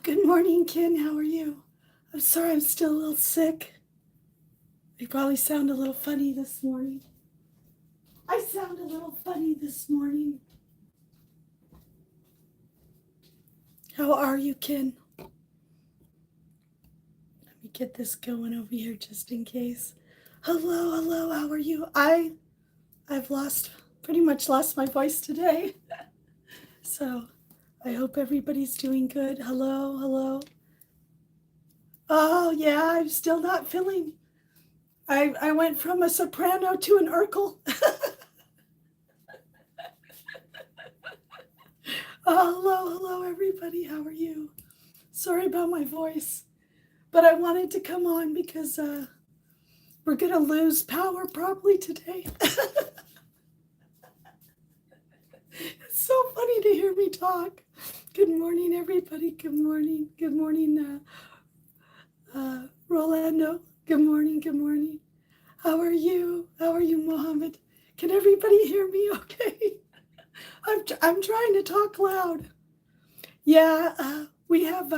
good morning, Ken. How are you? I'm sorry, I'm still a little sick. I probably sound a little funny this morning. I sound a little funny this morning. How are you, Ken? Let me get this going over here just in case. Hello, how are you? I've pretty much lost my voice today. So I hope everybody's doing good. Hello. Oh yeah, I'm still not feeling. I went from a soprano to an Urkel. Hello, everybody. How are you? Sorry about my voice, but I wanted to come on because we're gonna lose power probably today. It's so funny to hear me talk. Good morning, everybody. Good morning. Good morning, Rolando. Good morning. How are you? How are you, Mohammed? Can everybody hear me okay? I'm trying to talk loud. Yeah, we have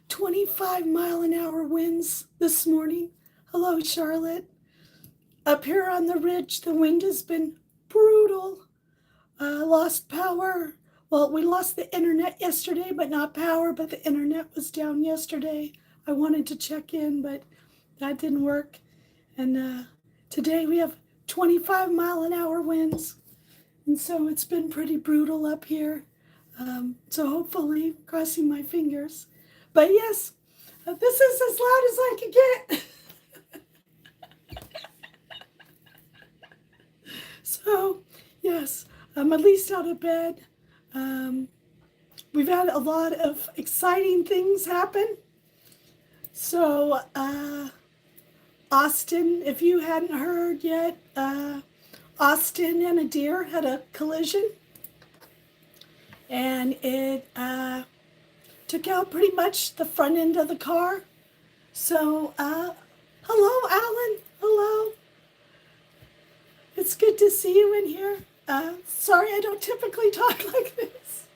25-mile-an-hour winds this morning. Hello, Charlotte. Up here on the ridge, the wind has been brutal. Lost power. Well, we lost the internet yesterday, but not power, but the internet was down yesterday. I wanted to check in, but that didn't work. And today we have 25-mile-an-hour winds. And so it's been pretty brutal up here. So hopefully, crossing my fingers. But yes, this is as loud as I can get. So yes, I'm at least out of bed. We've had a lot of exciting things happen. So Austin, if you hadn't heard yet, Austin and a deer had a collision. And it took out pretty much the front end of the car. So, hello, Alan. Hello. It's good to see you in here. Sorry, I don't typically talk like this.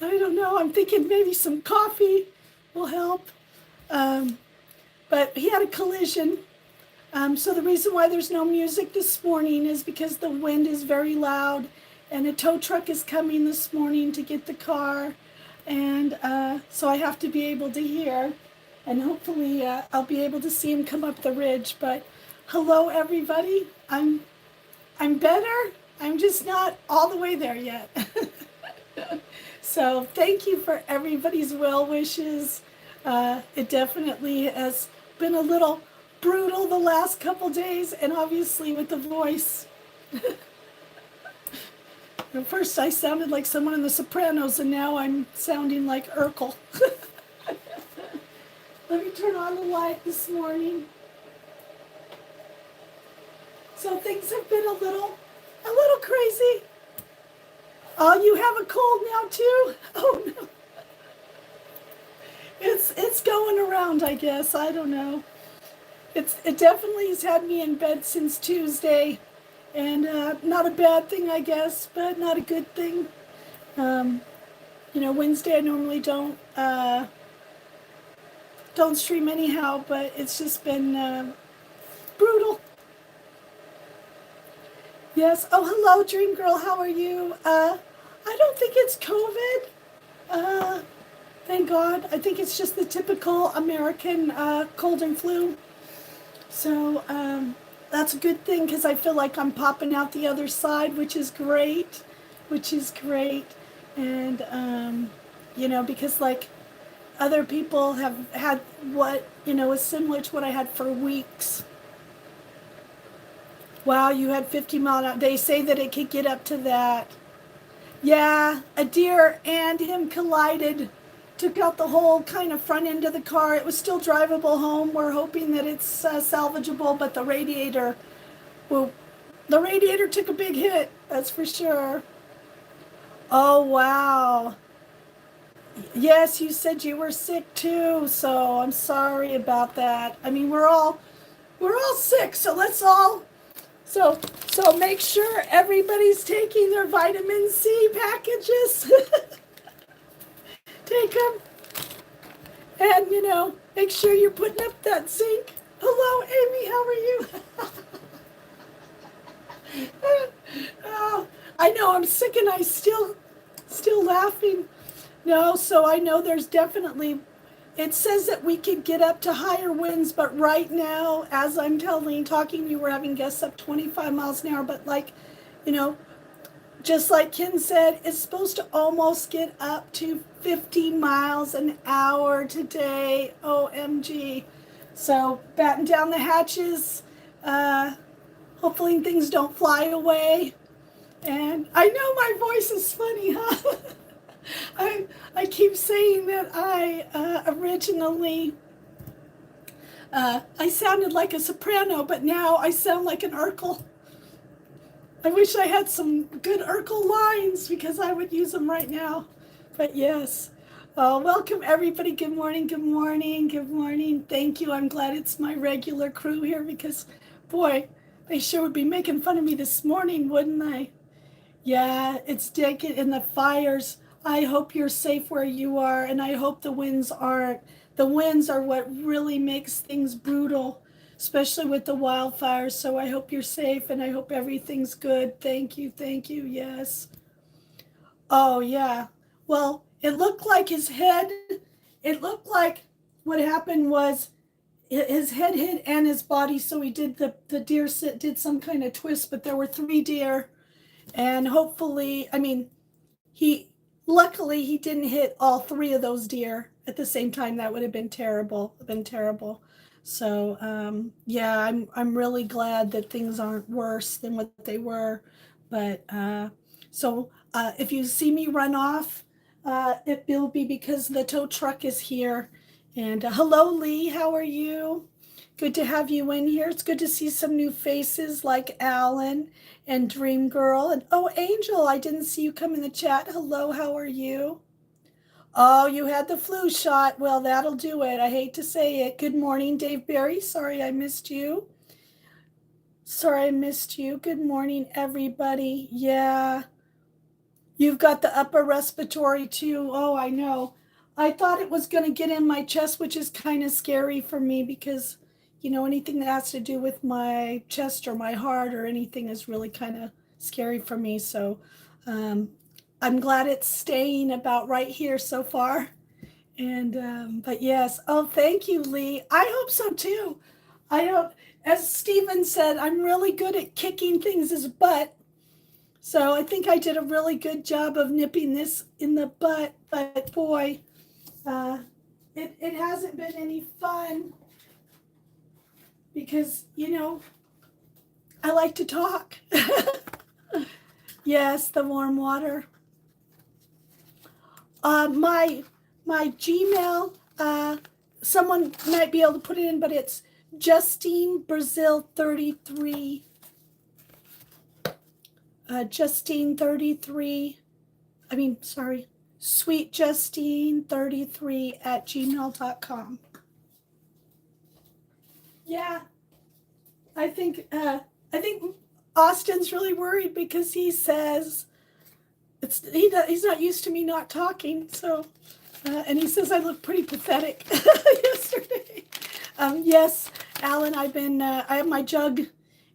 I don't know. I'm thinking maybe some coffee will help. But he had a collision. So the reason why there's no music this morning is because the wind is very loud. And a tow truck is coming this morning to get the car. And so I have to be able to hear. And hopefully I'll be able to see him come up the ridge. But hello, everybody. I'm better. I'm just not all the way there yet. So thank you for everybody's well wishes. It definitely has been a little brutal the last couple days. And obviously with the voice. At first I sounded like someone in The Sopranos, and now I'm sounding like Urkel. Let me turn on the light this morning. So things have been a little crazy. Oh, you have a cold now too? Oh no. It's going around, I guess. I don't know. It definitely has had me in bed since Tuesday. And not a bad thing, I guess, but not a good thing. Wednesday I normally don't stream anyhow, but it's just been brutal. Yes. Oh, hello, Dream Girl. How are you? I don't think it's COVID. Thank God. I think it's just the typical American cold and flu. So, that's a good thing because I feel like I'm popping out the other side, which is great. And, because like other people have had what, is similar to what I had for weeks. Wow, you had 50 mile an hour. They say that it could get up to that. Yeah, a deer and him collided. Took out the whole kind of front end of the car. It was still drivable home. We're hoping that it's salvageable, but the radiator took a big hit, that's for sure. Oh, wow. Yes, you said you were sick too, so I'm sorry about that. I mean, we're all sick, so so make sure everybody's taking their vitamin C packages. Take them and, make sure you're putting up that zinc. Hello, Amy, how are you? Oh, I know I'm sick and I still laughing. No, so I know there's definitely, it says that we could get up to higher winds, but right now, as I'm talking to you, we're having gusts up 25 miles an hour. But you know, just like Ken said, it's supposed to almost get up to 50 miles an hour today. OMG. So batten down the hatches. Hopefully things don't fly away. And I know my voice is funny, huh? I keep saying that I originally I sounded like a soprano, but now I sound like an Urkel. I wish I had some good Urkel lines because I would use them right now. But yes. Welcome everybody. Good morning, good morning, good morning. Thank you. I'm glad it's my regular crew here because, boy, they sure would be making fun of me this morning, wouldn't they? Yeah, it's decking in the fires. I hope you're safe where you are, and I hope the winds aren't. The winds are what really makes things brutal, especially with the wildfires. So I hope you're safe, and I hope everything's good. Thank you, yes. Oh, yeah. Well, it looked like it looked like what happened was his head hit and his body, so he did the deer sit, did some kind of twist, but there were 3 deer. And hopefully, I mean, he luckily he didn't hit all 3 of those deer at the same time. That would have been terrible. So yeah, I'm really glad that things aren't worse than what they were. But if you see me run off, it will be because the tow truck is here. And hello, Lee. How are you? Good to have you in here. It's good to see some new faces like Alan and Dream Girl. And oh, Angel, I didn't see you come in the chat. Hello, how are you? Oh, you had the flu shot. Well, that'll do it. I hate to say it. Good morning, Dave Barry. Sorry I missed you. Good morning, everybody. Yeah. You've got the upper respiratory too. Oh, I know. I thought it was going to get in my chest, which is kind of scary for me because, anything that has to do with my chest or my heart or anything is really kind of scary for me. So I'm glad it's staying about right here so far. And, but yes. Oh, thank you, Lee. I hope so too. I don't, as Stephen said, I'm really good at kicking things' butt. So I think I did a really good job of nipping this in the butt, but boy, it hasn't been any fun because, I like to talk. Yes, the warm water. My Gmail, someone might be able to put it in, but it's Justine Brazil 33. Justine 33. Sweet Justine 33 at gmail.com. Yeah, I think Austin's really worried because he says he's not used to me not talking. So, and he says I look pretty pathetic yesterday. Yes, Alan, I have my jug,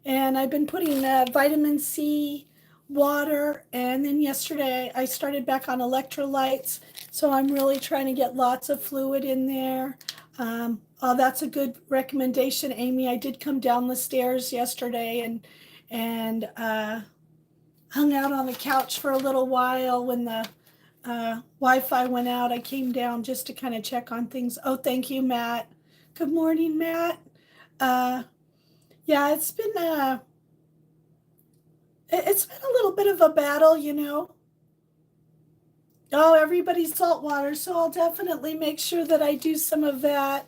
and I've been putting vitamin C, water, and then yesterday I started back on electrolytes. So I'm really trying to get lots of fluid in there. Oh, that's a good recommendation, Amy. I did come down the stairs yesterday and hung out on the couch for a little while when the Wi-Fi went out. I came down just to kind of check on things. Oh, thank you, Matt. Good morning, Matt. Yeah, it's been a little bit of a battle. Oh, everybody's saltwater, so I'll definitely make sure that I do some of that.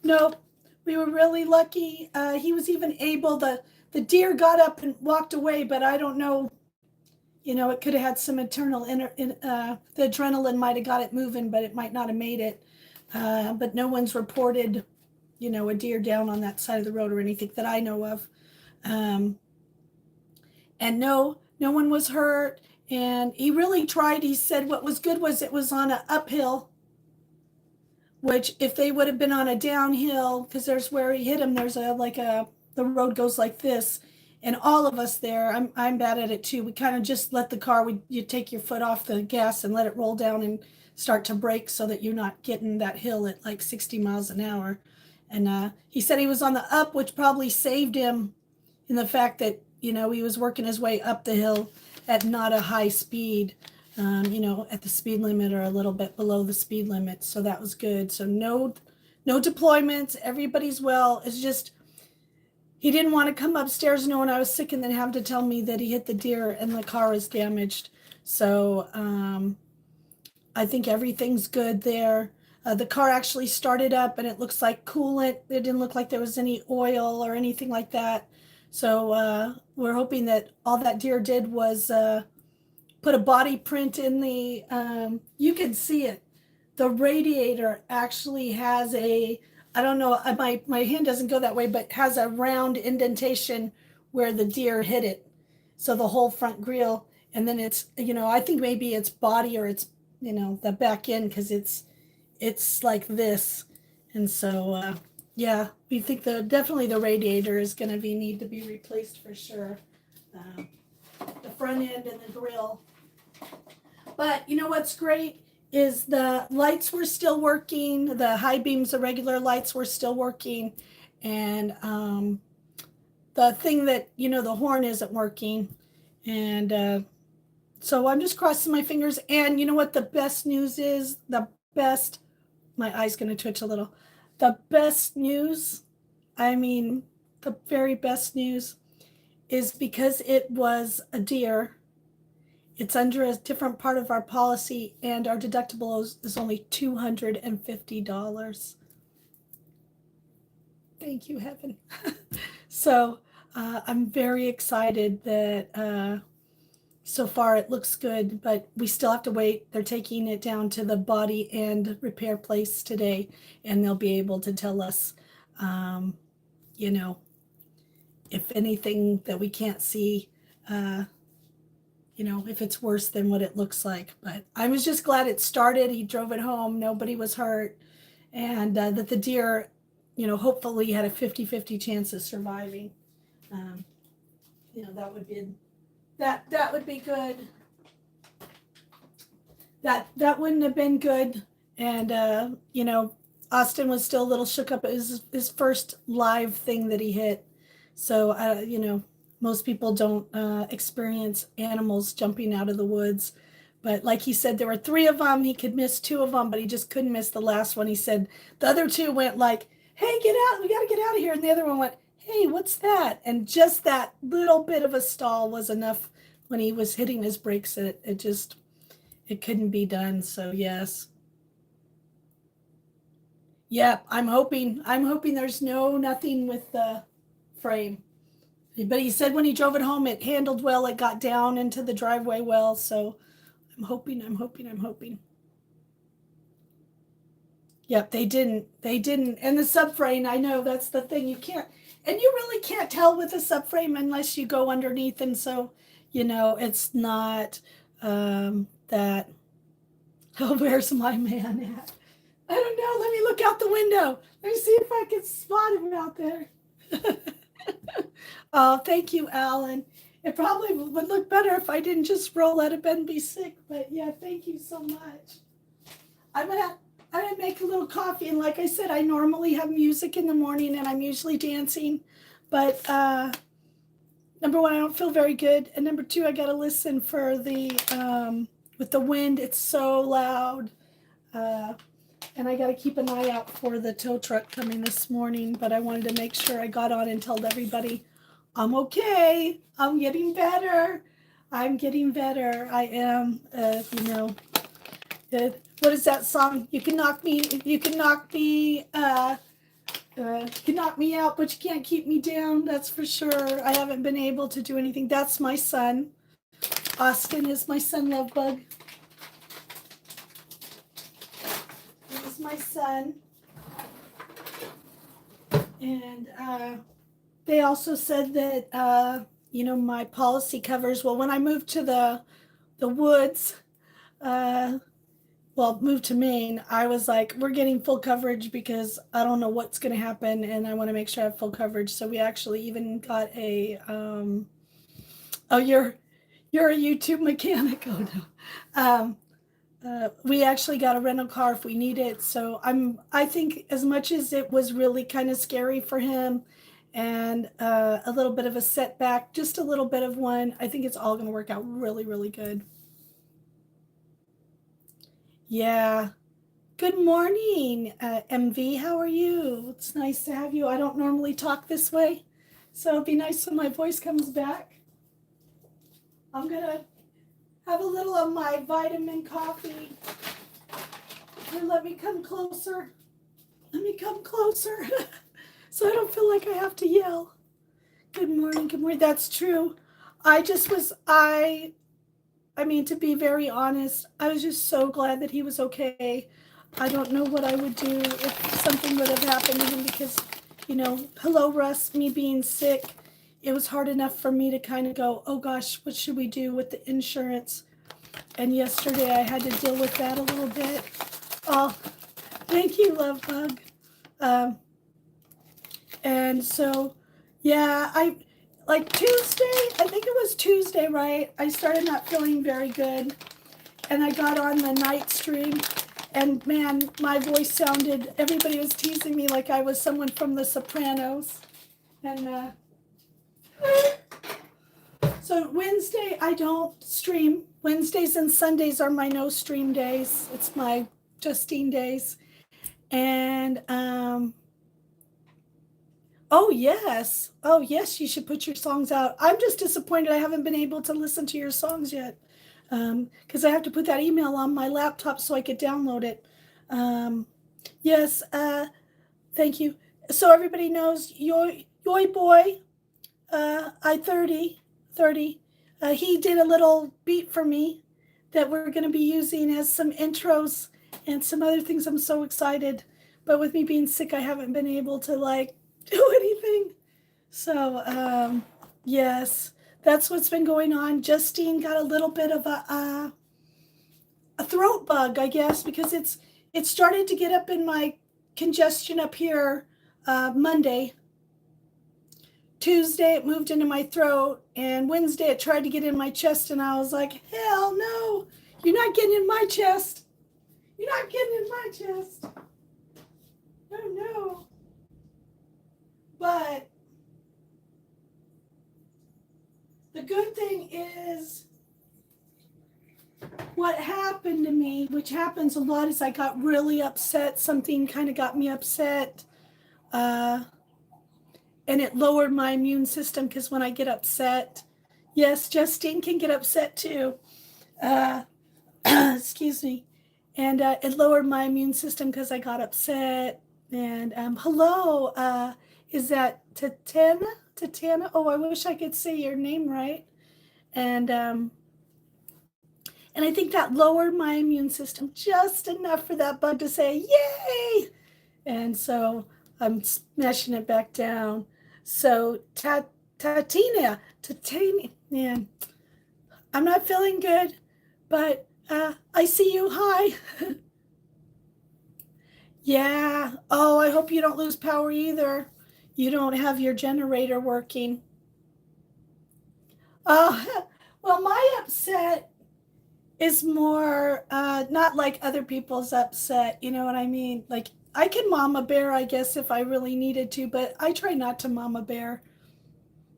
Nope, we were really lucky. He was even able, the deer got up and walked away, but I don't know, it could have had some internal, the adrenaline might have got it moving, but it might not have made it. But no one's reported, a deer down on that side of the road or anything that I know of. And no one was hurt. And he really tried. He said what was good was it was on an uphill, which if they would have been on a downhill, because there's where he hit him, there's the road goes like this. And all of us there, I'm bad at it too. We kind of just let the car, you take your foot off the gas and let it roll down and start to brake so that you're not getting that hill at like 60 miles an hour. And he said he was on the up, which probably saved him in the fact that, he was working his way up the hill at not a high speed, at the speed limit or a little bit below the speed limit. So that was good. So no deployments. Everybody's well. It's just, he didn't want to come upstairs knowing I was sick and then have to tell me that he hit the deer and the car is damaged. So I think everything's good there. The car actually started up and it looks like coolant. It didn't look like there was any oil or anything like that. So we're hoping that all that deer did was put a body print in the, you can see it. The radiator actually has I don't know, my hand doesn't go that way, but has a round indentation where the deer hit it. So the whole front grille, and then it's, I think maybe it's body or it's, the back end, because it's like this. And so, yeah, we think definitely the radiator is going to need to be replaced for sure. The front end and the grill. But what's great is the lights were still working. The high beams, the regular lights were still working. And the thing that, the horn isn't working. And so I'm just crossing my fingers. And you know what the best news is? My eye's going to twitch a little. The best news, the very best news is because it was a deer. It's under a different part of our policy, and our deductible is only $250. Thank you, heaven. So I'm very excited that so far it looks good, but we still have to wait. They're taking it down to the body and repair place today, and they'll be able to tell us, if anything that we can't see, if it's worse than what it looks like. But I was just glad it started. He drove it home. Nobody was hurt. And that the deer, hopefully had a 50-50 chance of surviving. That would be, that would be good. That wouldn't have been good. And, Austin was still a little shook up. It was his first live thing that he hit. So, most people don't experience animals jumping out of the woods. But like he said, there were 3 of them. He could miss 2 of them, but he just couldn't miss the last one. He said the other 2 went like, hey, get out. We got to get out of here. And the other one went, hey, what's that? And just that little bit of a stall was enough when he was hitting his brakes. It couldn't be done. So, yes. Yeah, I'm hoping there's nothing with the frame. But he said when he drove it home, it handled well. It got down into the driveway well. So I'm hoping. Yep, they didn't. And the subframe, I know that's the thing. You really can't tell with a subframe unless you go underneath. And so, it's not that. Oh, where's my man at? I don't know. Let me look out the window. Let me see if I can spot him out there. Oh, thank you, Alan. It probably would look better if I didn't just roll out of bed and be sick. But yeah, thank you so much. I'm gonna make a little coffee, and like I said, I normally have music in the morning, and I'm usually dancing. But number 1, I don't feel very good, and number 2, I gotta listen for the with the wind. It's so loud. And I got to keep an eye out for the tow truck coming this morning, but I wanted to make sure I got on and told everybody I'm okay. I'm getting better. I am, what is that song? You can knock me out, but you can't keep me down. That's for sure. I haven't been able to do anything. That's my son. Austin is my son, Lovebug. My son. And they also said that my policy covers, well, when I moved to the the woods, moved to Maine, I was like, we're getting full coverage because I don't know what's going to happen and I want to make sure I have full coverage. So we actually even got oh, you're a YouTube mechanic. Oh no. We actually got a rental car if we need it. So I think as much as it was really kind of scary for him and a little bit of a setback, just a little bit of one, I think it's all going to work out really, really good. Yeah. Good morning, MV. How are you? It's nice to have you. I don't normally talk this way, so it'd be nice when my voice comes back. I'm going to have a little of my vitamin coffee. Here, let me come closer. Let me come closer so I don't feel like I have to yell. Good morning. Good morning. That's true. I mean, to be very honest, I was just so glad that he was okay. I don't know what I would do if something would have happened to him because, hello, Russ, me being sick, it was hard enough for me to kind of go, oh gosh, what should we do with the insurance? And yesterday I had to deal with that a little bit. Oh, thank you, Love Bug. And so, yeah, Tuesday, I think it was Tuesday, right? I started not feeling very good. And I got on the night stream. And man, my voice sounded, everybody was teasing me like I was someone from The Sopranos. And so Wednesday, I don't stream. Wednesdays and Sundays are my no stream days. It's my Justine days. And, oh, yes. Oh, yes, you should put your songs out. I'm just disappointed I haven't been able to listen to your songs yet because I have to put that email on my laptop so I could download it. Yes, thank you. So everybody knows Yoy Boy, I-30, he did a little beat for me that we're going to be using as some intros and some other things. I'm so excited. But with me being sick, I haven't been able to do anything. So, yes, that's what's been going on. Justine got a little bit of a throat bug, I guess, because it started to get up in my congestion up here Monday. Tuesday, it moved into my throat, and Wednesday, it tried to get in my chest, and I was like, hell no, you're not getting in my chest. You're not getting in my chest. Oh, no. But the good thing is what happened to me, which happens a lot, is I got really upset. Something kind of got me upset. And it lowered my immune system because when I get upset, yes, Justine can get upset too. Excuse me. And it lowered my immune system because I got upset. And hello, is that Tatana? Tatana? Oh, I wish I could say your name right. And I think that lowered my immune system just enough for that bug to say, yay! And so I'm smashing it back down. So Tatina, man, I'm not feeling good, but I see you. Hi. Yeah. Oh, I hope you don't lose power either. You don't have your generator working. Oh, well, my upset is more not like other people's upset. You know what I mean? Like, I can mama bear, I guess, if I really needed to, but I try not to mama bear.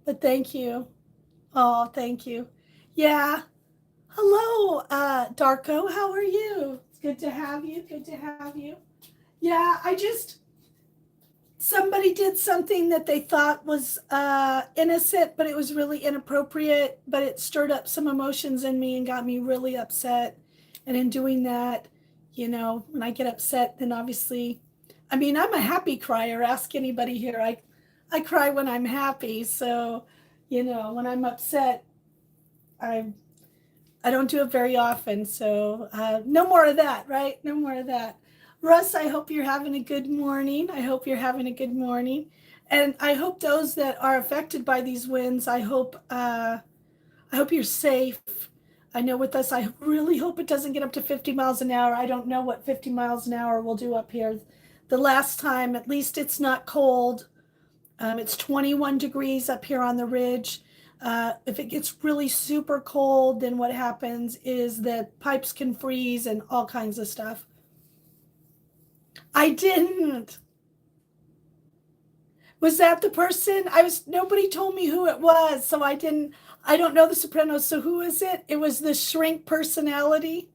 But thank you. Oh, thank you. Yeah. Hello, Darko. How are you? It's good to have you. Good to have you. Yeah, somebody did something that they thought was innocent, but it was really inappropriate, but it stirred up some emotions in me and got me really upset. And in doing that, when I get upset, then obviously, I mean, I'm a happy crier. Ask anybody here. I cry when I'm happy. So, when I'm upset, I don't do it very often. So no more of that, right? No more of that. Russ, I hope you're having a good morning. I hope you're having a good morning. And I hope those that are affected by these winds, I hope you're safe. I know with us, I really hope it doesn't get up to 50 miles an hour. I don't know what 50 miles an hour will do up here. The last time, at least it's not cold. It's 21 degrees up here on the ridge. If it gets really super cold, then what happens is that pipes can freeze and all kinds of stuff. I didn't. Was that the person? Nobody told me who it was, so I don't know the Sopranos. So who is it? It was the shrink personality.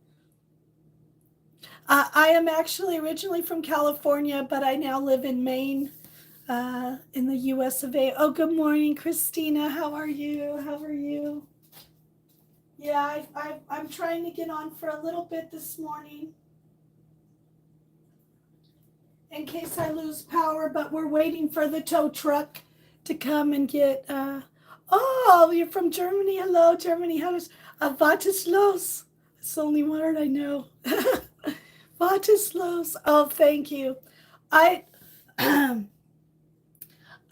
I am actually originally from California, but I now live in Maine, in the US of A. Oh, good morning, Christina. How are you? How are you? Yeah, I'm trying to get on for a little bit this morning in case I lose power, but we're waiting for the tow truck to come and get. Oh, you're from Germany. Hello, Germany. How does Vatislos? It's the only word I know. Vatislos. Oh, thank you. I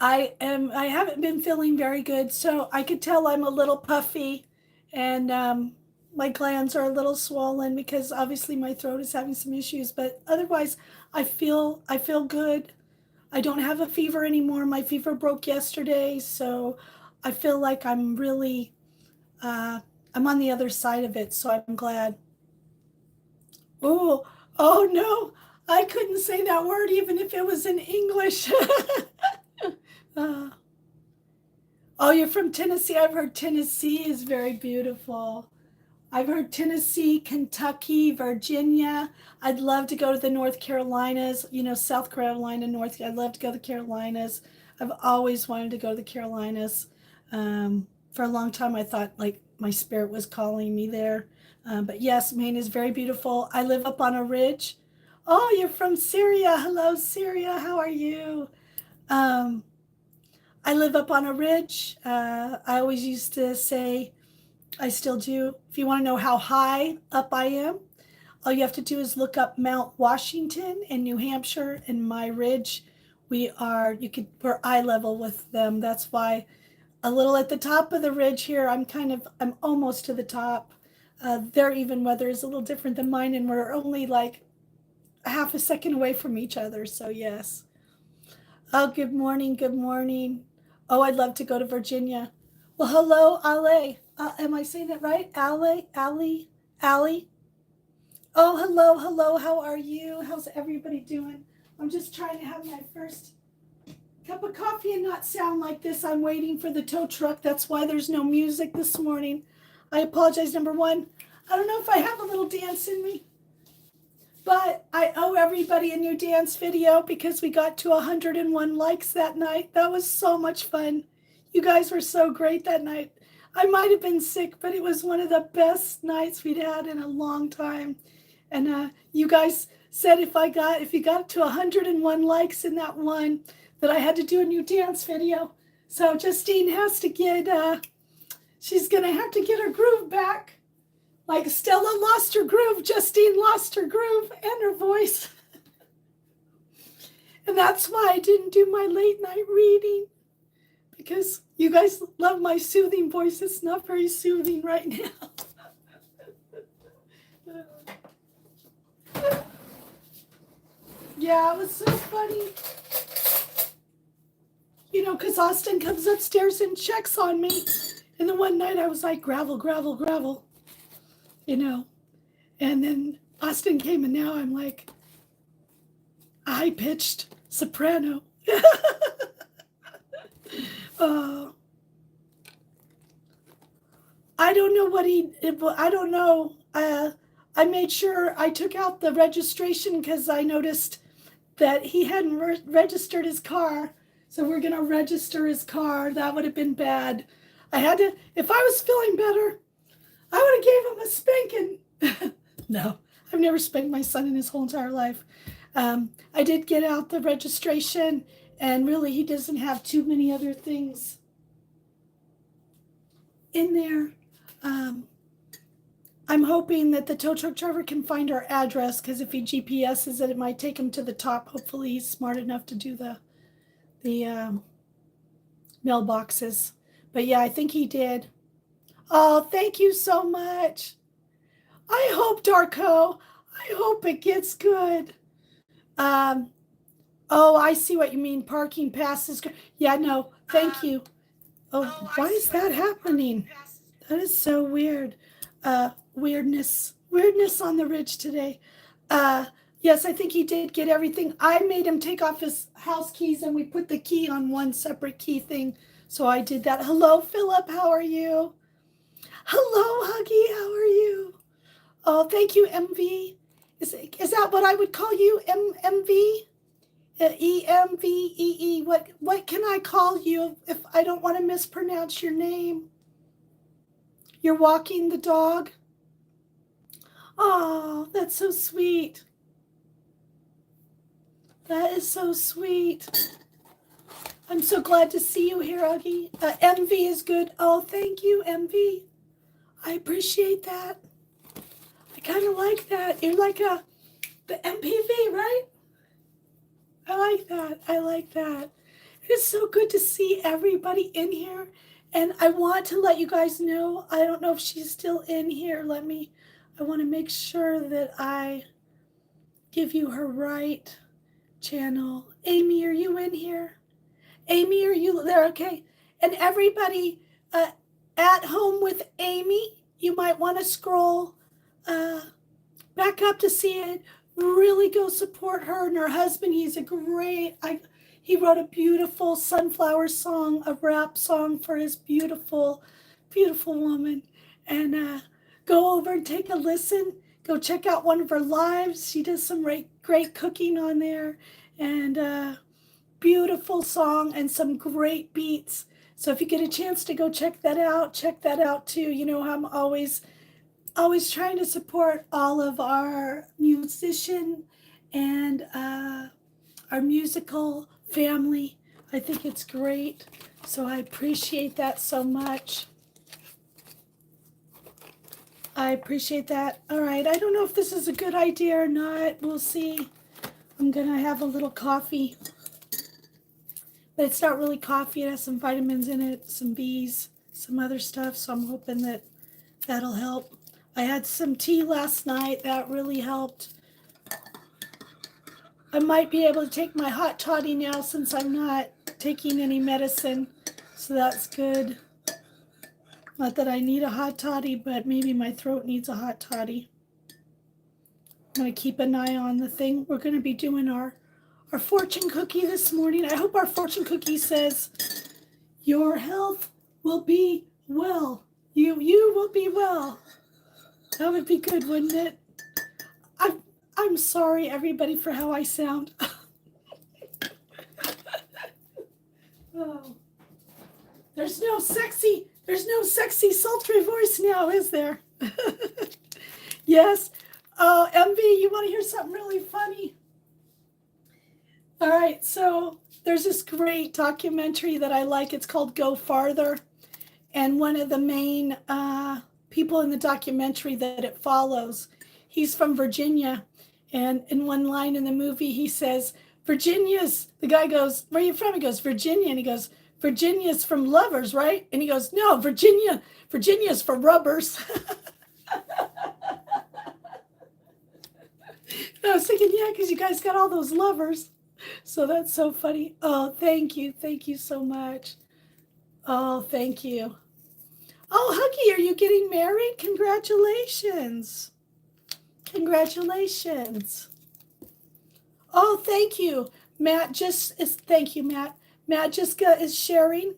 I haven't been feeling very good, so I could tell I'm a little puffy, and my glands are a little swollen because obviously my throat is having some issues. But otherwise, I feel good. I don't have a fever anymore. My fever broke yesterday, so I feel like I'm really uh, I'm on the other side of it. So I'm glad. Oh, oh no, I couldn't say that word even if it was in English. uh, Oh, you're from Tennessee. I've heard Tennessee is very beautiful. I've heard Tennessee, Kentucky, Virginia. I'd love to go to the North Carolinas, South Carolina, I'd love to go to the Carolinas. I've always wanted to go to the Carolinas. For a long time, I thought like my spirit was calling me there. But yes, Maine is very beautiful. I live up on a ridge. Oh, you're from Syria. Hello, Syria. How are you? Um, I live up on a ridge. I always used to say, I still do. If you want to know how high up I am, all you have to do is look up Mount Washington in New Hampshire and my ridge. We're eye level with them. That's why a little at the top of the ridge here, I'm almost to the top. Their even weather is a little different than mine, and we're only like a half a second away from each other. So yes. Oh, good morning. Good morning. Oh, I'd love to go to Virginia. Well, hello, Ale. Am I saying it right? Ale, Ali, Ali. Oh, hello, hello. How are you? How's everybody doing? I'm just trying to have my first cup of coffee and not sound like this. I'm waiting for the tow truck. That's why there's no music this morning. I apologize. Number one, I don't know if I have a little dance in me. But I owe everybody a new dance video because we got to 101 likes that night. That was so much fun. You guys were so great that night. I might have been sick, but it was one of the best nights we'd had in a long time. And you guys said if you got to 101 likes in that one, that I had to do a new dance video. So Justine has to she's gonna have to get her groove back. Like Stella lost her groove, Justine lost her groove and her voice. And that's why I didn't do my late night reading, because you guys love my soothing voice. It's not very soothing right now. Yeah, it was so funny. Because Austin comes upstairs and checks on me. And then one night I was like, gravel, gravel, gravel. And then Austin came, and now I'm like high pitched soprano. uh, I don't know I don't know. I made sure I took out the registration because I noticed that he hadn't registered his car. So we're going to register his car. That would have been bad. If I was feeling better, I would have gave him a spanking. No, I've never spanked my son in his whole entire life. I did get out the registration, and really he doesn't have too many other things in there. I'm hoping that the tow truck driver can find our address, because if he GPSs it, it might take him to the top. Hopefully he's smart enough to do the mailboxes. But yeah, I think he did. Oh, thank you so much. I hope, Darko, I hope it gets good. Um, oh, I see what you mean. Parking passes. Yeah, no, thank you. Oh, why is that happening? That is so weird. Weirdness on the ridge today. Uh, yes, I think he did get everything. I made him take off his house keys and we put the key on one separate key thing. So I did that. Hello, Philip. How are you? Hello, Huggy. How are you? Oh, thank you, MV. Is that what I would call you, MV? EMVEE. What can I call you if I don't want to mispronounce your name? You're walking the dog? Oh, that's so sweet. That is so sweet. I'm so glad to see you here, Augie. MV is good. Oh, thank you, MV. I appreciate that. I kind of like that. You're like the MPV, right? I like that. I like that. It is so good to see everybody in here. And I want to let you guys know, I don't know if she's still in here. I want to make sure that I give you her right channel. Amy, are you in here? Amy, are you there? Okay. And everybody at home with Amy, you might want to scroll uh, back up to see it. Really go support her and her husband. He wrote a beautiful sunflower song, a rap song for his beautiful, beautiful woman. And go over and take a listen. Go check out one of her lives. She does some great cooking on there. And beautiful song and some great beats. So if you get a chance to go check that out too. You know, I'm always trying to support all of our musician and our musical family. I think it's great. So I appreciate that so much. I appreciate that. All right. I don't know if this is a good idea or not. We'll see. I'm going to have a little coffee. But it's not really coffee. It has some vitamins in it, some bees, some other stuff. So I'm hoping that that'll help. I had some tea last night. That really helped. I might be able to take my hot toddy now since I'm not taking any medicine. So that's good. Not that I need a hot toddy, but maybe my throat needs a hot toddy. I'm going to keep an eye on the thing. We're going to be doing our fortune cookie this morning. I hope our fortune cookie says, your health will be well. You will be well. That would be good, wouldn't it? I'm sorry, everybody, for how I sound. Oh. There's no sexy, sultry voice now, is there? Yes. Oh, MV, you want to hear something really funny? All right, so there's this great documentary that I like. It's called Go Farther. And one of the main people in the documentary that it follows, he's from Virginia. And in one line in the movie, he says, the guy goes, where are you from? He goes, Virginia. And he goes, Virginia's from lovers, right? And he goes, no, Virginia's for rubbers. And I was thinking, yeah, because you guys got all those lovers. So that's so funny. Oh, thank you. Thank you so much. Oh, thank you. Oh, Huggy, are you getting married? Congratulations. Congratulations. Oh, thank you. Thank you, Matt. Matt Jessica is sharing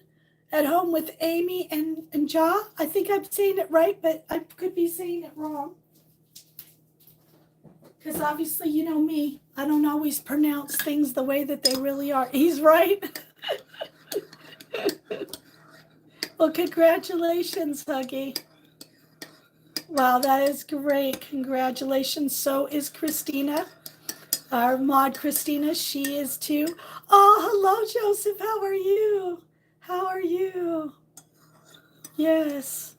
at home with Amy and Ja. I think I'm saying it right, but I could be saying it wrong. Because obviously, you know me, I don't always pronounce things the way that they really are. He's right. Well, congratulations, Huggy. Wow, that is great. Congratulations. So is Christina. Our mod Christina, she is too. Oh, hello, Joseph. How are you? How are you? Yes.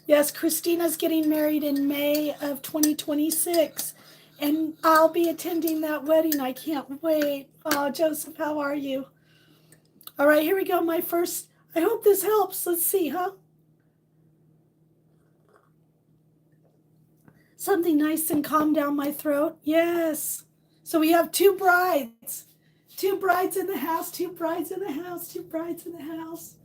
Yes, Christina's getting married in May of 2026. And I'll be attending that wedding. I can't wait. Oh, Joseph, how are you? All right, here we go. I hope this helps. Let's see, huh? Something nice and calm down my throat. Yes. So we have two brides. Two brides in the house, two brides in the house, two brides in the house.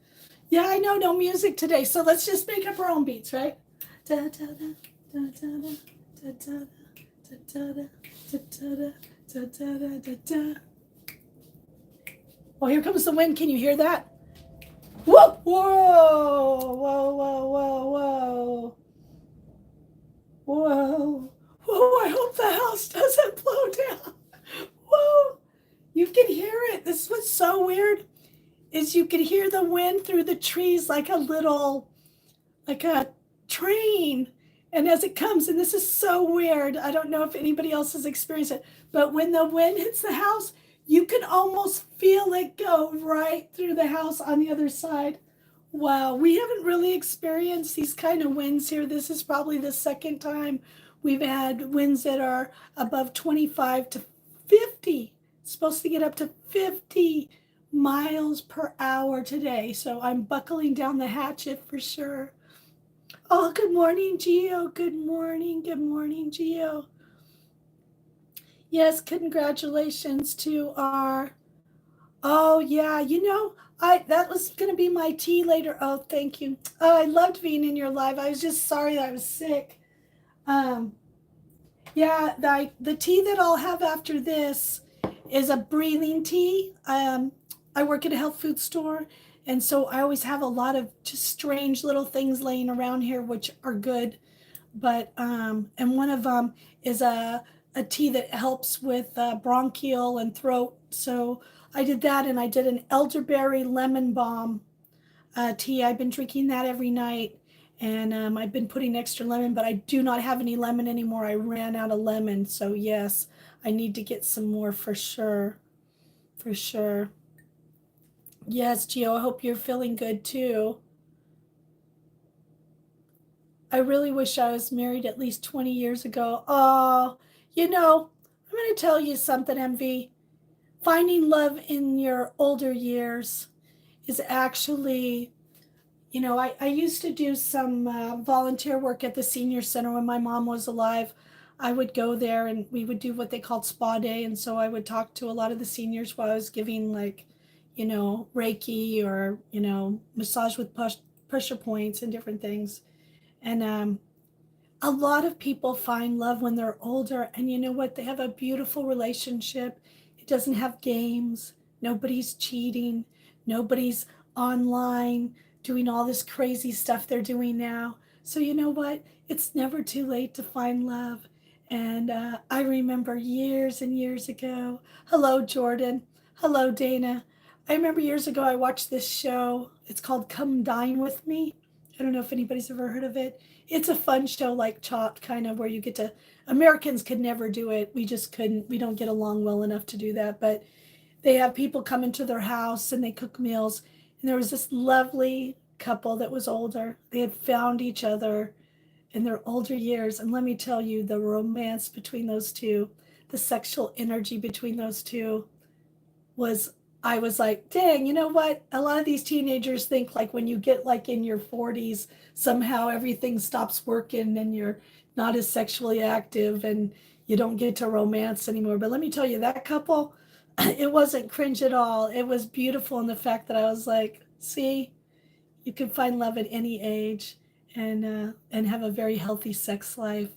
Yeah, I know, no music today. So let's just make up our own beats, right? Da da da da da da da da da da da da da da. Oh, here comes the wind. Can you hear that? Whoa! Whoa! Whoa! Whoa! Whoa! Whoa! Whoa! Whoa! I hope the house doesn't blow down. Whoa! You can hear it. This is what's so weird is you can hear the wind through the trees like a train. And as it comes, and this is so weird, I don't know if anybody else has experienced it, but when the wind hits the house, you can almost feel it go right through the house on the other side. Wow, we haven't really experienced these kind of winds here. This is probably the second time we've had winds that are above 25 to 50. It's supposed to get up to 50 miles per hour today. So I'm buckling down the hatchet for sure. Oh, good morning, Gio. Good morning. Good morning, Gio. Yes, congratulations to our. Oh yeah, I that was gonna be my tea later. Oh, thank you. Oh, I loved being in your live. I was just sorry that I was sick. Um, yeah, the tea that I'll have after this is a breathing tea. I work at a health food store, and so I always have a lot of just strange little things laying around here, which are good. But and one of them is a tea that helps with bronchial and throat. So I did that, and I did an elderberry lemon balm tea. I've been drinking that every night, and I've been putting extra lemon, but I do not have any lemon anymore. I ran out of lemon, so yes, I need to get some more for sure. For sure. Yes, Gio, I hope you're feeling good too. I really wish I was married at least 20 years ago. Oh, I'm going to tell you something, MV. Finding love in your older years is actually, I used to do some volunteer work at the senior center when my mom was alive. I would go there and we would do what they called spa day. And so I would talk to a lot of the seniors while I was giving, like, Reiki or, massage with pressure points and different things. And a lot of people find love when they're older, and you know what? They have a beautiful relationship. It doesn't have games. Nobody's cheating. Nobody's online doing all this crazy stuff they're doing now. So, you know what? It's never too late to find love. And I remember years and years ago. Hello, Jordan. Hello, Dana. I remember years ago I watched this show. It's called Come Dine With Me. I don't know if anybody's ever heard of it. It's a fun show like Chopped, kind of where you get to. Americans could never do it. We just couldn't. We don't get along well enough to do that. But they have people come into their house and they cook meals. And there was this lovely couple that was older. They had found each other in their older years. And let me tell you, the romance between those two, the sexual energy between those two was, I was like, dang, you know what? A lot of these teenagers think like when you get like in your 40s, somehow everything stops working and you're not as sexually active and you don't get to romance anymore. But let me tell you, that couple, it wasn't cringe at all. It was beautiful in the fact that I was like, see, you can find love at any age and have a very healthy sex life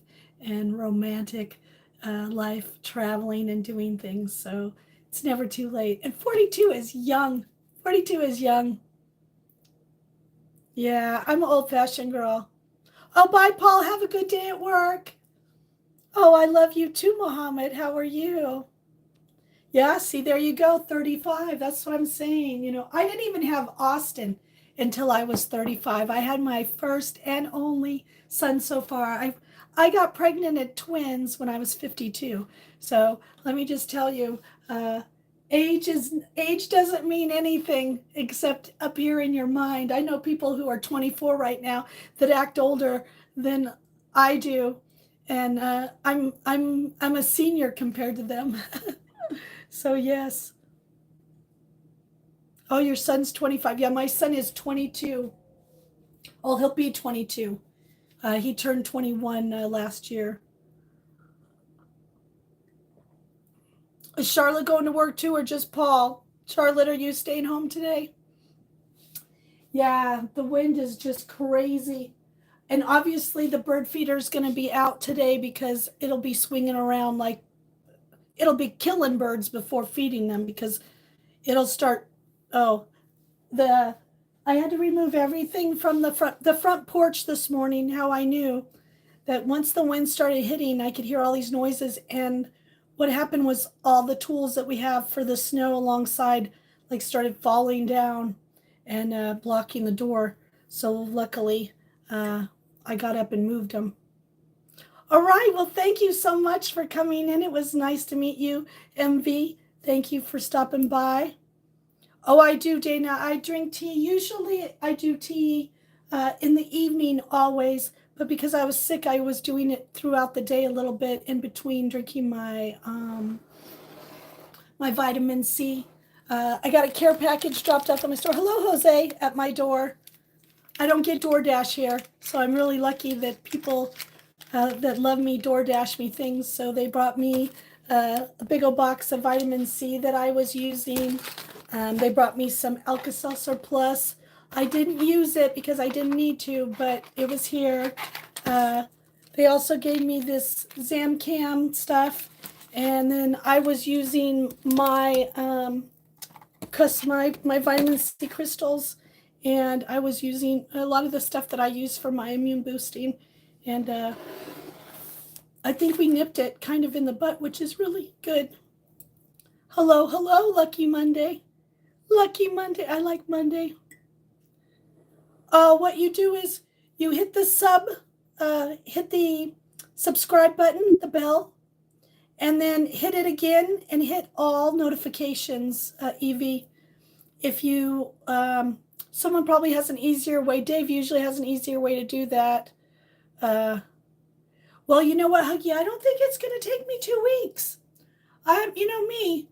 and romantic life, traveling and doing things. So it's never too late. And 42 is young. 42 is young. Yeah, I'm an old fashioned girl. Oh, bye, Paul. Have a good day at work. Oh, I love you too, Mohammed. How are you? Yeah, see, there you go, 35. That's what I'm saying. I didn't even have Austin until I was 35. I had my first and only son so far. I got pregnant at twins when I was 52. So let me just tell you, age doesn't mean anything except up here in your mind. I know people who are 24 right now that act older than I do, and I'm a senior compared to them. So yes. Oh, your son's 25. Yeah, my son is 22. Oh, he'll be 22. He turned 21 last year. Is Charlotte going to work too, or just Paul? Charlotte, are you staying home today? Yeah, the wind is just crazy. And obviously, the bird feeder is going to be out today because it'll be swinging around like it'll be killing birds before feeding them because it'll start. Oh, the I had to remove everything from the front porch this morning. How I knew that once the wind started hitting, I could hear all these noises. And what happened was all the tools that we have for the snow alongside like started falling down and blocking the door. So luckily, I got up and moved them. All right. Well, thank you so much for coming in. It was nice to meet you, MV. Thank you for stopping by. Oh, I do, Dana. I drink tea. Usually I do tea in the evening always, but because I was sick, I was doing it throughout the day a little bit in between drinking my my vitamin C. I got a care package dropped off at my store. Hello, Jose, at my door. I don't get DoorDash here, so I'm really lucky that people that love me DoorDash me things. So they brought me a big old box of vitamin C that I was using. They brought me some Alka-Seltzer Plus. I didn't use it because I didn't need to, but it was here. They also gave me this Zamcam stuff, and then I was using my my vitamin C crystals, and I was using a lot of the stuff that I use for my immune boosting, and I think we nipped it kind of in the butt, which is really good. Hello, Lucky Monday. Lucky Monday. I like Monday. What you do is you hit the subscribe button, the bell, and then hit it again and hit all notifications, Evie. If you, someone probably has an easier way. Dave usually has an easier way to do that. Well, you know what, Huggy? I don't think it's going to take me 2 weeks. You know me.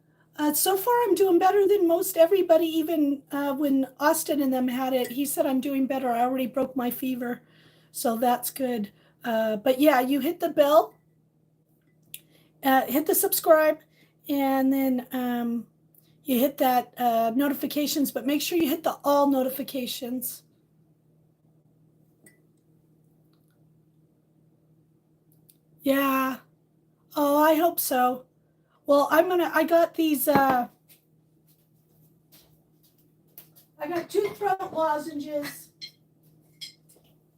So far, I'm doing better than most everybody. Even when Austin and them had it, he said I'm doing better. I already broke my fever, so that's good. But yeah, you hit the bell, hit the subscribe, and then you hit that notifications. But make sure you hit the all notifications. Yeah. Oh, I hope so. Well, I got these, I got 2 throat lozenges.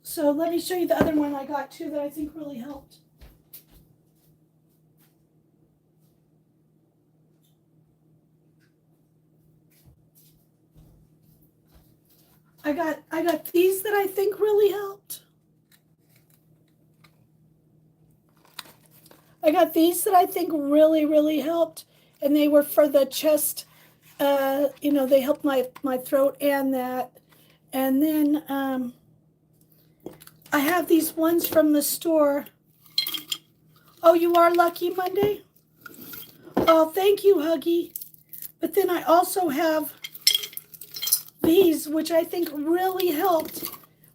So let me show you the other one I got too that I think really helped. I got these that I think really helped. I got these that I think really helped, and they were for the chest. They helped my throat and that. And then I have these ones from the store. Oh, you are Lucky Monday? Oh, thank you, Huggy. But then I also have these, which I think really helped.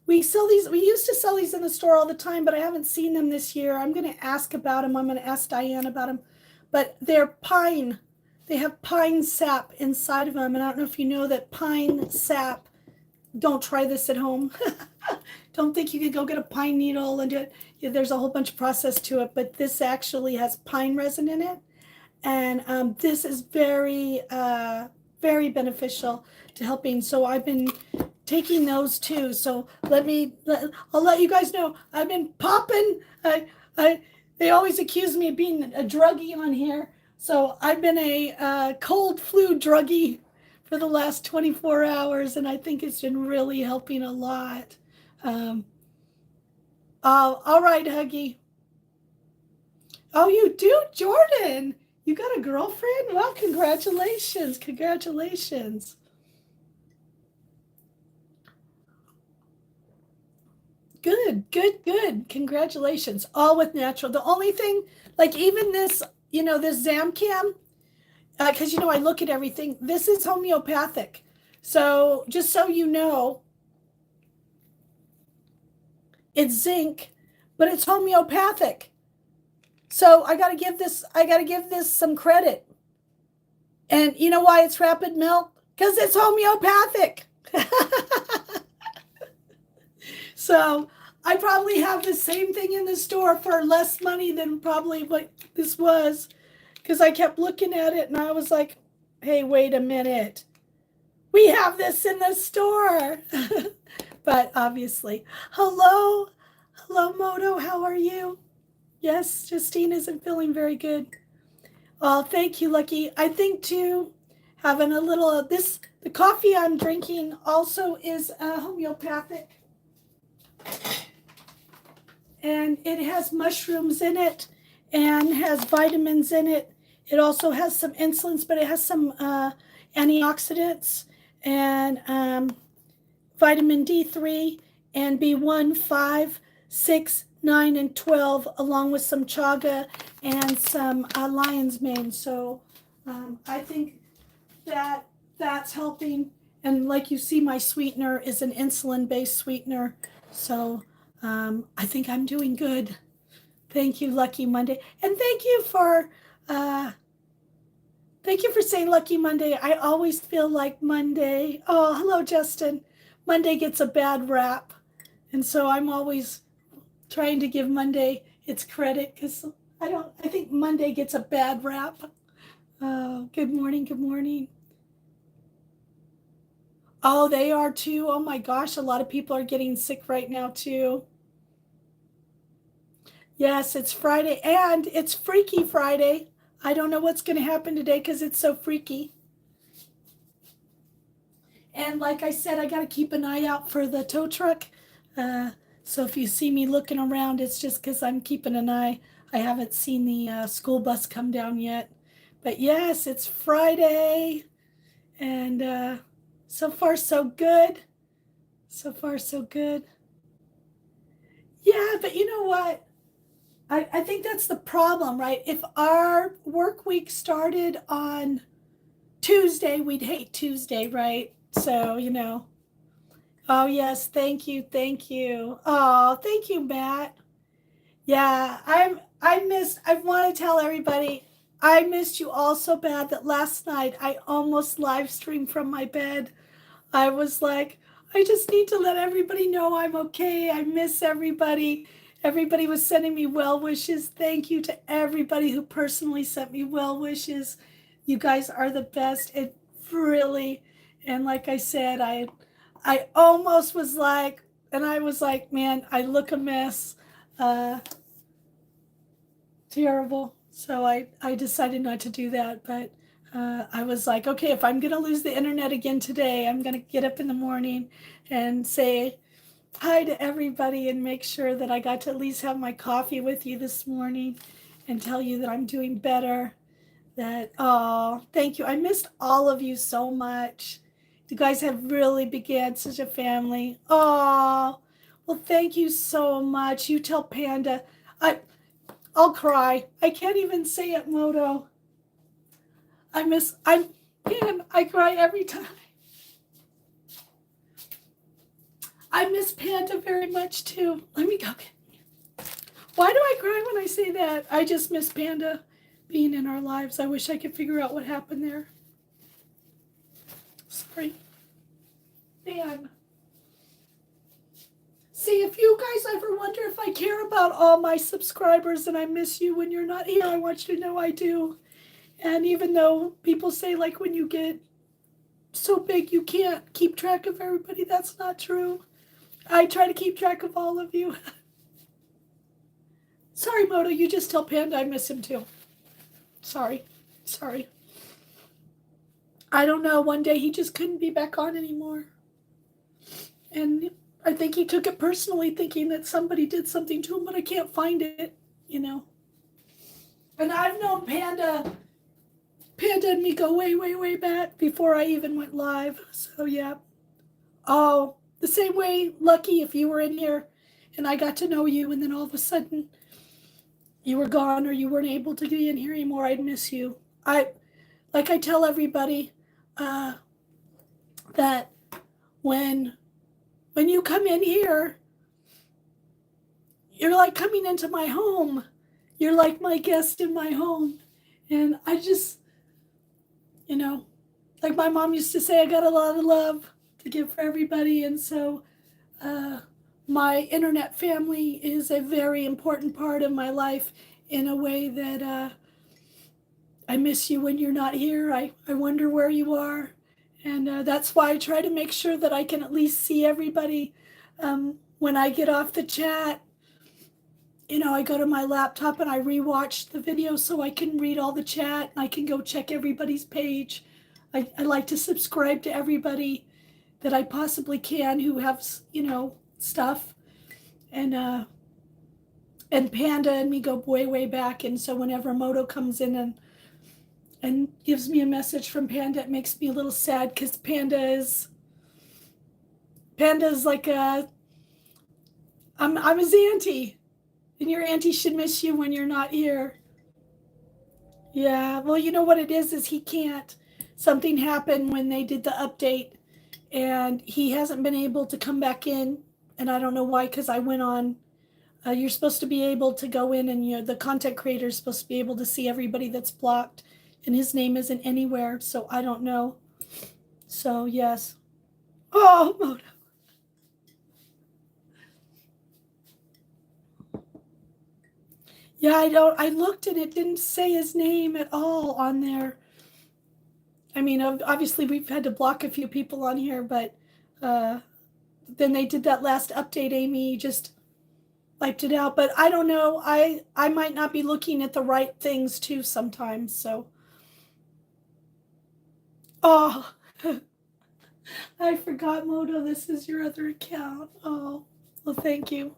We sell these. We used to sell these in the store all the time, but I haven't seen them this year. I'm going to ask about them. I'm going to ask Diane about them. But they're pine. They have pine sap inside of them. And I don't know if you know that pine sap. Don't try this at home. Don't think you could go get a pine needle and do it. Yeah, there's a whole bunch of process to it. But this actually has pine resin in it. And this is very, very beneficial to helping. So I've been taking those too. So I'll let you guys know. I've been popping. They always accuse me of being a druggie on here. So I've been a cold flu druggie for the last 24 hours, and I think it's been really helping a lot. All right, Huggy. Oh, you do, Jordan. You got a girlfriend? Well, congratulations. Congratulations. Good. Congratulations. All with natural. The only thing, like even this, this Zamcam, because I look at everything. This is homeopathic. So just so you know, it's zinc, but it's homeopathic. So I gotta give this some credit. And you know why it's rapid milk? Because it's homeopathic. So I probably have the same thing in the store for less money than probably what this was. Because I kept looking at it and I was like, hey, wait a minute. We have this in the store. But obviously, hello. Hello, Moto. How are you? Yes, Justine isn't feeling very good. Oh, thank you, Lucky. I think too, having a little of this, the coffee I'm drinking also is homeopathic. And it has mushrooms in it and has vitamins in it. It also has some insulins, but it has some antioxidants and vitamin D3 and B1, 5, 6, 9, and 12, along with some chaga and some lion's mane. So I think that that's helping. And like you see, my sweetener is an insulin-based sweetener. So I think I'm doing good. Thank you, Lucky Monday. And thank you for saying Lucky Monday. I always feel like Monday. Oh, hello, Justin. Monday gets a bad rap. And so I'm always trying to give Monday its credit because I think Monday gets a bad rap. Good morning, good morning. Oh, they are too. Oh my gosh, a lot of people are getting sick right now too. Yes, it's Friday and it's Freaky Friday. I don't know what's going to happen today because it's so freaky. And like I said, I got to keep an eye out for the tow truck. So if you see me looking around, it's just because I'm keeping an eye. I haven't seen the school bus come down yet. But yes, it's Friday. And so far, so good. So far, so good. Yeah, but you know what? I think that's the problem, right? If our work week started on Tuesday, we'd hate Tuesday, right? So, you know. Oh, yes, thank you, thank you. Oh, thank you, Matt. Yeah, I want to tell everybody, I missed you all so bad that last night I almost live streamed from my bed. I was like, I just need to let everybody know I'm okay. I miss everybody. Everybody was sending me well wishes. Thank you to everybody who personally sent me well wishes. You guys are the best. It really, and like I said, I almost was like, and I was like, man, I look a mess. Uh, Terrible. So I decided not to do that, but I was like, okay, if I'm gonna lose the internet again today, I'm gonna get up in the morning and say hi to everybody and make sure that I got to at least have my coffee with you this morning and tell you that I'm doing better. That oh, thank you. I missed all of you so much. You guys have really began such a family. Oh, well, thank you so much. You tell Panda. I'll cry. I can't even say it, Moto. Man, I cry every time. I miss Panda very much too. Let me go. Why do I cry when I say that? I just miss Panda being in our lives. I wish I could figure out what happened there. Sorry. Man. See, if you guys ever wonder if I care about all my subscribers and I miss you when you're not here, I want you to know I do. And even though people say, like, when you get so big you can't keep track of everybody, that's not true. I try to keep track of all of you. Sorry, Moto, you just tell Panda I miss him too. Sorry. I don't know, one day he just couldn't be back on anymore. And I think he took it personally, thinking that somebody did something to him, but I can't find it, you know. And I've known Panda and me go way, way, way back before I even went live. So, yeah. Oh, the same way, Lucky, if you were in here and I got to know you and then all of a sudden you were gone or you weren't able to be in here anymore, I'd miss you. Like I tell everybody, that when you come in here, you're like coming into my home. You're like my guest in my home. And I just, like my mom used to say, I got a lot of love to give for everybody. And so my internet family is a very important part of my life in a way that I miss you when you're not here. I wonder where you are. And that's why I try to make sure that I can at least see everybody when I get off the chat. I go to my laptop and I rewatch the video so I can read all the chat. I can go check everybody's page. I like to subscribe to everybody that I possibly can who have, stuff. And Panda and me go way, way back. And so whenever Moto comes in and gives me a message from Panda, it makes me a little sad because Panda is like I'm his auntie. And your auntie should miss you when you're not here. Yeah, well, you know what it is he can't. Something happened when they did the update, and he hasn't been able to come back in. And I don't know why, because I went on. You're supposed to be able to go in, and the content creator is supposed to be able to see everybody that's blocked, and his name isn't anywhere, so I don't know. So, yes. Oh, Moto. Yeah, I looked and it didn't say his name at all on there. I mean, obviously we've had to block a few people on here, but then they did that last update. Amy just wiped it out, but I don't know. I might not be looking at the right things too sometimes, so. Oh, I forgot, Moto, this is your other account. Oh, well, thank you.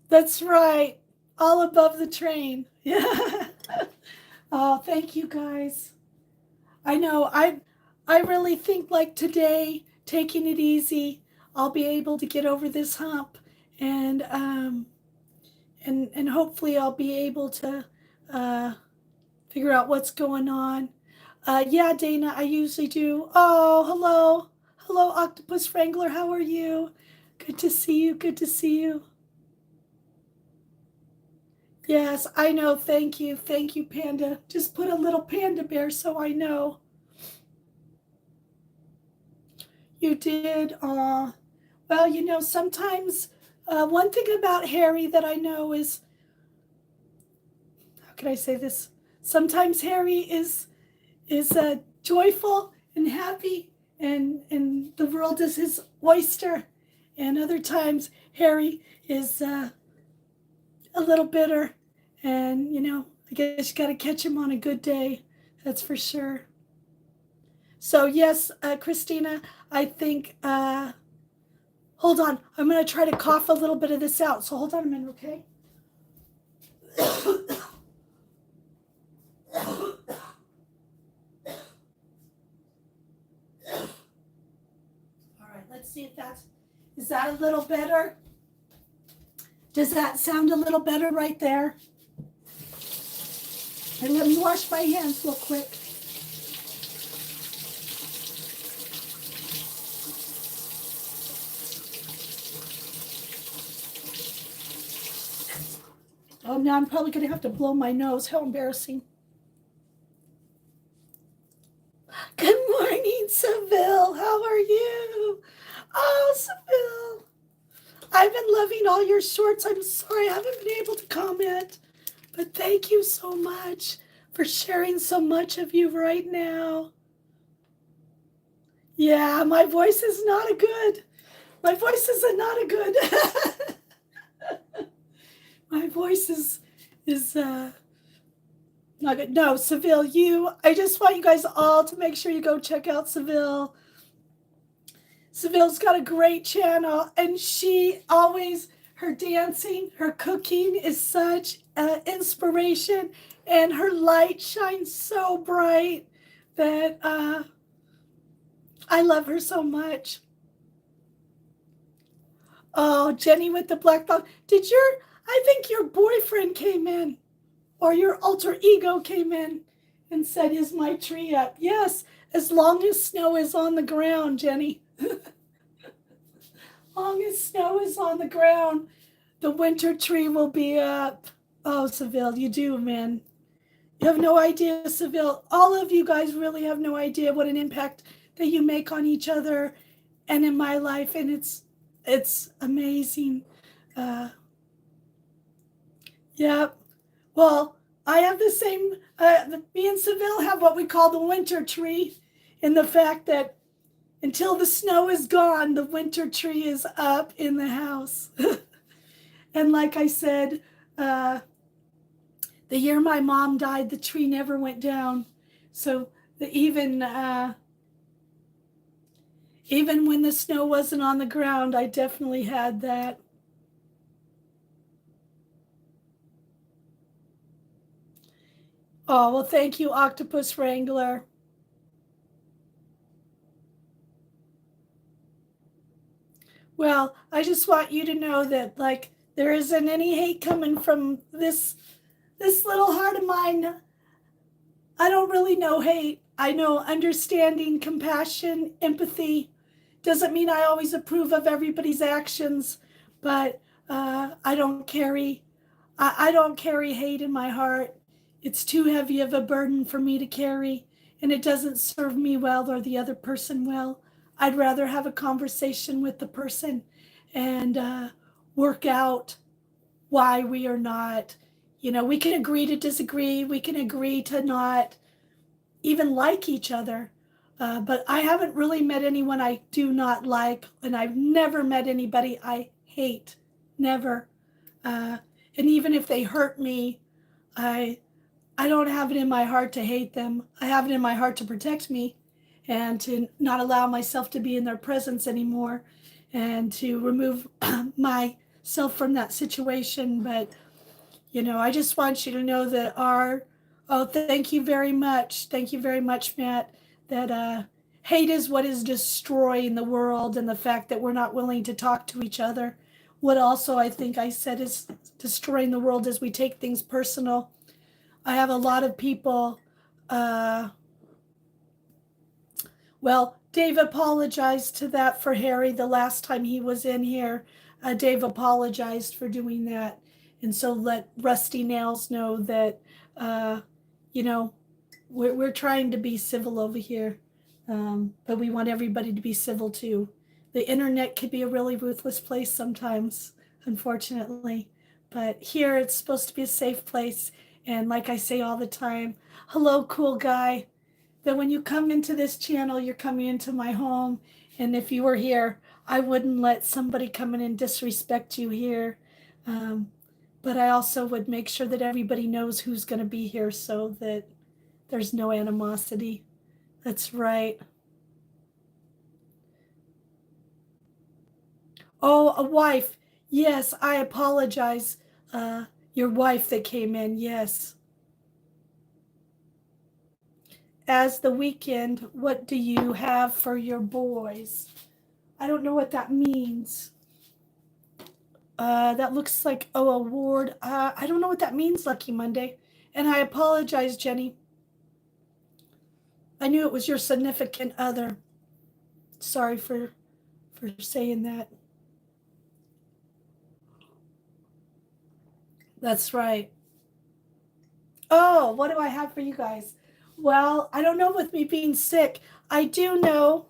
That's right. All above the train. Yeah. Oh, thank you guys. I know. I really think like today, taking it easy, I'll be able to get over this hump, and hopefully I'll be able to figure out what's going on. Yeah, Dana, I usually do. Oh, hello, Octopus Wrangler. How are you? Good to see you. Good to see you. Yes, I know. Thank you. Thank you, Panda. Just put a little panda bear so I know. You did. Well, sometimes one thing about Harry that I know is, how can I say this? Sometimes Harry is joyful and happy, and the world is his oyster. And other times Harry is a little bitter, and I guess you got to catch him on a good day. That's for sure. So yes, Christina, I think. Hold on, I'm gonna try to cough a little bit of this out. So hold on a minute, okay? All right, let's see if is that a little better? Does that sound a little better right there? And let me wash my hands real quick. Oh, now I'm probably going to have to blow my nose. How embarrassing. Good morning, Seville. How are you? Oh, Seville. I've been loving all your shorts. I'm sorry I haven't been able to comment, but thank you so much for sharing so much of you right now. Yeah, my voice is not a good. My voice is not a good. My voice is not good. No, Seville, I just want you guys all to make sure you go check out Seville. Seville's got a great channel, and her dancing, her cooking is such an inspiration, and her light shines so bright that I love her so much. Oh, Jenny with the black dog. I think your boyfriend came in, or your alter ego came in and said, is my tree up? Yes, As long as snow is on the ground, Jenny. Long as snow is on the ground, the winter tree will be up. Oh, Seville, you do, man. You have no idea, Seville. All of you guys really have no idea what an impact that you make on each other and in my life, and it's amazing. Uh, yeah. Well, I have the same. Me and Seville have what we call the winter tree, in the fact that until the snow is gone, the winter tree is up in the house. And like I said, uh, the year my mom died, the tree never went down. So even when the snow wasn't on the ground, I definitely had that. Oh, well, thank you, Octopus Wrangler. Well, I just want you to know that, like, there isn't any hate coming from this little heart of mine. I don't really know hate. I know understanding, compassion, empathy. Doesn't mean I always approve of everybody's actions, but I don't carry hate in my heart. It's too heavy of a burden for me to carry, and it doesn't serve me well or the other person well. I'd rather have a conversation with the person and work out why we are not. We can agree to disagree. We can agree to not even like each other. But I haven't really met anyone I do not like, and I've never met anybody I hate. Never. Uh, and even if they hurt me, I I don't have it in my heart to hate them. I have it in my heart to protect me and to not allow myself to be in their presence anymore and to remove myself from that situation. But, I just want you to know that thank you very much. Thank you very much, Matt, that hate is what is destroying the world, and the fact that we're not willing to talk to each other. What also I think I said is destroying the world is we take things personal. I have a lot of people. Uh, well, Dave apologized to that for Harry the last time he was in here. Dave apologized for doing that. And so let Rusty Nails know that, uh, you know, we're trying to be civil over here. But we want everybody to be civil too. The internet can be a really ruthless place sometimes, unfortunately. But here it's supposed to be a safe place. And like I say all the time, hello, cool guy. That when you come into this channel, you're coming into my home. And if you were here, I wouldn't let somebody come in and disrespect you here. Um, but I also would make sure that everybody knows who's going to be here so that there's no animosity. That's right. Oh, a wife. Yes, I apologize. Your wife that came in. Yes. As the weekend, what do you have for your boys? I don't know what that means. That looks like, award. I don't know what that means, Lucky Monday. And I apologize, Jenny. I knew it was your significant other. Sorry for saying that. That's right. Oh, what do I have for you guys? Well, I don't know with me being sick. I do know,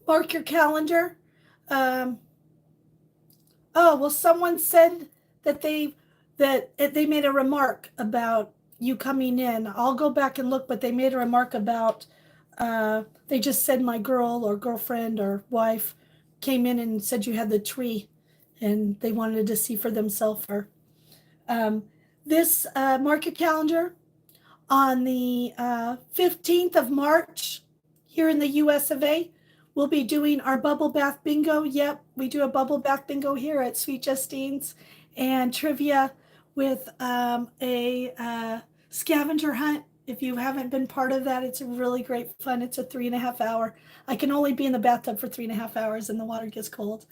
mark your calendar. Um, oh, well, someone said that they made a remark about you coming in. I'll go back and look, but they made a remark about they just said my girl or girlfriend or wife came in and said you had the tree and they wanted to see for themselves. Or um, this market calendar on the 15th of March here in the US of A. We'll be doing our bubble bath bingo. Yep, we do a bubble bath bingo here at Sweet Justine's, and trivia with a scavenger hunt. If you haven't been part of that, it's really great fun. It's a 3.5 hour. I can only be in the bathtub for 3.5 hours and the water gets cold.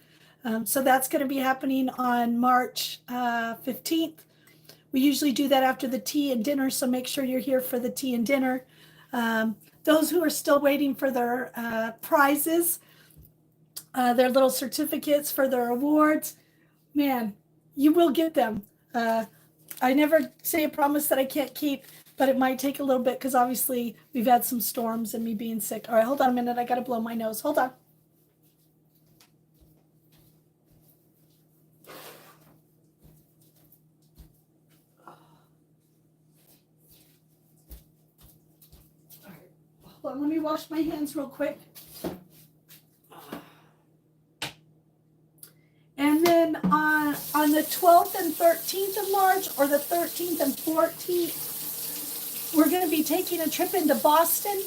So that's going to be happening on March 15th. We usually do that after the tea and dinner, so make sure you're here for the tea and dinner. Those who are still waiting for their prizes, their little certificates for their awards, man, you will get them. I never say a promise that I can't keep, but it might take a little bit because obviously we've had some storms and me being sick. All right, hold on a minute. I got to blow my nose. Hold on. All right, hold on. Let me wash my hands real quick. And then on the 12th and 13th of March, or the 13th and 14th, we're going to be taking a trip into Boston,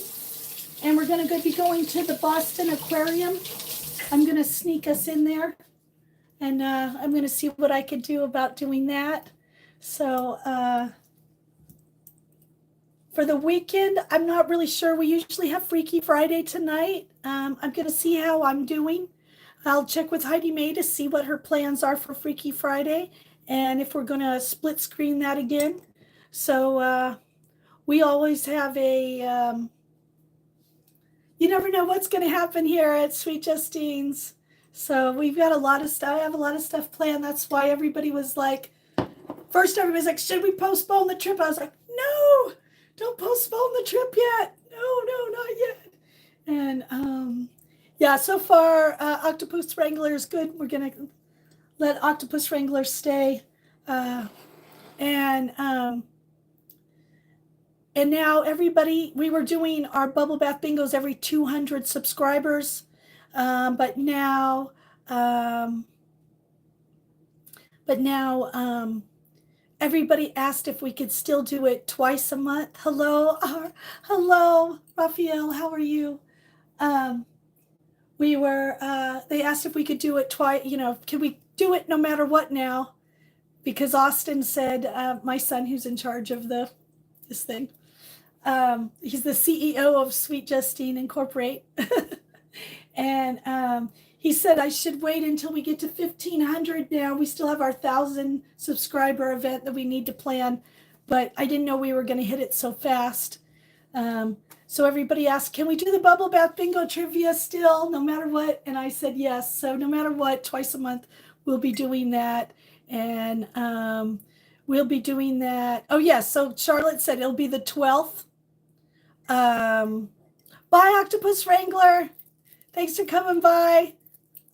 and we're going to be going to the Boston Aquarium. I'm going to sneak us in there, and I'm going to see what I could do about doing that. So for the weekend, I'm not really sure. We usually have Freaky Friday tonight. I'm going to see how I'm doing. I'll check with Heidi Mae to see what her plans are for Freaky Friday and if we're going to split screen that again. So we always have a, you never know what's going to happen here at Sweet Justine's. So we've got a lot of stuff. I have a lot of stuff planned. That's why everybody was like, first everybody's like, should we postpone the trip? I was like, no, don't postpone the trip yet. No, not yet. And yeah, so far, Octopus Wrangler is good. We're going to let Octopus Wrangler stay. And now everybody, we were doing our Bubble Bath Bingos every 200 subscribers. But now everybody asked if we could still do it twice a month. Hello, Raphael, how are you? They asked if we could do it twice, can we do it no matter what now? Because Austin said, my son who's in charge of this thing, he's the CEO of Sweet Justine Incorporate. And he said I should wait until we get to 1,500 now. We still have our 1,000 subscriber event that we need to plan, but I didn't know we were going to hit it so fast. So everybody asked, can we do the Bubble Bath Bingo trivia still, no matter what? And I said yes. So no matter what, twice a month, we'll be doing that. And we'll be doing that. Oh, yes. So Charlotte said it'll be the 12th. Bye, Octopus Wrangler. Thanks for coming by.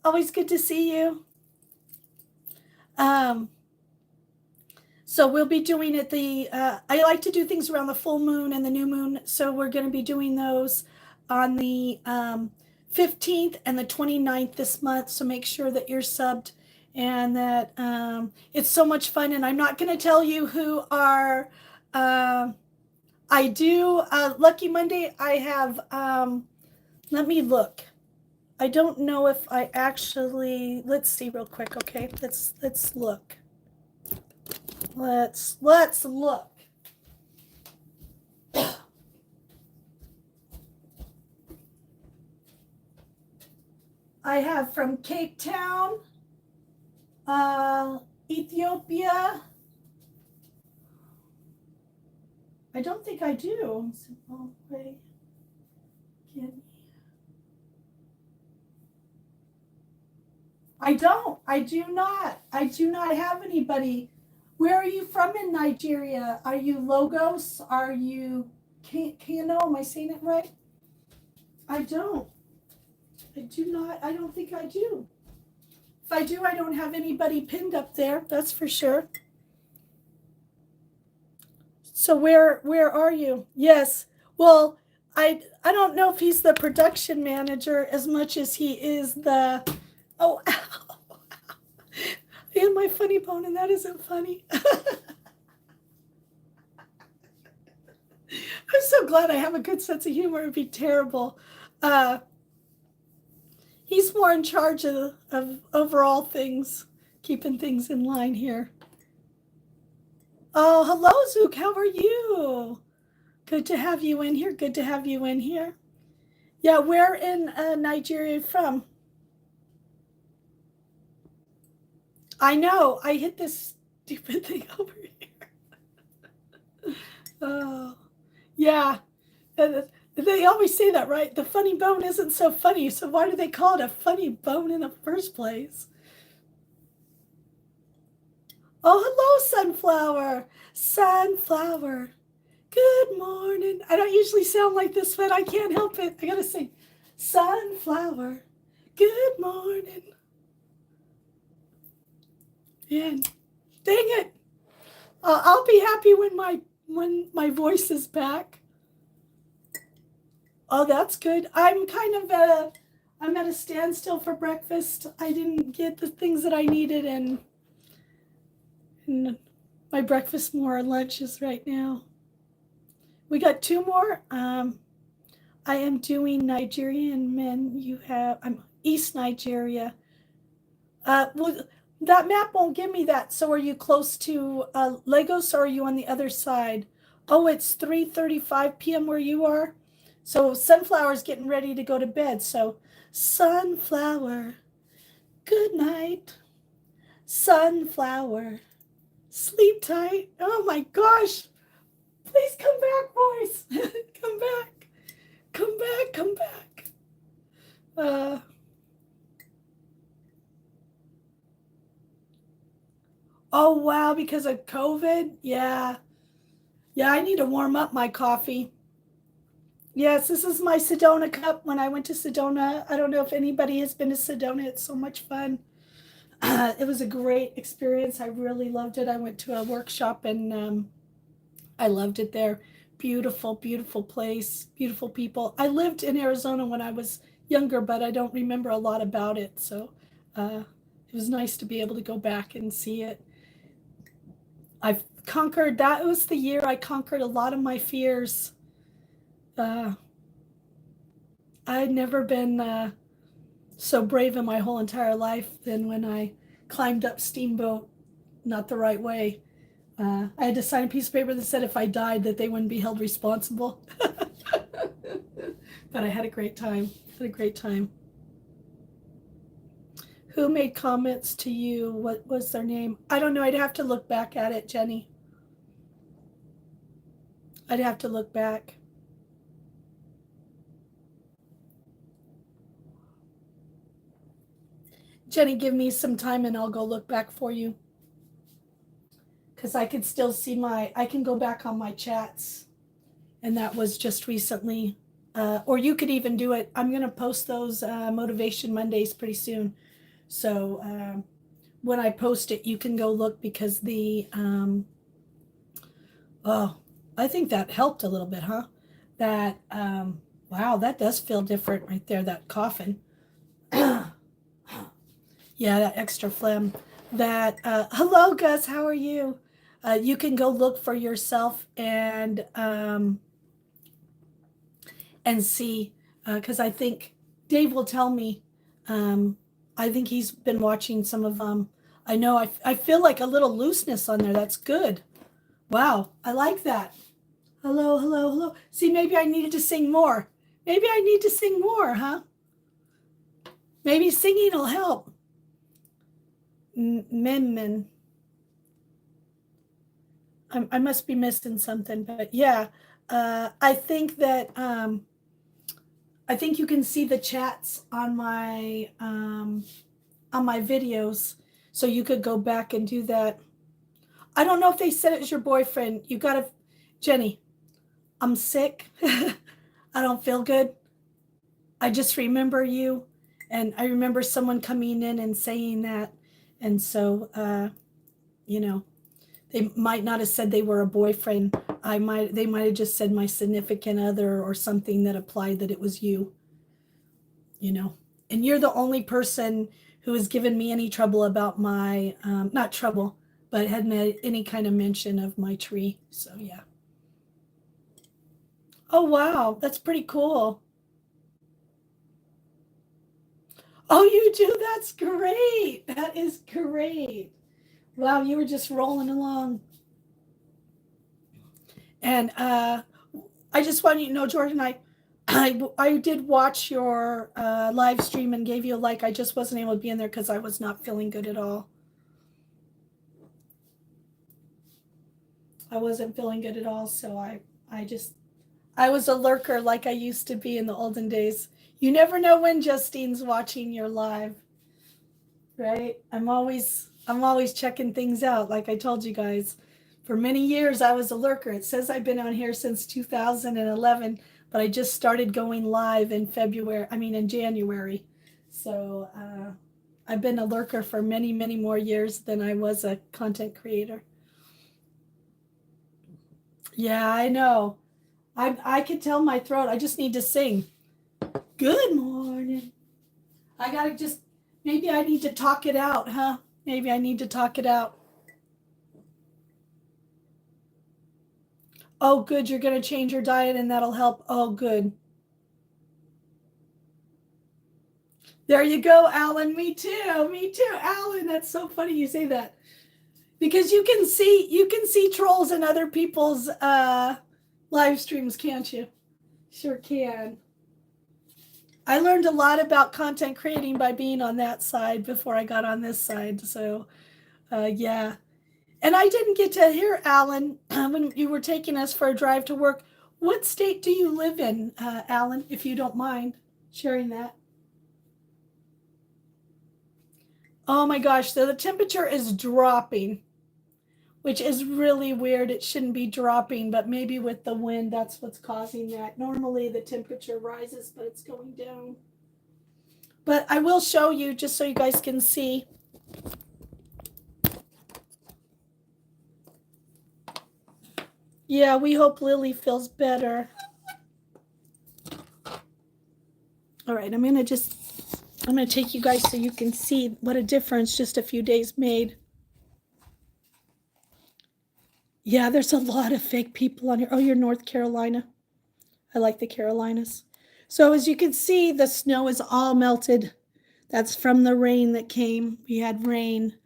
Always good to see you. So we'll be doing it I like to do things around the full moon and the new moon. So we're going to be doing those on the 15th and the 29th this month. So make sure that you're subbed and that it's so much fun. And I'm not going to tell you who are, I do, Lucky Monday, I have, let me look. I don't know if I actually, let's see real quick. Okay, let's look. Let's look. I have from Cape Town, Ethiopia. I don't think I do. Zimbabwe, Guinea. I do not have anybody. Where are you from in Nigeria? Are you Lagos? Are you Kano? Am I saying it right? I don't think I do. If I do, I don't have anybody pinned up there, that's for sure. So where are you? Yes. Well, I don't know if he's the production manager as much as he is the, oh, ow. I had my funny bone and that isn't funny. I'm so glad I have a good sense of humor. It'd be terrible. He's more in charge of overall things, keeping things in line here. Oh, hello, Zook. How are you? Good to have you in here. Good to have you in here. Yeah, where in Nigeria are you from? I know. I hit this stupid thing over here. Oh, yeah. They always say that, right? The funny bone isn't so funny, so why do they call it a funny bone in the first place? Oh, hello, Sunflower. Sunflower. Good morning. I don't usually sound like this, but I can't help it. I gotta sing. Sunflower. Good morning. And dang it. I'll be happy when my voice is back. Oh, that's good. I'm at a standstill for breakfast. I didn't get the things that I needed, and my breakfast more lunches right now. We got two more. I am doing Nigerian men. I'm East Nigeria. Well, that map won't give me that. So are you close to Lagos, or are you on the other side? Oh, it's 3:35 p.m. where you are. So Sunflower's getting ready to go to bed. So Sunflower, good night. Sunflower, sleep tight. Oh my gosh. Please come back, boys. Come back. Come back. Come back. Oh wow, because of COVID? Yeah. Yeah, I need to warm up my coffee. Yes, this is my Sedona cup when I went to Sedona. I don't know if anybody has been to Sedona. It's so much fun. It was a great experience. I really loved it. I went to a workshop, and I loved it there. Beautiful, beautiful place, beautiful people. I lived in Arizona when I was younger, but I don't remember a lot about it. So it was nice to be able to go back and see it. I've conquered that. It was the year I conquered a lot of my fears. Uh, I had never been so brave in my whole entire life than when I climbed up Steamboat, not the right way. I had to sign a piece of paper that said if I died that they wouldn't be held responsible. But I had a great time. Had a great time. Who made comments to you? What was their name? I don't know. I'd have to look back at it, Jenny. I'd have to look back. Jenny, give me some time and I'll go look back for you. Because I could still see I can go back on my chats. And that was just recently. Or you could even do it. I'm going to post those Motivation Mondays pretty soon. So when I post it, you can go look because oh, I think that helped a little bit, huh? That, wow, that does feel different right there, that coughing. Yeah, that extra phlegm. Hello, Gus, how are you? You can go look for yourself and see, because I think Dave will tell me. I think he's been watching some of them. I know I feel like a little looseness on there. That's good. Wow, I like that. Hello, hello, hello. See, maybe I needed to sing more. Maybe I need to sing more, huh? Maybe singing will help. Memmen. I must be missing something, but yeah, I think that I think you can see the chats on my videos, so you could go back and do that. I don't know if they said it was your boyfriend. You gotta, Jenny, I'm sick. I don't feel good. I just remember you, and I remember someone coming in and saying that, and so you know, they might not have said they were a boyfriend. They might have just said my significant other or something that applied that it was you. You know, and you're the only person who has given me any trouble about my not trouble, but had made any kind of mention of my tree. So yeah. Oh wow, that's pretty cool. Oh, you do? That's great. That is great. Wow, you were just rolling along. And I just want you to know, Jordan, I did watch your live stream and gave you a like. I just wasn't able to be in there because I was not feeling good at all. I wasn't feeling good at all, so I I was a lurker like I used to be in the olden days. You never know when Justine's watching your live, right? I'm always checking things out. Like I told you guys, for many years I was a lurker. It says I've been on here since 2011, but I just started going live in January. So I've been a lurker for many, many more years than I was a content creator. Yeah, I know. I can tell my throat. I just need to sing. Good morning. I gotta just, maybe I need to talk it out, huh? Maybe I need to talk it out. Oh, good. You're gonna change your diet and that'll help. Oh, good. There you go, Alan. Me too. Me too, Alan. That's so funny you say that. Because you can see trolls in other people's live streams, can't you? Sure can. I learned a lot about content creating by being on that side before I got on this side. So, yeah. And I didn't get to hear, Alan, when you were taking us for a drive to work. What state do you live in, Alan, if you don't mind sharing that? Oh my gosh, so the temperature is dropping, which is really weird. It shouldn't be dropping, but maybe with the wind, that's what's causing that. Normally the temperature rises, but it's going down. But I will show you just so you guys can see. Yeah, we hope Lily feels better. All right, I'm gonna take you guys so you can see what a difference just a few days made. Yeah, there's a lot of fake people on here. Oh, you're North Carolina. I like the Carolinas. So as you can see, the snow is all melted. That's from the rain that came. We had rain.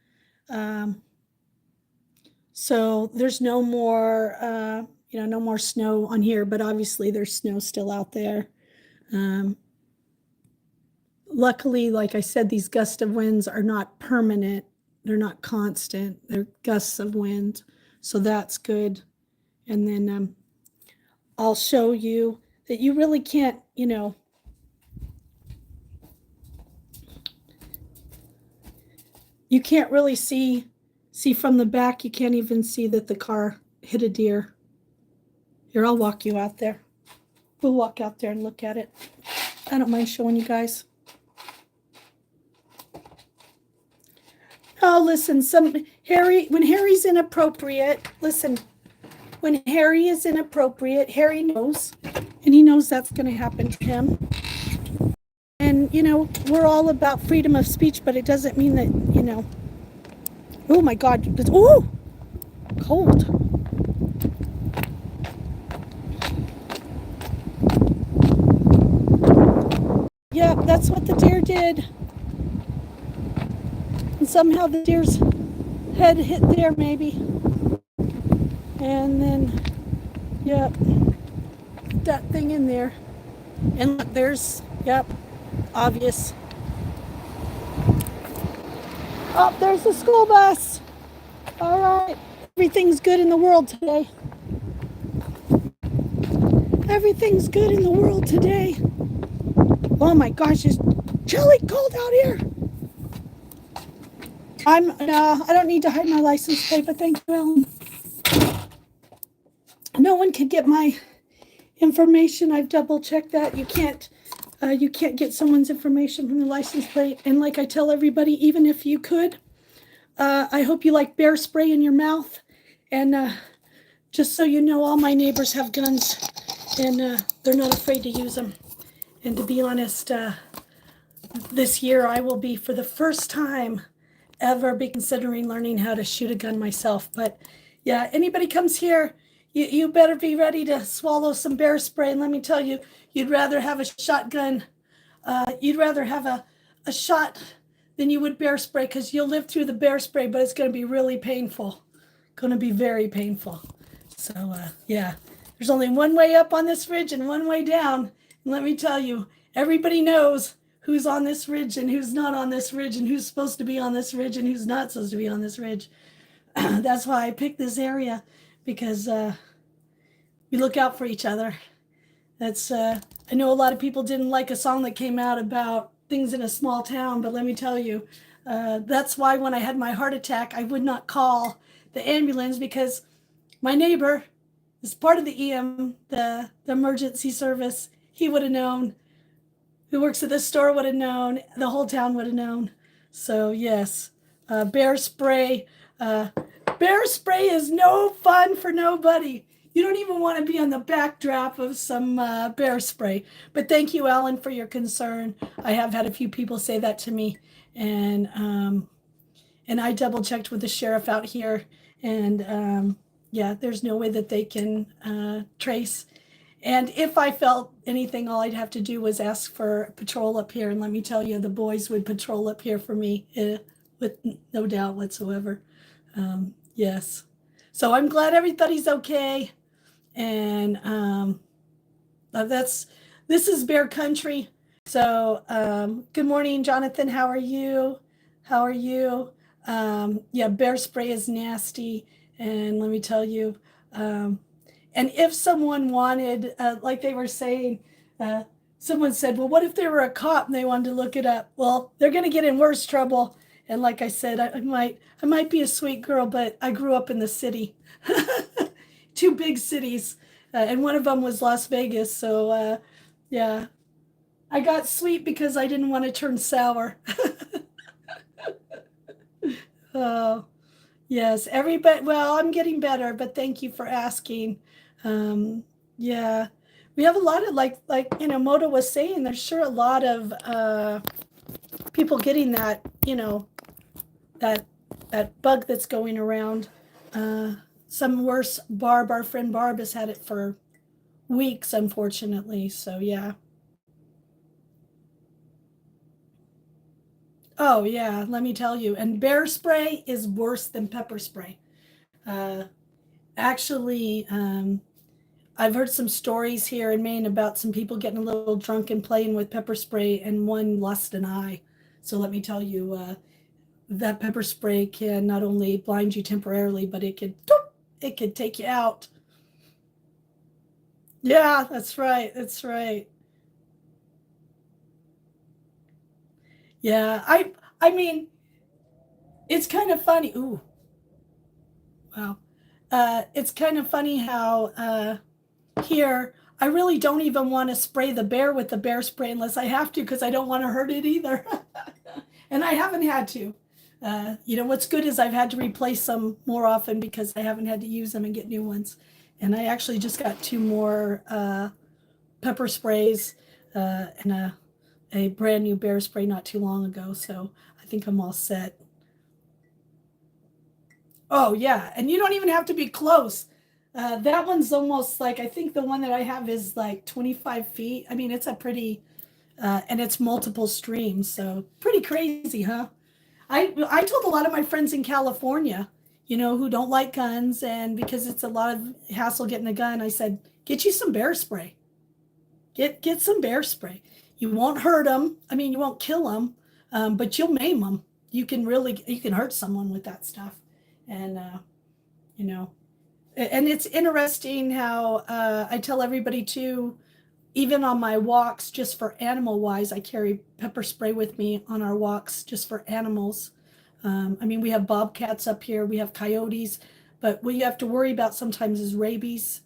So there's no more, no more snow on here, but obviously there's snow still out there. Luckily, like I said, these gusts of winds are not permanent. They're not constant. They're gusts of wind. So that's good. And then I'll show you that you really can't, you can't really see from the back. You can't even see that the car hit a deer. Here, I'll walk you out there. We'll walk out there and look at it. I don't mind showing you guys. Oh, listen, when Harry's inappropriate, listen, when Harry is inappropriate, Harry knows, and he knows that's going to happen to him. And, we're all about freedom of speech, but it doesn't mean that, oh my God, oh, cold. Yeah, that's what the deer did. And somehow the deer's head hit there maybe. And then, yep, that thing in there. And look, there's, yep, obvious. Oh, there's the school bus. All right. Everything's good in the world today. Everything's good in the world today. Oh my gosh, it's chilly cold out here. I don't need to hide my license plate, but thank you, Ellen. No one can get my information. I've double checked that. You can't get someone's information from the license plate. And like I tell everybody, even if you could, I hope you like bear spray in your mouth. And just so you know, all my neighbors have guns, and they're not afraid to use them. And to be honest, this year I will be, for the first time ever, be considering learning how to shoot a gun myself. But yeah, anybody comes here, you better be ready to swallow some bear spray. And let me tell you, you'd rather have a shotgun. You'd rather have a shot than you would bear spray, because you'll live through the bear spray, but it's going to be really painful. Going to be very painful. So yeah, there's only one way up on this ridge and one way down. And let me tell you, everybody knows who's on this ridge and who's not on this ridge, and who's supposed to be on this ridge and who's not supposed to be on this ridge. That's why I picked this area, because we look out for each other. That's I know a lot of people didn't like a song that came out about things in a small town, but let me tell you, that's why when I had my heart attack, I would not call the ambulance because my neighbor is part of the EM, the emergency service. He would have known. Who works at the store would have known. The whole town would have known. So yes, bear spray. Uh, bear spray is no fun for nobody. You don't even want to be on the backdraft of some bear spray. But thank you, Alan, for your concern. I have had a few people say that to me, and I double checked with the sheriff out here, and yeah, there's no way that they can trace. And if I felt anything, all I'd have to do was ask for patrol up here, and let me tell you, the boys would patrol up here for me, with no doubt whatsoever. Yes. So I'm glad everybody's okay, and this is Bear Country. So good morning, Jonathan. How are you? How are you? Yeah, bear spray is nasty, and let me tell you. And if someone wanted, like they were saying, someone said, well, what if they were a cop and they wanted to look it up? Well, they're going to get in worse trouble. And like I said, I might be a sweet girl, but I grew up in the city, two big cities, and one of them was Las Vegas. So yeah, I got sweet because I didn't want to turn sour. Oh, yes, everybody. Well, I'm getting better, but thank you for asking. Yeah, we have a lot of Moto was saying. There's sure a lot of people getting that that bug that's going around. Some worse. Our friend Barb, has had it for weeks, unfortunately. So yeah. Oh yeah, let me tell you. And bear spray is worse than pepper spray. Uh, Actually, I've heard some stories here in Maine about some people getting a little drunk and playing with pepper spray, and one lost an eye. So let me tell you, that pepper spray can not only blind you temporarily, but it could take you out. Yeah, that's right. That's right. Yeah, I mean, it's kind of funny. Ooh, wow. It's kind of funny how here I really don't even want to spray the bear with the bear spray unless I have to because I don't want to hurt it either. And I haven't had to. What's good is I've had to replace them more often because I haven't had to use them and get new ones. And I actually just got two more pepper sprays and a brand new bear spray not too long ago. So I think I'm all set. Oh, yeah. And you don't even have to be close. That one's almost like, I think the one that I have is like 25 feet. I mean, it's a pretty, and it's multiple streams. So pretty crazy, huh? I told a lot of my friends in California, who don't like guns, and because it's a lot of hassle getting a gun, I said, get you some bear spray. Get some bear spray. You won't hurt them. I mean, you won't kill them, but you'll maim them. You can hurt someone with that stuff, and you know, and it's interesting how I tell everybody too. Even on my walks, just for animal wise, I carry pepper spray with me on our walks just for animals. I mean, we have bobcats up here, we have coyotes, but what you have to worry about sometimes is rabies.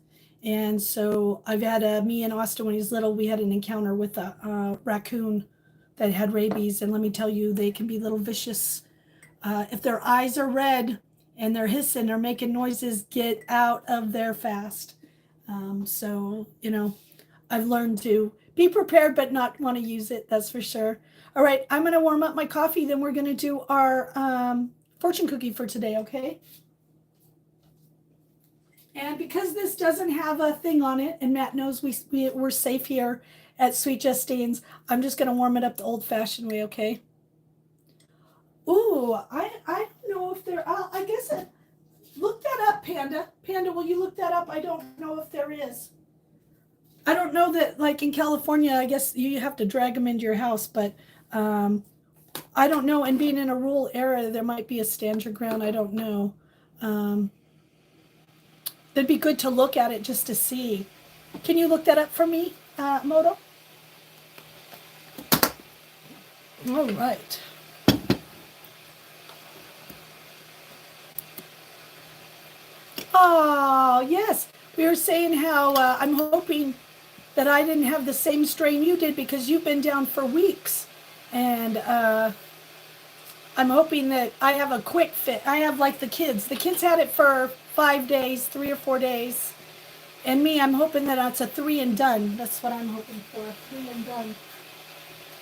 And so I've had me and Austin, when he's little, we had an encounter with a raccoon that had rabies. And let me tell you, they can be little vicious. If their eyes are red and they're hissing, they're making noises, get out of there fast. So, I've learned to be prepared but not want to use it, that's for sure. All right, I'm going to warm up my coffee, then we're going to do our fortune cookie for today, okay? And because this doesn't have a thing on it, and Matt knows we're safe here at Sweet Justine's, I'm just going to warm it up the old-fashioned way, okay? Ooh, I don't know if there, I guess, look that up, Panda. Panda, will you look that up? I don't know if there is. I don't know that, like in California, I guess you have to drag them into your house, but I don't know. And being in a rural area, there might be a stand your ground. I don't know. It'd be good to look at it just to see. Can you look that up for me? Moto? All right. Oh, yes. We were saying how I'm hoping that I didn't have the same strain you did because you've been down for weeks. And I'm hoping that I have a quick fit. I have like the kids. The kids had it for 5 days, 3 or 4 days. And me, I'm hoping that it's a 3 and done. That's what I'm hoping for, 3 and done.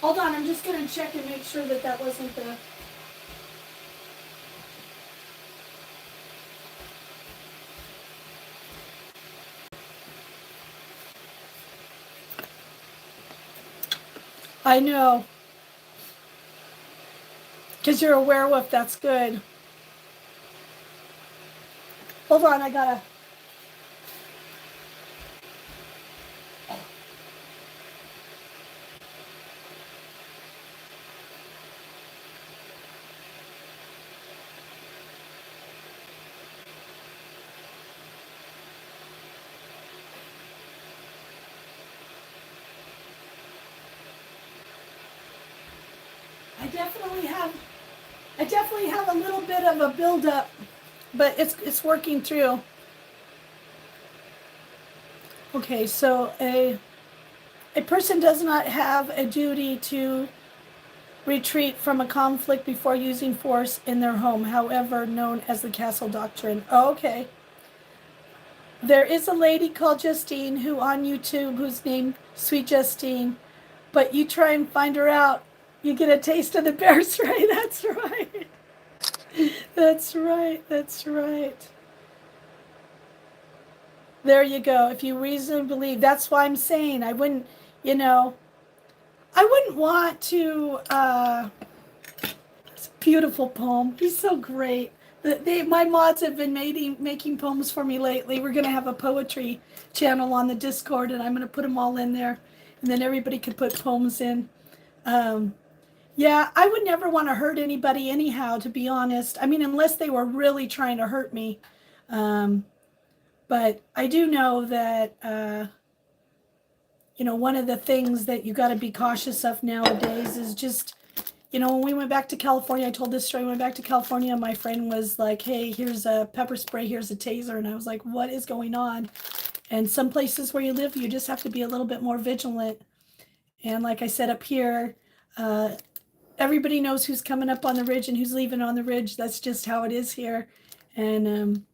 Hold on, I'm just going to check and make sure that that wasn't the... I know. Because you're a werewolf, that's good. Hold on, I gotta... I definitely have a little bit of a buildup, but it's working through. Okay, so a person does not have a duty to retreat from a conflict before using force in their home, however known as the castle doctrine. Oh, okay. There is a lady called Justine who on YouTube who's named Sweet Justine, but you try and find her out, you get a taste of the bear spray. That's right. That's right. That's right. There you go. If you reasonably believe, that's why I'm saying I wouldn't, you know, I wouldn't want to. It's a beautiful poem. He's so great. My mods have been making poems for me lately. We're going to have a poetry channel on the Discord, and I'm going to put them all in there, and then everybody could put poems in. Yeah, I would never want to hurt anybody anyhow, to be honest. I mean, unless they were really trying to hurt me. But I do know that, one of the things that you got to be cautious of nowadays is just, when we went back to California, I told this story, we went back to California, my friend was like, hey, here's a pepper spray, here's a taser. And I was like, what is going on? And some places where you live, you just have to be a little bit more vigilant. And like I said, up here, everybody knows who's coming up on the ridge and who's leaving on the ridge. That's just how it is here. And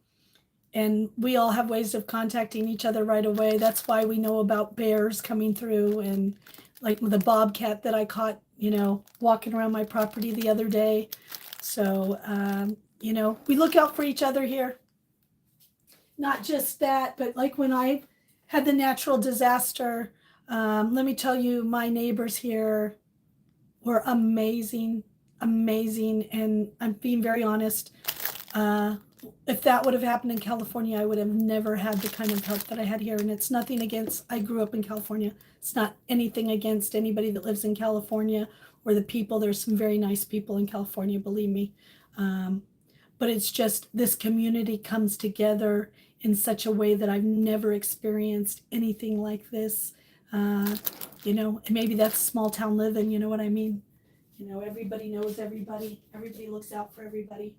we all have ways of contacting each other right away. That's why we know about bears coming through, and like the bobcat that I caught, walking around my property the other day. So, we look out for each other here. Not just that, but like when I had the natural disaster, let me tell you, my neighbors here were amazing, amazing. And I'm being very honest. If that would have happened in California, I would have never had the kind of help that I had here. And it's nothing against, I grew up in California. It's not anything against anybody that lives in California or the people. There's some very nice people in California, believe me. But it's just this community comes together in such a way that I've never experienced anything like this. And maybe that's small town living, you know what I mean? Everybody knows everybody. Everybody looks out for everybody.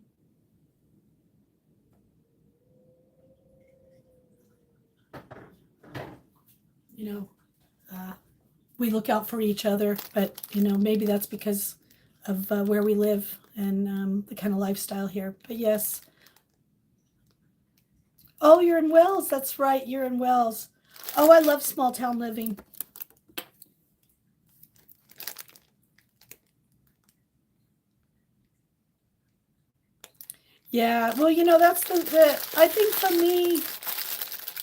We look out for each other, but maybe that's because of where we live and the kind of lifestyle here. But yes. Oh, you're in Wells. That's right. You're in Wells. Oh, I love small town living. Yeah. Well, that's I think for me,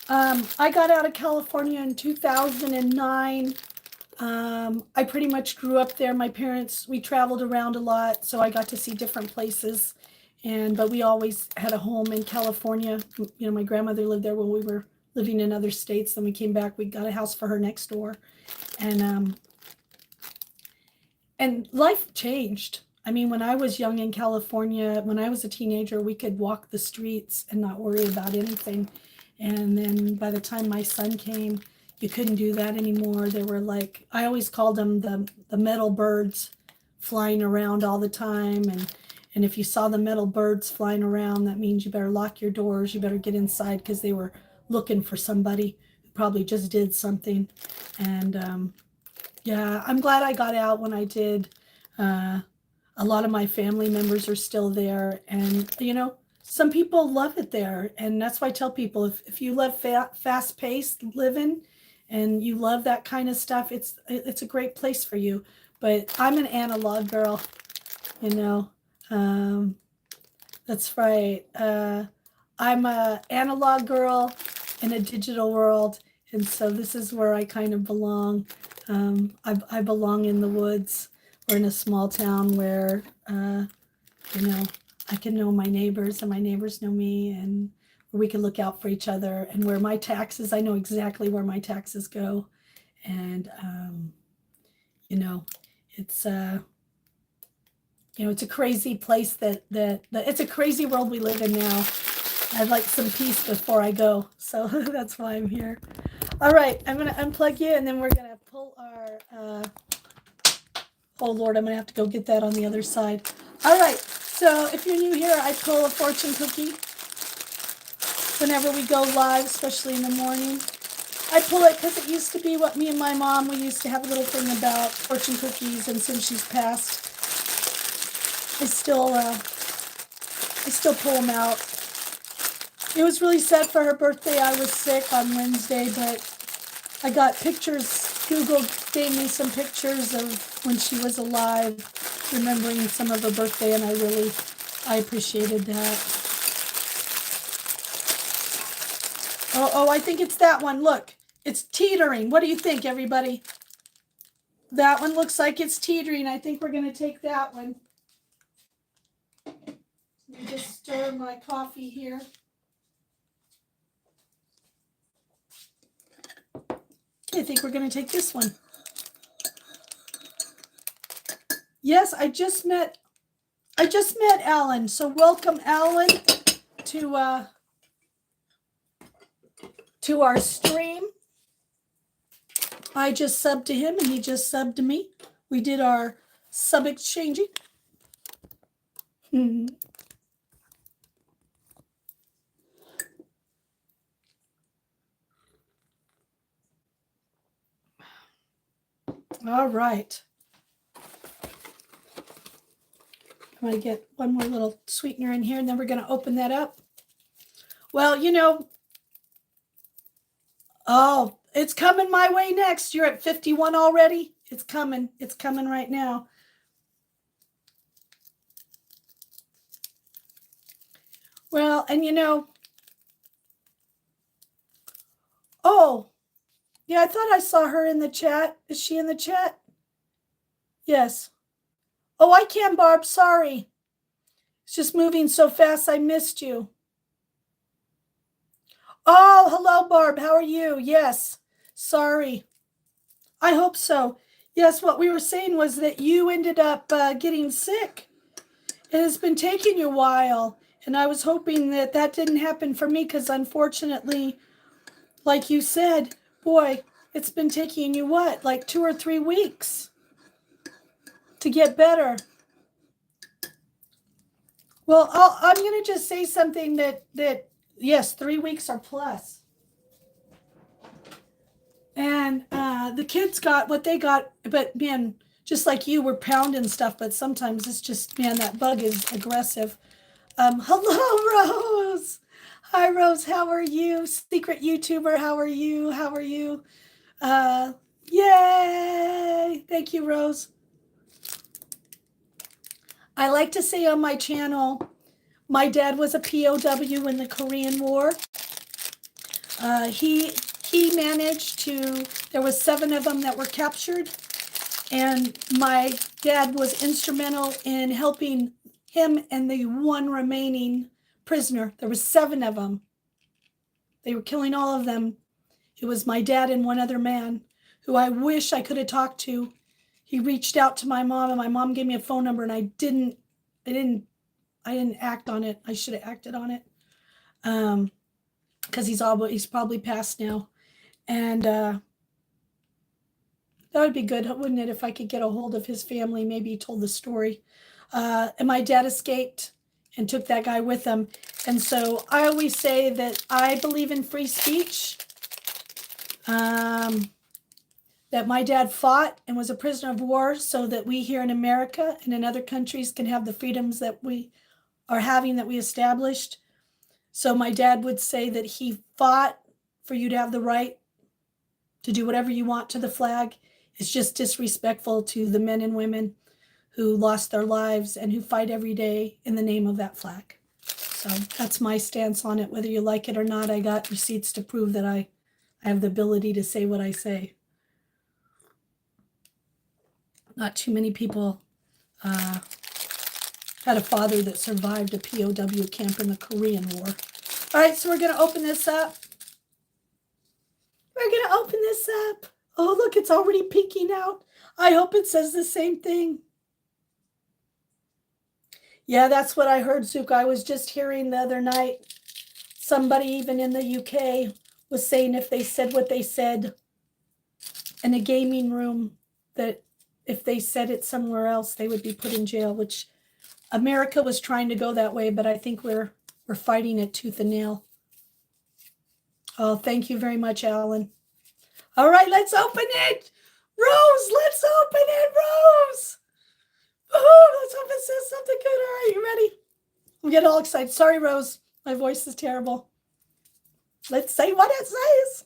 I got out of California in 2009. I pretty much grew up there. My parents, we traveled around a lot, so I got to see different places. But we always had a home in California. My grandmother lived there when we were living in other states. Then we came back, we got a house for her next door. And life changed. I mean, when I was young in California, when I was a teenager, we could walk the streets and not worry about anything. And then by the time my son came, you couldn't do that anymore. There were like, I always called them the metal birds flying around all the time. And if you saw the metal birds flying around, that means you better lock your doors. You better get inside because they were looking for somebody who probably just did something. And yeah, I'm glad I got out when I did. A lot of my family members are still there. And, you know, some people love it there. And that's why I tell people, if you love fast-paced living and you love that kind of stuff, it's a great place for you. But I'm an analog girl, you know. That's right. I'm a analog girl in a digital world. And so this is where I kind of belong. I belong in the woods or in a small town where, you know, I can know my neighbors and my neighbors know me, and where we can look out for each other, and where my taxes, I know exactly where my taxes go. And, you know, it's, you know, it's a crazy place that it's a crazy world we live in now. I'd like some peace before I go. So that's why I'm here. All right, I'm going to unplug you, and then we're going to pull our, oh Lord, I'm going to have to go get that on the other side. All right, so if you're new here, I pull a fortune cookie whenever we go live, especially in the morning. I pull it because it used to be what me and my mom, we used to have a little thing about fortune cookies, and since she's passed, I still pull them out. It was really sad for her birthday. I was sick on Wednesday, but I got pictures. Google gave me some pictures of when she was alive, remembering some of her birthday, and I appreciated that. Oh, I think it's that one. Look, it's teetering. What do you think, everybody? That one looks like it's teetering. I think we're going to take that one. Let me just stir my coffee here. I think we're going to take this one. Yes, I just met Alan. So welcome, Alan, to our stream. I just subbed to him and he just subbed to me. We did our sub exchanging. All right. I'm going to get one more little sweetener in here, and then we're going to open that up. Well, you know, oh, it's coming my way next. You're at 51 already? It's coming. It's coming right now. Well, and you know, oh, yeah, I thought I saw her in the chat. Is she in the chat? Yes. Oh, I can, Barb. Sorry. It's just moving so fast. I missed you. Oh, hello, Barb. How are you? Yes. Sorry. I hope so. Yes, what we were saying was that you ended up getting sick. It has been taking you a while. And I was hoping that that didn't happen for me because unfortunately, like you said, boy, it's been taking you what, like 2 or 3 weeks to get better. Well, I'm going to just say something that yes, 3 weeks or plus. And the kids got what they got, but man, just like you, we're pounding stuff, but sometimes it's just, man, that bug is aggressive. Hello, Rose. Hi, Rose. How are you? Secret YouTuber. How are you? How are you? Yay. Thank you, Rose. I like to say on my channel, my dad was a POW in the Korean War. He managed to, there was 7 of them that were captured, and my dad was instrumental in helping him and the 1 remaining prisoner. There was 7 of them. They were killing all of them. It was my dad and 1 other man who I wish I could have talked to. He reached out to my mom, and my mom gave me a phone number, and I didn't act on it. I should have acted on it. Because he's probably passed now. And That would be good, wouldn't it, if I could get a hold of his family? Maybe he told the story. And my dad escaped and took that guy with him. And so I always say that I believe in free speech. That my dad fought and was a prisoner of war so that we here in America and in other countries can have the freedoms that we are having, that we established. So my dad would say that he fought for you to have the right to do whatever you want to the flag. It's just disrespectful to the men and women who lost their lives and who fight every day in the name of that flag. So that's my stance on it. Whether you like it or not, I got receipts to prove that I have the ability to say what I say. Not too many people had a father that survived a POW camp in the Korean War. All right, so we're going to open this up. We're going to open this up. Oh, look, it's already peeking out. I hope it says the same thing. Yeah, that's what I heard, Zook. I was just hearing the other night, somebody even in the UK was saying if they said what they said in a gaming room, that if they said it somewhere else, they would be put in jail, which America was trying to go that way, but I think we're fighting it tooth and nail. Oh, thank you very much, Alan. All right, let's open it. Rose, let's open it, Rose. Oh, let's hope it says something good. All right, you ready? I'm getting all excited. Sorry, Rose. My voice is terrible. Let's see what it says.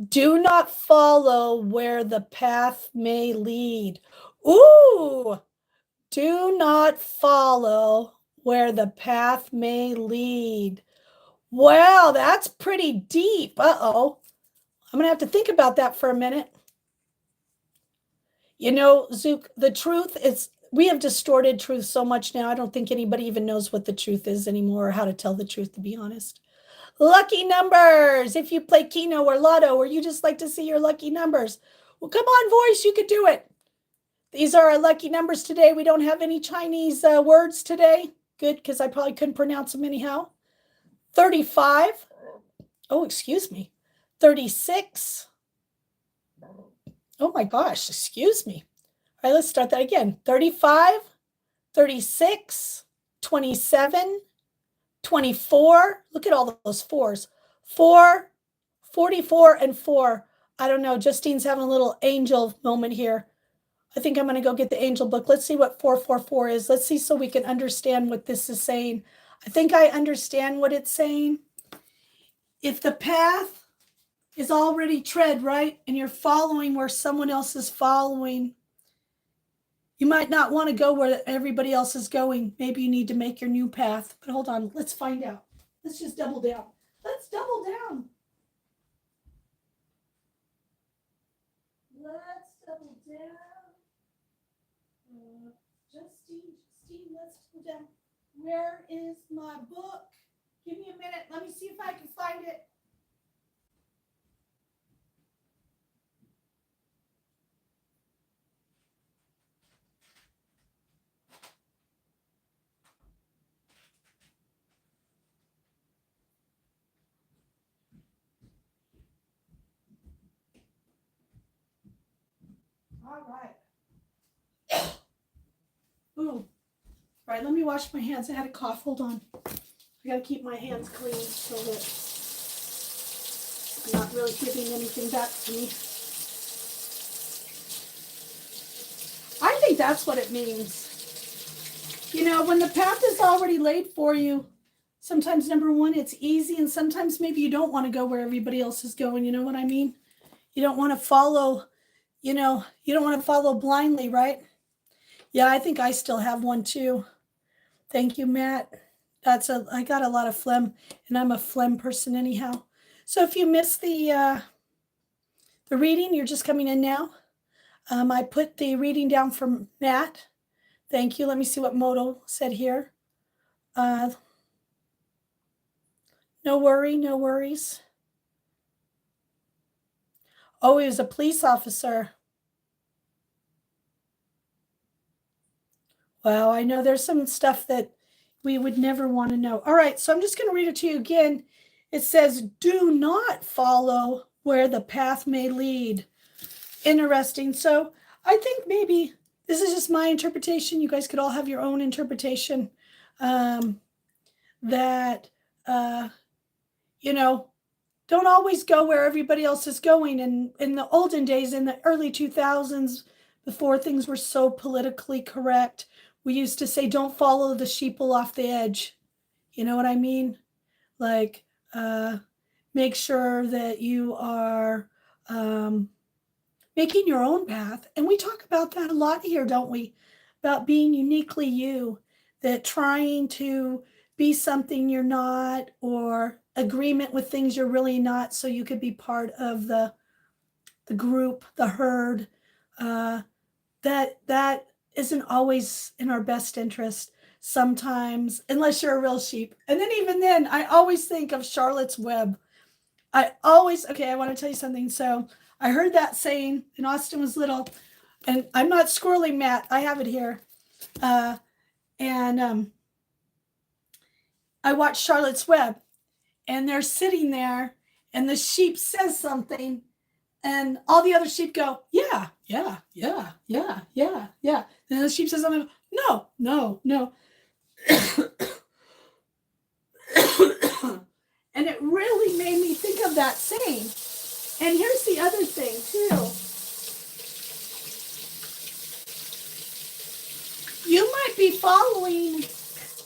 Do not follow where the path may lead. Ooh, do not follow where the path may lead. Wow, that's pretty deep. Uh-oh. I'm going to have to think about that for a minute. You know, Zook, the truth is, we have distorted truth so much now. I don't think anybody even knows what the truth is anymore or how to tell the truth, to be honest. Lucky numbers. If you play Keno or Lotto, or you just like to see your lucky numbers. Well, come on, voice, you could do it. These are our lucky numbers today. We don't have any Chinese words today. Good, because I probably couldn't pronounce them anyhow. 35. Oh, excuse me. 36. Oh my gosh, excuse me. All right, let's start that again. 35, 36, 27, 24. Look at all those fours. 4, 44, and 4. I don't know. Justine's having a little angel moment here. I think I'm going to go get the angel book. Let's see what 444 is. Let's see so we can understand what this is saying. I think I understand what it's saying. If the path is already tread, right, and you're following where someone else is following, you might not want to go where everybody else is going. Maybe you need to make your new path. But hold on, let's find out. Let's just double down. Let's double down. Let's double down. Justine, let's double down. Where is my book? Give me a minute. Let me see if I can find it. All right. Ooh. All right, let me wash my hands. I had a cough. Hold on. I got to keep my hands clean so that I'm not really giving anything back to me. I think that's what it means. You know, when the path is already laid for you, sometimes, number one, it's easy, and sometimes maybe you don't want to go where everybody else is going. You know what I mean? You don't want to follow, you don't want to follow blindly, right? Yeah, I think I still have one too. Thank you, Matt. I got a lot of phlegm, and I'm a phlegm person anyhow. So if you missed the reading, you're just coming in now. I put the reading down from Matt. Thank you. Let me see what Moto said here. No worries. Oh, he was a police officer. Wow, I know there's some stuff that we would never want to know. All right, so I'm just going to read it to you again. It says, do not follow where the path may lead. Interesting. So I think maybe this is just my interpretation. You guys could all have your own interpretation. That, you know, don't always go where everybody else is going. And in the olden days, in the early 2000s, before things were so politically correct, we used to say, don't follow the sheeple off the edge. You know what I mean? Like, make sure that you are making your own path. And we talk about that a lot here, don't we? About being uniquely you, that trying to be something you're not, or agreement with things you're really not, so you could be part of the group, the herd. That isn't always in our best interest sometimes, unless you're a real sheep. And then even then, I always think of Charlotte's Web. I want to tell you something. So I heard that saying, and Austin was little, and I'm not scrolling, Matt. I have it here. And I watched Charlotte's Web, and they're sitting there, and the sheep says something, and all the other sheep go, yeah, yeah, yeah, yeah, yeah, yeah. And the sheep says something, no, no, no. And it really made me think of that saying. And here's the other thing, too. You might be following,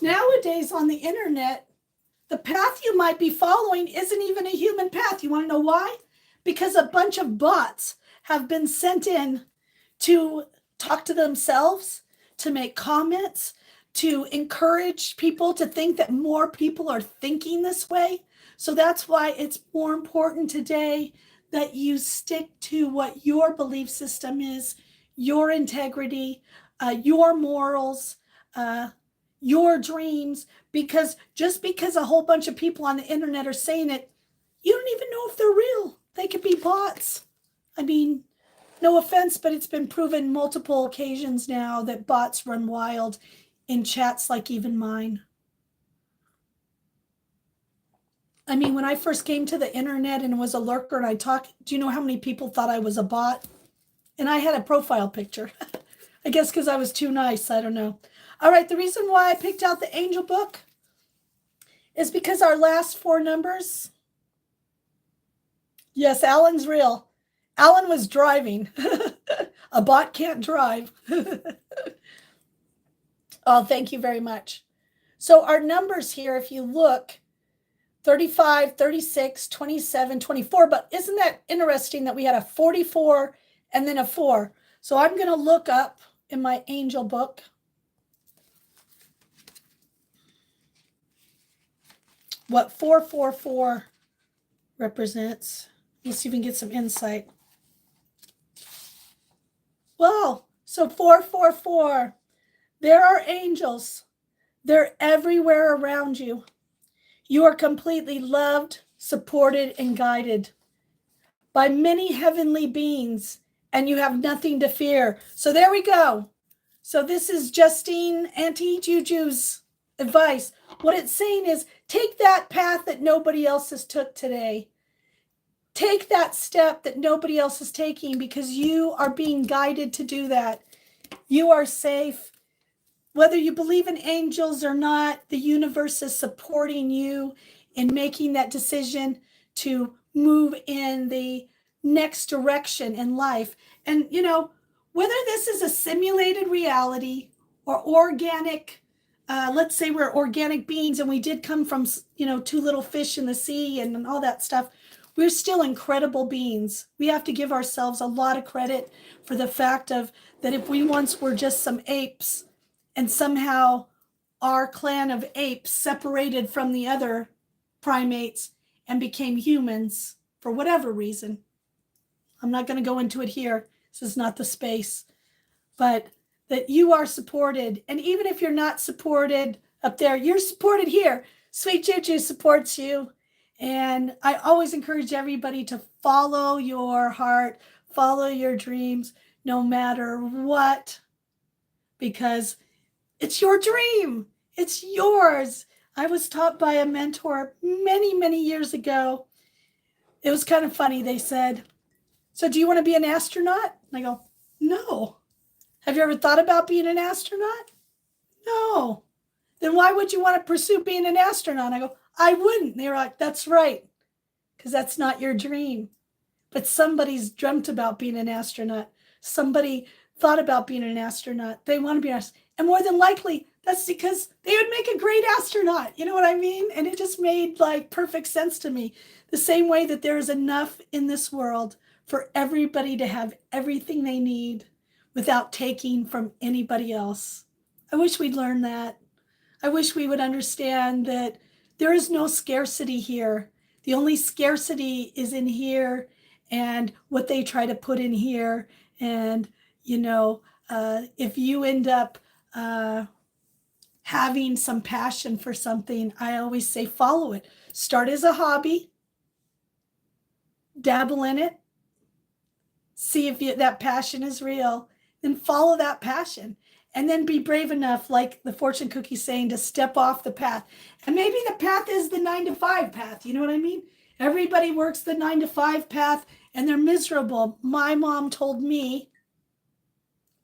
nowadays on the internet, the path you might be following isn't even a human path. You want to know why? Because a bunch of bots have been sent in to talk to themselves, to make comments, to encourage people to think that more people are thinking this way. So that's why it's more important today that you stick to what your belief system is, your integrity, your morals, your dreams, because just because a whole bunch of people on the internet are saying it, you don't even know if they're real. They could be bots. I mean, no offense, but it's been proven multiple occasions now that bots run wild in chats like even mine. I mean, when I first came to the internet and was a lurker and I talked, do you know how many people thought I was a bot? And I had a profile picture. I guess because I was too nice. I don't know. All right, the reason why I picked out the angel book is because our last four numbers. Yes, Alan's real. Alan was driving. A bot can't drive. Oh, thank you very much. So our numbers here, if you look, 35, 36, 27, 24. But isn't that interesting that we had a 44 and then a 4? So I'm going to look up in my angel book. What 444 represents. Let's see if we can get some insight. Well, so 444, there are angels. They're everywhere around you. You are completely loved, supported, and guided by many heavenly beings, and you have nothing to fear. So there we go. So this is Justine, Auntie Juju's advice. What it's saying is, take that path that nobody else has took today. Take that step that nobody else is taking, because you are being guided to do that. You are safe. Whether you believe in angels or not, the universe is supporting you in making that decision to move in the next direction in life. And, you know, whether this is a simulated reality or organic, let's say we're organic beings and we did come from, you know, two little fish in the sea and all that stuff, we're still incredible beings. We have to give ourselves a lot of credit for the fact of that if we once were just some apes, and somehow our clan of apes separated from the other primates and became humans for whatever reason. I'm not going to go into it here. This is not the space. But that you are supported. And even if you're not supported up there, you're supported here. Sweet Juju supports you. And I always encourage everybody to follow your heart, follow your dreams, no matter what, because it's your dream. It's yours. I was taught by a mentor many, many years ago. It was kind of funny. They said, "So do you want to be an astronaut?" And I go, "No." "Have you ever thought about being an astronaut?" "No." "Then why would you want to pursue being an astronaut?" I go, "I wouldn't." They were like, "That's right, because that's not your dream." But somebody's dreamt about being an astronaut. Somebody thought about being an astronaut. They want to be an astronaut. And more than likely, that's because they would make a great astronaut. You know what I mean? And it just made like perfect sense to me. The same way that there is enough in this world for everybody to have everything they need without taking from anybody else. I wish we'd learn that. I wish we would understand that there is no scarcity here. The only scarcity is in here and what they try to put in here. And, if you end up having some passion for something, I always say follow it. Start as a hobby, dabble in it, see if that passion is real, then follow that passion. And then be brave enough, like the fortune cookie saying, to step off the path. And maybe the path is the 9 to 5 path. You know what I mean? Everybody works the 9 to 5 path and they're miserable. My mom told me,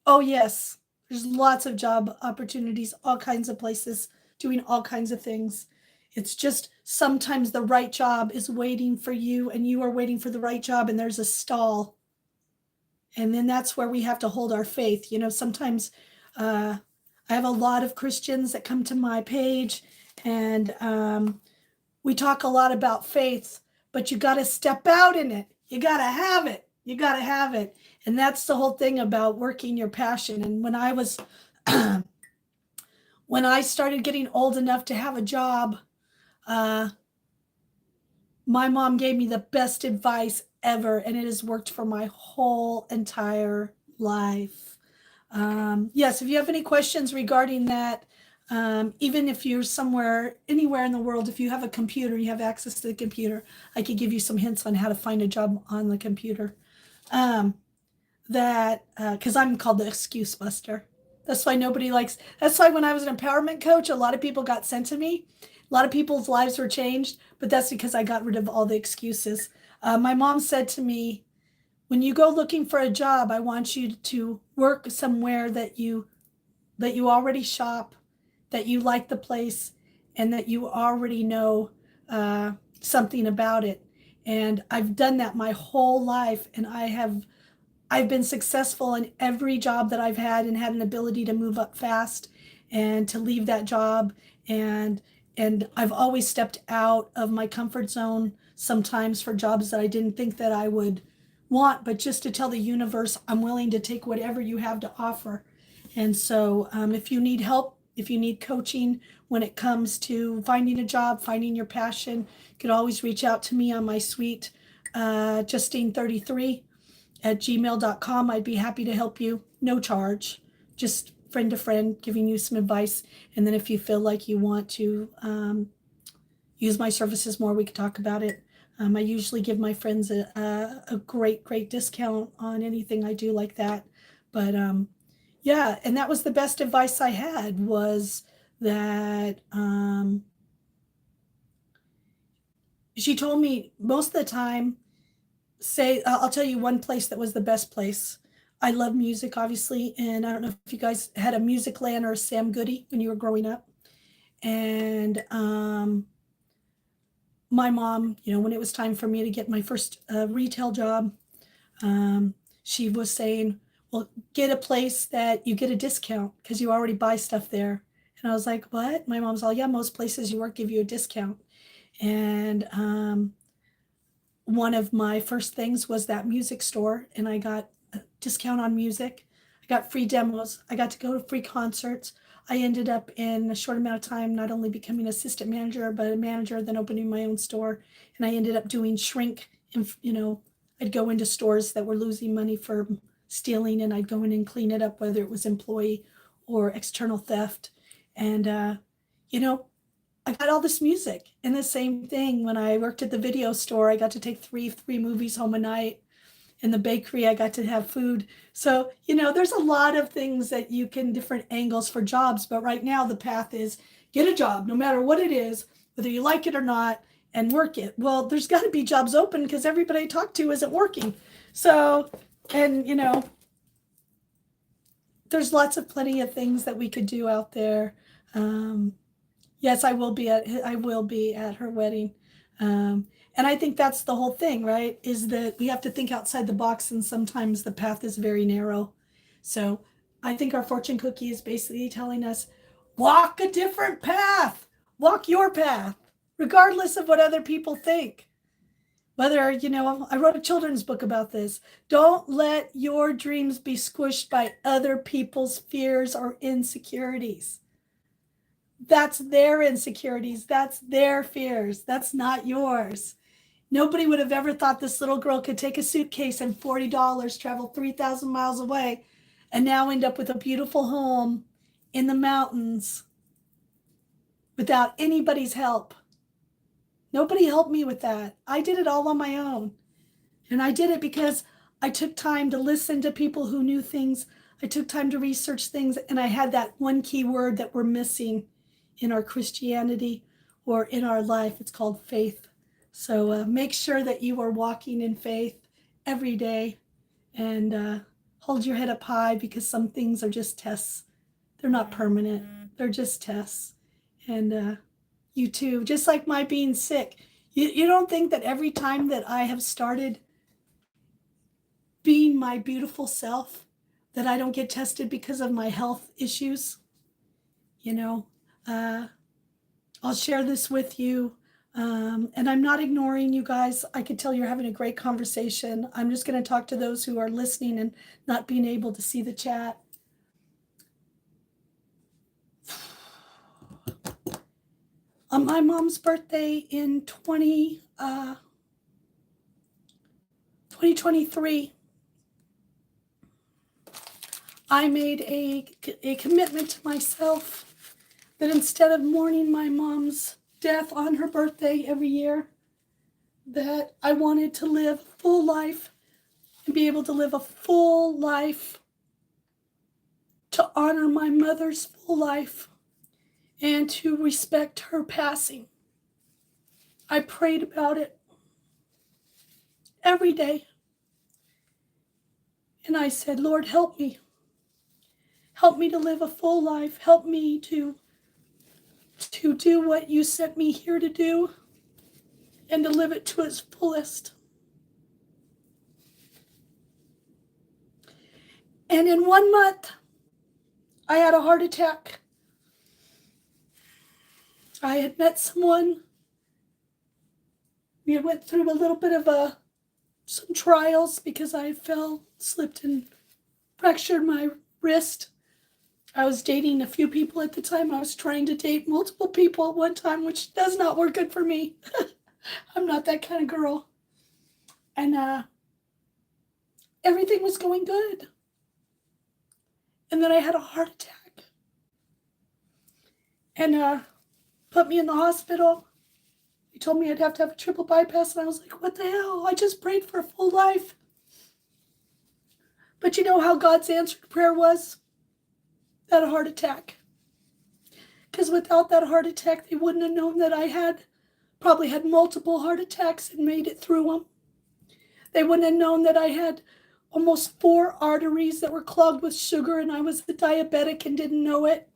oh, yes, there's lots of job opportunities, all kinds of places doing all kinds of things. It's just sometimes the right job is waiting for you and you are waiting for the right job and there's a stall. And then that's where we have to hold our faith. Sometimes I have a lot of Christians that come to my page, and we talk a lot about faith, but you got to step out in it. You got to have it. You got to have it. And that's the whole thing about working your passion. And when I started getting old enough to have a job, my mom gave me the best advice ever, and it has worked for my whole entire life. Yes, if you have any questions regarding that, even if you're anywhere in the world, if you have a computer, you have access to the computer, I could give you some hints on how to find a job on the computer. Because I'm called the excuse buster. That's why when I was an empowerment coach, a lot of people got sent to me. A lot of people's lives were changed, but that's because I got rid of all the excuses. My mom said to me, when you go looking for a job, I want you to work somewhere that you already shop, that you like the place, and that you already know something about it. And I've done that my whole life, and I've been successful in every job that I've had, and had an ability to move up fast and to leave that job. And I've always stepped out of my comfort zone sometimes for jobs that I didn't think that I would want, but just to tell the universe, I'm willing to take whatever you have to offer. And so if you need help, if you need coaching when it comes to finding a job, finding your passion, you can always reach out to me on my Sweet Justine 33 at gmail.com. I'd be happy to help you. No charge, just friend to friend, giving you some advice. And then if you feel like you want to use my services more, we could talk about it. I usually give my friends a great, great discount on anything I do like that. But yeah, and that was the best advice I had, was that she told me most of the time, I'll tell you one place that was the best place. I love music, obviously, and I don't know if you guys had a Music Land or a Sam Goody when you were growing up. And my mom, when it was time for me to get my first retail job, she was saying, well, get a place that you get a discount because you already buy stuff there. And I was like, what? My mom's all, yeah, most places you work give you a discount. And one of my first things was that music store, and I got a discount on music. I got free demos. I got to go to free concerts. I ended up in a short amount of time not only becoming assistant manager, but a manager, then opening my own store. And I ended up doing shrink. And, I'd go into stores that were losing money for stealing, and I'd go in and clean it up, whether it was employee or external theft. And, I got all this music. And the same thing when I worked at the video store, I got to take three movies home a night. In the bakery, I got to have food. So, there's a lot of things that you can, different angles for jobs. But right now, the path is Get a job, no matter what it is, whether you like it or not, and work it. Well, there's got to be jobs open because everybody I talk to isn't working. So, and there's plenty of things that we could do out there. Yes, I will be at her wedding. And I think that's the whole thing, right? Is that we have to think outside the box, and sometimes the path is very narrow. So I think our fortune cookie is basically telling us, walk a different path, walk your path, regardless of what other people think. Whether, I wrote a children's book about this. Don't let your dreams be squished by other people's fears or insecurities. That's their insecurities. That's their fears. That's not yours. Nobody would have ever thought this little girl could take a suitcase and $40, travel 3,000 miles away, and now end up with a beautiful home in the mountains without anybody's help. Nobody helped me with that. I did it all on my own. And I did it because I took time to listen to people who knew things. I took time to research things. And I had that one key word that we're missing in our Christianity or in our life. It's called faith. So make sure that you are walking in faith every day, and hold your head up high, because some things are just tests. They're not permanent. They're just tests. And you too, just like my being sick. You don't think that every time that I have started being my beautiful self, that I don't get tested because of my health issues? I'll share this with you. And I'm not ignoring you guys. I can tell you're having a great conversation. I'm just going to talk to those who are listening and not being able to see the chat. On my mom's birthday in 2023, I made a commitment to myself that instead of mourning my mom's death on her birthday every year, that I wanted to live a full life and be able to live a full life to honor my mother's full life and to respect her passing. I prayed about it every day. And I said, Lord, help me. Help me to live a full life. Help me to do what you sent me here to do and to live it to its fullest. And in 1 month, I had a heart attack. I had met someone. We went through a little bit of some trials because I slipped and fractured my wrist. I was dating a few people at the time. I was trying to date multiple people at one time, which does not work good for me. I'm not that kind of girl. And everything was going good. And then I had a heart attack. And put me in the hospital. They told me I'd have to have a triple bypass. And I was like, what the hell? I just prayed for a full life. But you know how God's answered prayer was? That heart attack. Because without that heart attack, they wouldn't have known that I probably had multiple heart attacks and made it through them. They wouldn't have known that I had almost 4 arteries that were clogged with sugar, and I was a diabetic and didn't know it.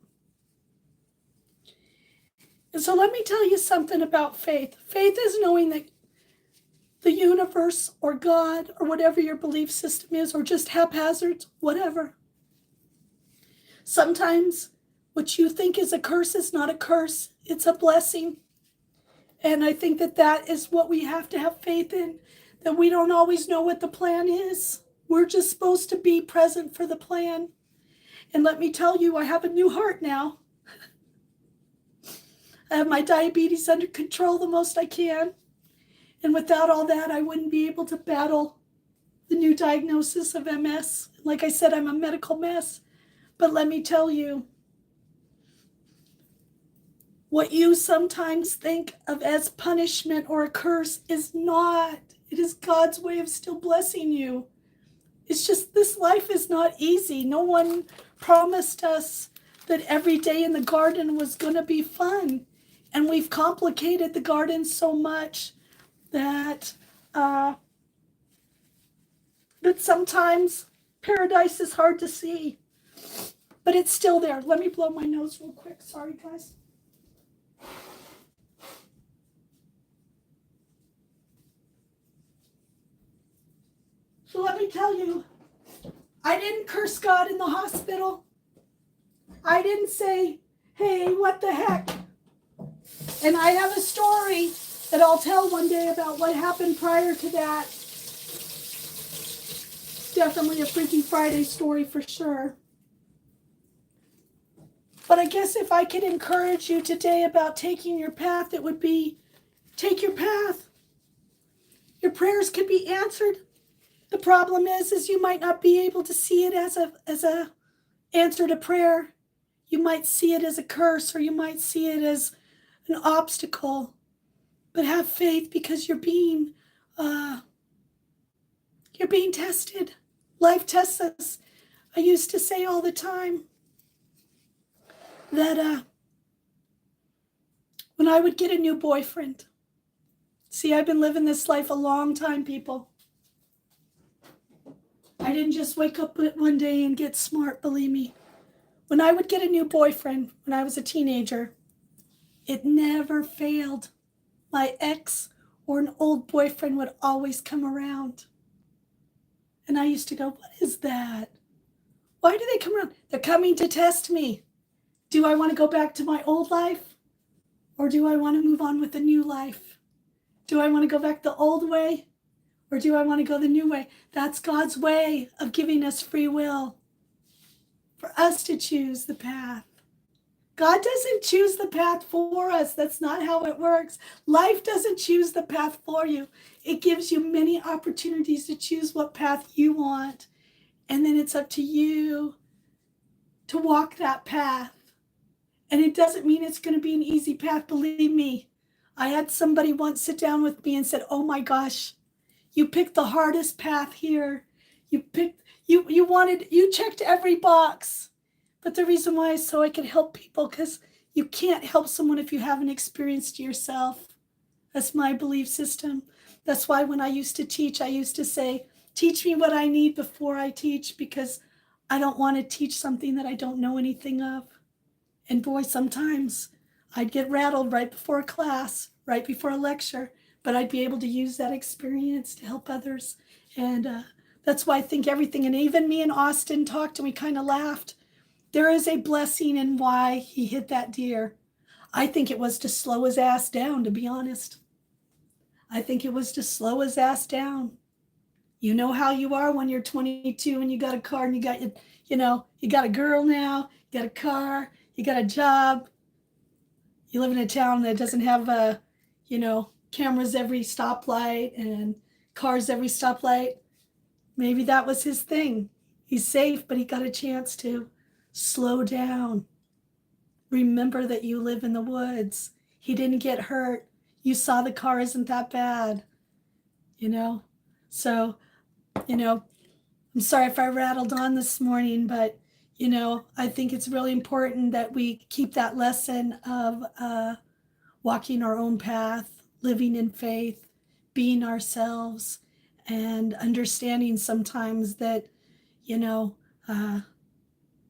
And so let me tell you something about faith. Faith is knowing that the universe or God or whatever your belief system is, or just haphazard, whatever. Sometimes what you think is a curse is not a curse. It's a blessing. And I think that is what we have to have faith in, that we don't always know what the plan is. We're just supposed to be present for the plan. And let me tell you, I have a new heart now. I have my diabetes under control the most I can. And without all that, I wouldn't be able to battle the new diagnosis of MS. Like I said, I'm a medical mess. But let me tell you, what you sometimes think of as punishment or a curse is not. It is God's way of still blessing you. It's just this life is not easy. No one promised us that every day in the garden was going to be fun. And we've complicated the garden so much that that sometimes paradise is hard to see. But it's still there. Let me blow my nose real quick. Sorry, guys. So let me tell you, I didn't curse God in the hospital. I didn't say, hey, what the heck? And I have a story that I'll tell one day about what happened prior to that. Definitely a Freaky Friday story for sure. But I guess if I could encourage you today about taking your path, it would be take your path. Your prayers could be answered. The problem is you might not be able to see it as a answer to prayer. You might see it as a curse, or you might see it as an obstacle. But have faith, because you're being tested. Life tests us. I used to say all the time that when I would get a new boyfriend, see, I've been living this life a long time, people. I didn't just wake up one day and get smart, believe me. When I would get a new boyfriend when I was a teenager, it never failed. My ex or an old boyfriend would always come around. And I used to go, what is that? Why do they come around? They're coming to test me. Do I want to go back to my old life? Or do I want to move on with a new life? Do I want to go back the old way? Or do I want to go the new way? That's God's way of giving us free will for us to choose the path. God doesn't choose the path for us. That's not how it works. Life doesn't choose the path for you. It gives you many opportunities to choose what path you want. And then it's up to you to walk that path. And it doesn't mean it's going to be an easy path. Believe me, I had somebody once sit down with me and said, oh my gosh, you picked the hardest path here. You checked every box. But the reason why is so I can help people, because you can't help someone if you haven't experienced yourself. That's my belief system. That's why when I used to teach, I used to say, teach me what I need before I teach, because I don't want to teach something that I don't know anything of. And boy, sometimes I'd get rattled right before a class, right before a lecture, but I'd be able to use that experience to help others. And that's why I think everything, and even me and Austin talked and we kind of laughed. There is a blessing in why he hit that deer. I think it was to slow his ass down, to be honest. I think it was to slow his ass down. You know how you are when you're 22 and you got a car and you got you got a girl now, you got a car, you got a job. You live in a town that doesn't have cameras every stoplight and cars every stoplight. Maybe that was his thing. He's safe, but he got a chance to slow down. Remember that you live in the woods. He didn't get hurt. You saw the car isn't that bad, So, I'm sorry if I rattled on this morning, but, I think it's really important that we keep that lesson of walking our own path, living in faith, being ourselves, and understanding sometimes that,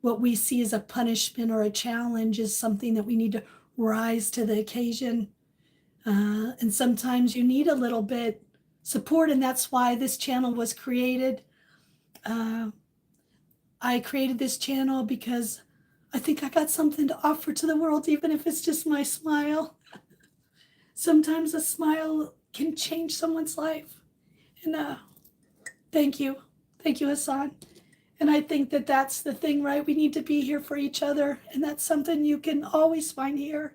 what we see as a punishment or a challenge is something that we need to rise to the occasion. And sometimes you need a little bit support, and that's why this channel was created. I created this channel because I think I got something to offer to the world, even if it's just my smile. Sometimes a smile can change someone's life. And thank you. Thank you, Hassan. And I think that that's the thing, right? We need to be here for each other. And that's something you can always find here,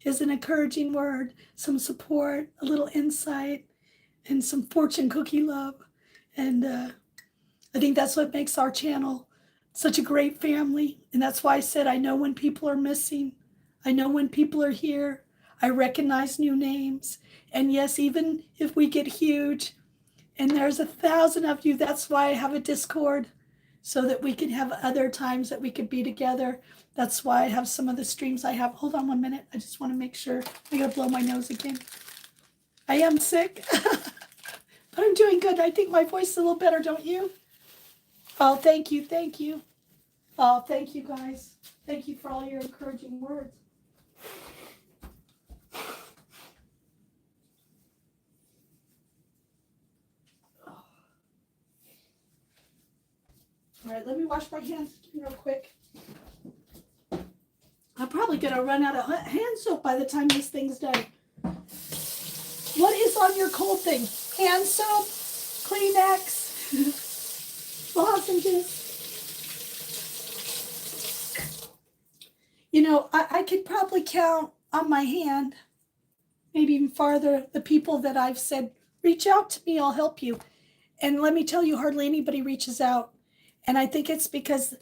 is an encouraging word, some support, a little insight, and some fortune cookie love. And I think that's what makes our channel such a great family. And that's why I said, I know when people are missing. I know when people are here. I recognize new names. And yes, even if we get huge and there's 1,000 of you, that's why I have a Discord. so that we can have other times that we could be together. That's why I have some of the streams I have. Hold on 1 minute. I just want to make sure. I gotta blow my nose again. I am sick, but I'm doing good. I think my voice is a little better, don't you? Oh, thank you. Thank you. Oh, thank you guys. Thank you for all your encouraging words. All right, let me wash my hands real quick. I'm probably going to run out of hand soap by the time this thing's done. What is on your cold thing? Hand soap, Kleenex, lozenges. You know, I could probably count on my hand, maybe even farther, the people that I've said, reach out to me, I'll help you. And let me tell you, hardly anybody reaches out. And I think it's because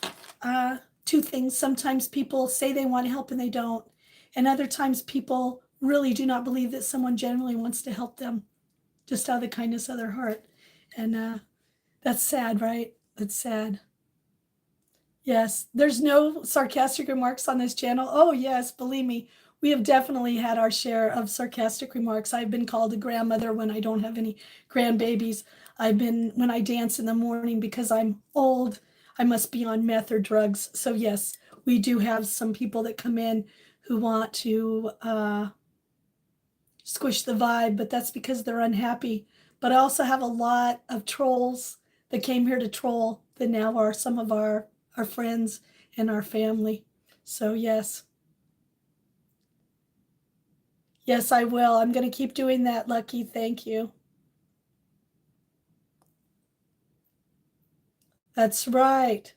two things. Sometimes people say they want to help and they don't. And other times people really do not believe that someone genuinely wants to help them just out of the kindness of their heart. And that's sad, right? That's sad. Yes, there's no sarcastic remarks on this channel. Oh, yes, believe me, we have definitely had our share of sarcastic remarks. I've been called a grandmother when I don't have any grandbabies. When I dance in the morning because I'm old, I must be on meth or drugs. So, yes, we do have some people that come in who want to squish the vibe, but that's because they're unhappy. But I also have a lot of trolls that came here to troll that now are some of our friends and our family. So yes. Yes, I will. I'm going to keep doing that, Lucky. Thank you. That's right.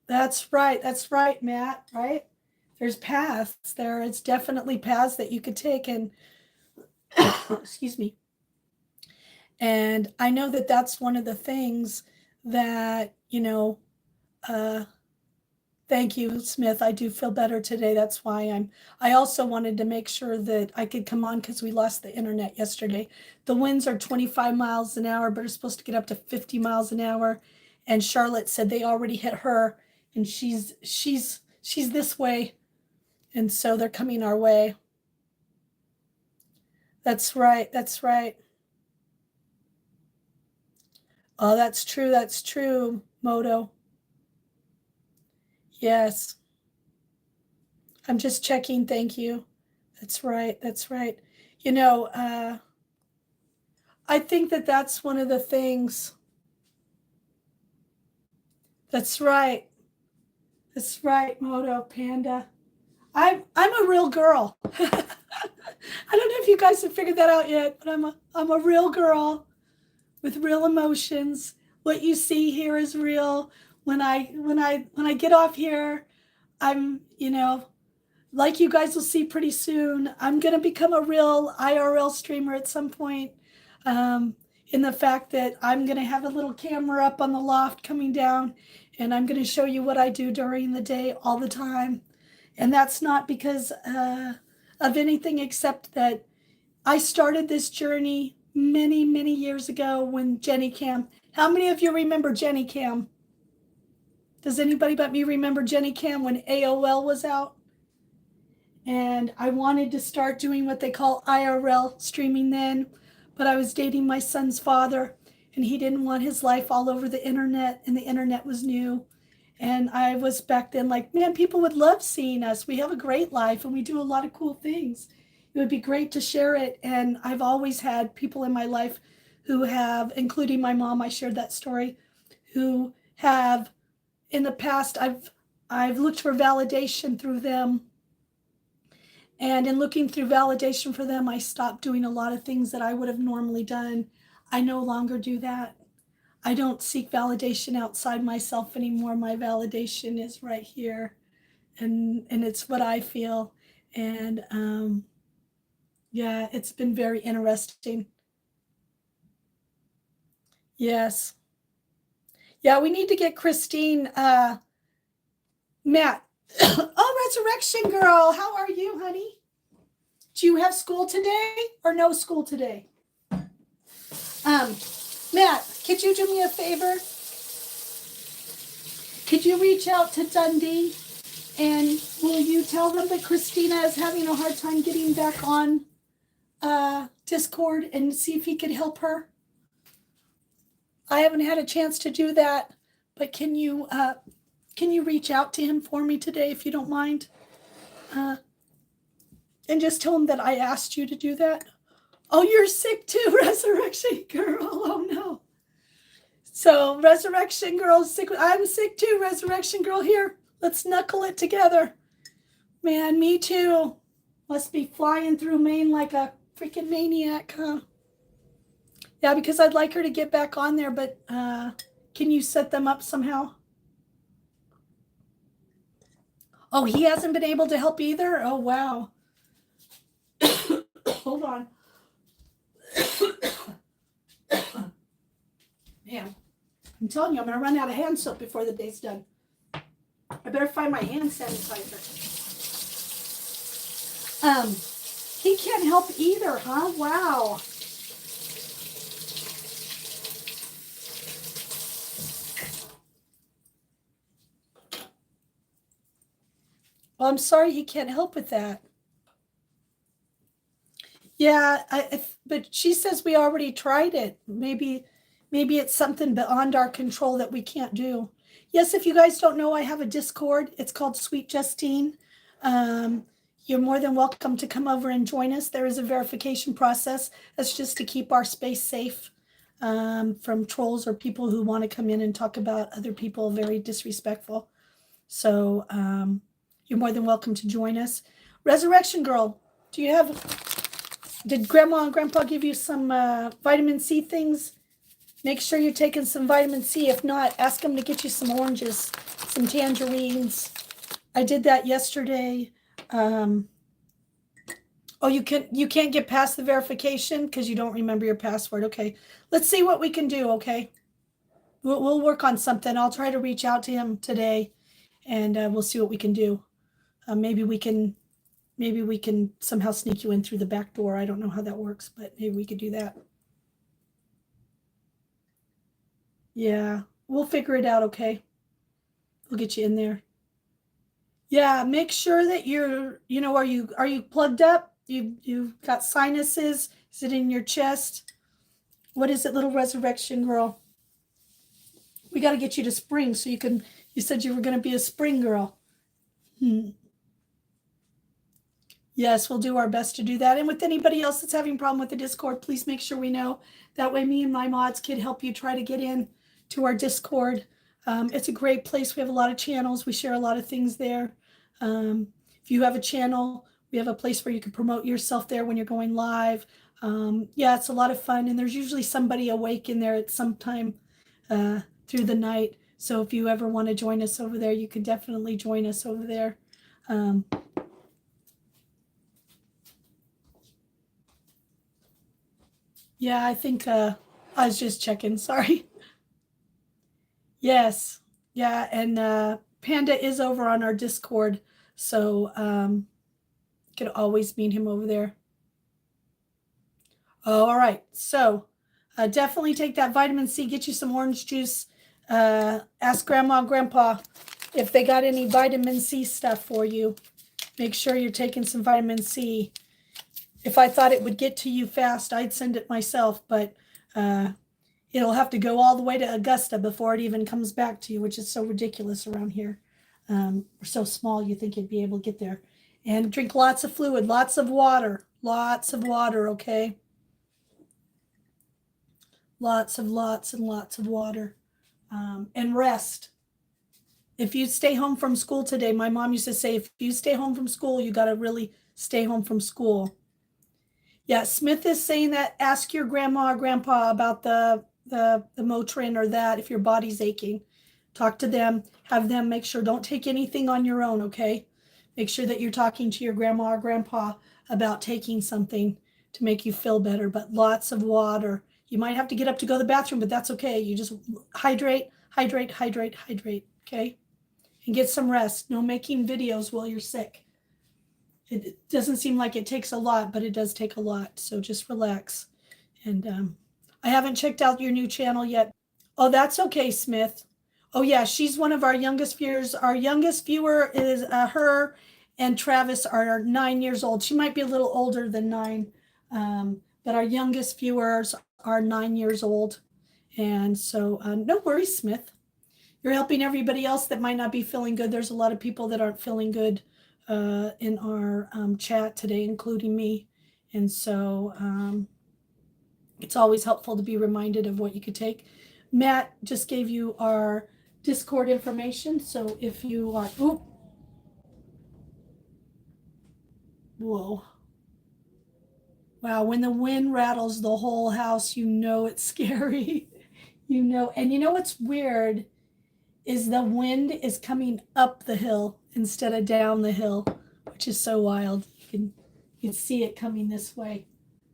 That's right. That's right, Matt, right? There's paths there. It's definitely paths that you could take and excuse me. And I know that that's one of the things that, thank you, Smith. I do feel better today. That's why I also wanted to make sure that I could come on because we lost the internet yesterday. The winds are 25 miles an hour, but are supposed to get up to 50 miles an hour. And Charlotte said they already hit her and she's this way. And so they're coming our way. That's right. That's right. Oh, that's true. That's true, Moto. Yes. I'm just checking. Thank you. That's right. That's right. I think that that's one of the things. That's right. That's right, Moto Panda. I'm a real girl. I don't know if you guys have figured that out yet, but I'm a real girl with real emotions. What you see here is real. When I get off here, I'm, like you guys will see pretty soon, I'm going to become a real IRL streamer at some point. In the fact that I'm going to have a little camera up on the loft coming down, and I'm going to show you what I do during the day all the time. And that's not because of anything except that I started this journey many, many years ago when Jenny Cam. How many of you remember Jenny Cam? Does anybody but me remember Jenny Cam when AOL was out? And I wanted to start doing what they call IRL streaming then, but I was dating my son's father and he didn't want his life all over the internet, and the internet was new. And I was back then like, man, people would love seeing us. We have a great life and we do a lot of cool things. It would be great to share it. And I've always had people in my life who have, including my mom, I shared that story, who have in the past, I've looked for validation through them. And in looking through validation for them, I stopped doing a lot of things that I would have normally done. I no longer do that. I don't seek validation outside myself anymore. My validation is right here, and it's what I feel. And yeah, it's been very interesting. Yes. Yeah, we need to get Christine, Matt. Oh, Resurrection Girl, how are you, honey? Do you have school today or no school today? Matt, could you do me a favor? Could you reach out to Dundee and will you tell them that Christina is having a hard time getting back on Discord and see if he could help her? I haven't had a chance to do that, but can you reach out to him for me today if you don't mind? And just tell him that I asked you to do that. Oh, you're sick too, Resurrection Girl. Oh no. So Resurrection Girl's sick. I'm sick too, Resurrection Girl. Here, let's knuckle it together. Man, me too. Must be flying through Maine like a freaking maniac, huh? Yeah, because I'd like her to get back on there, but can you set them up somehow? Oh, he hasn't been able to help either? Oh, wow. Hold on. Man, I'm telling you, I'm going to run out of hand soap before the day's done. I better find my hand sanitizer. He can't help either, huh? Wow. Well, I'm sorry he can't help with that. Yeah, but she says we already tried it. Maybe it's something beyond our control that we can't do. Yes, if you guys don't know, I have a Discord. It's called Sweet Justine. You're more than welcome to come over and join us. There is a verification process. That's just to keep our space safe from trolls or people who want to come in and talk about other people, very disrespectful. So you're more than welcome to join us. Resurrection Girl, did Grandma and Grandpa give you some vitamin C things? Make sure you're taking some vitamin C. If not, ask them to get you some oranges, some tangerines. I did that yesterday. Oh, you can't get past the verification because you don't remember your password. Okay, let's see what we can do. Okay, we'll work on something. I'll try to reach out to him today, and we'll see what we can do. Maybe we can somehow sneak you in through the back door. I don't know how that works, but maybe we could do that. Yeah, we'll figure it out, okay? We'll get you in there. Yeah, make sure that are you plugged up? You've got sinuses? Is it in your chest? What is it, little Resurrection Girl? We got to get you to spring so you said you were going to be a spring girl. Yes, we'll do our best to do that. And with anybody else that's having a problem with the Discord, please make sure we know. That way me and my mods can help you try to get in to our Discord. It's a great place. We have a lot of channels. We share a lot of things there. If you have a channel, we have a place where you can promote yourself there when you're going live. Yeah, it's a lot of fun. And there's usually somebody awake in there at some time through the night. So if you ever want to join us over there, you can definitely join us over there. Yeah, I think I was just checking. Sorry. Yes. Yeah, and Panda is over on our Discord, so you can always meet him over there. Oh, all right. So definitely take that vitamin C. Get you some orange juice. Ask Grandma and Grandpa if they got any vitamin C stuff for you. Make sure you're taking some vitamin C. If I thought it would get to you fast, I'd send it myself, but it'll have to go all the way to Augusta before it even comes back to you, which is so ridiculous around here. We're so small, you think you'd be able to get there. And drink lots of fluid, lots of water, okay? Lots and lots of water. And rest. If you stay home from school today, my mom used to say, if you stay home from school, you got to really stay home from school. Yeah, Smith is saying that ask your grandma or grandpa about the Motrin or that if your body's aching. Talk to them, have them make sure, don't take anything on your own, okay? Make sure that you're talking to your grandma or grandpa about taking something to make you feel better, but lots of water. You might have to get up to go to the bathroom, but that's okay. You just hydrate, okay? And get some rest. No making videos while you're sick. It doesn't seem like it takes a lot, but it does take a lot. So just relax. And I haven't checked out your new channel yet. Oh, that's okay, Smith. Oh yeah, she's one of our youngest viewers. Our youngest viewer is her and Travis are 9 years old. She might be a little older than 9, but our youngest viewers are 9 years old. And so, no worries, Smith. You're helping everybody else that might not be feeling good. There's a lot of people that aren't feeling good in our chat today, including me. And so it's always helpful to be reminded of what you could take. Matt just gave you our Discord information. So if you are, ooh, whoa. Wow, when the wind rattles the whole house, you know it's scary. You know, and you know what's weird is the wind is coming up the hill instead of down the hill, which is so wild. You can see it coming this way.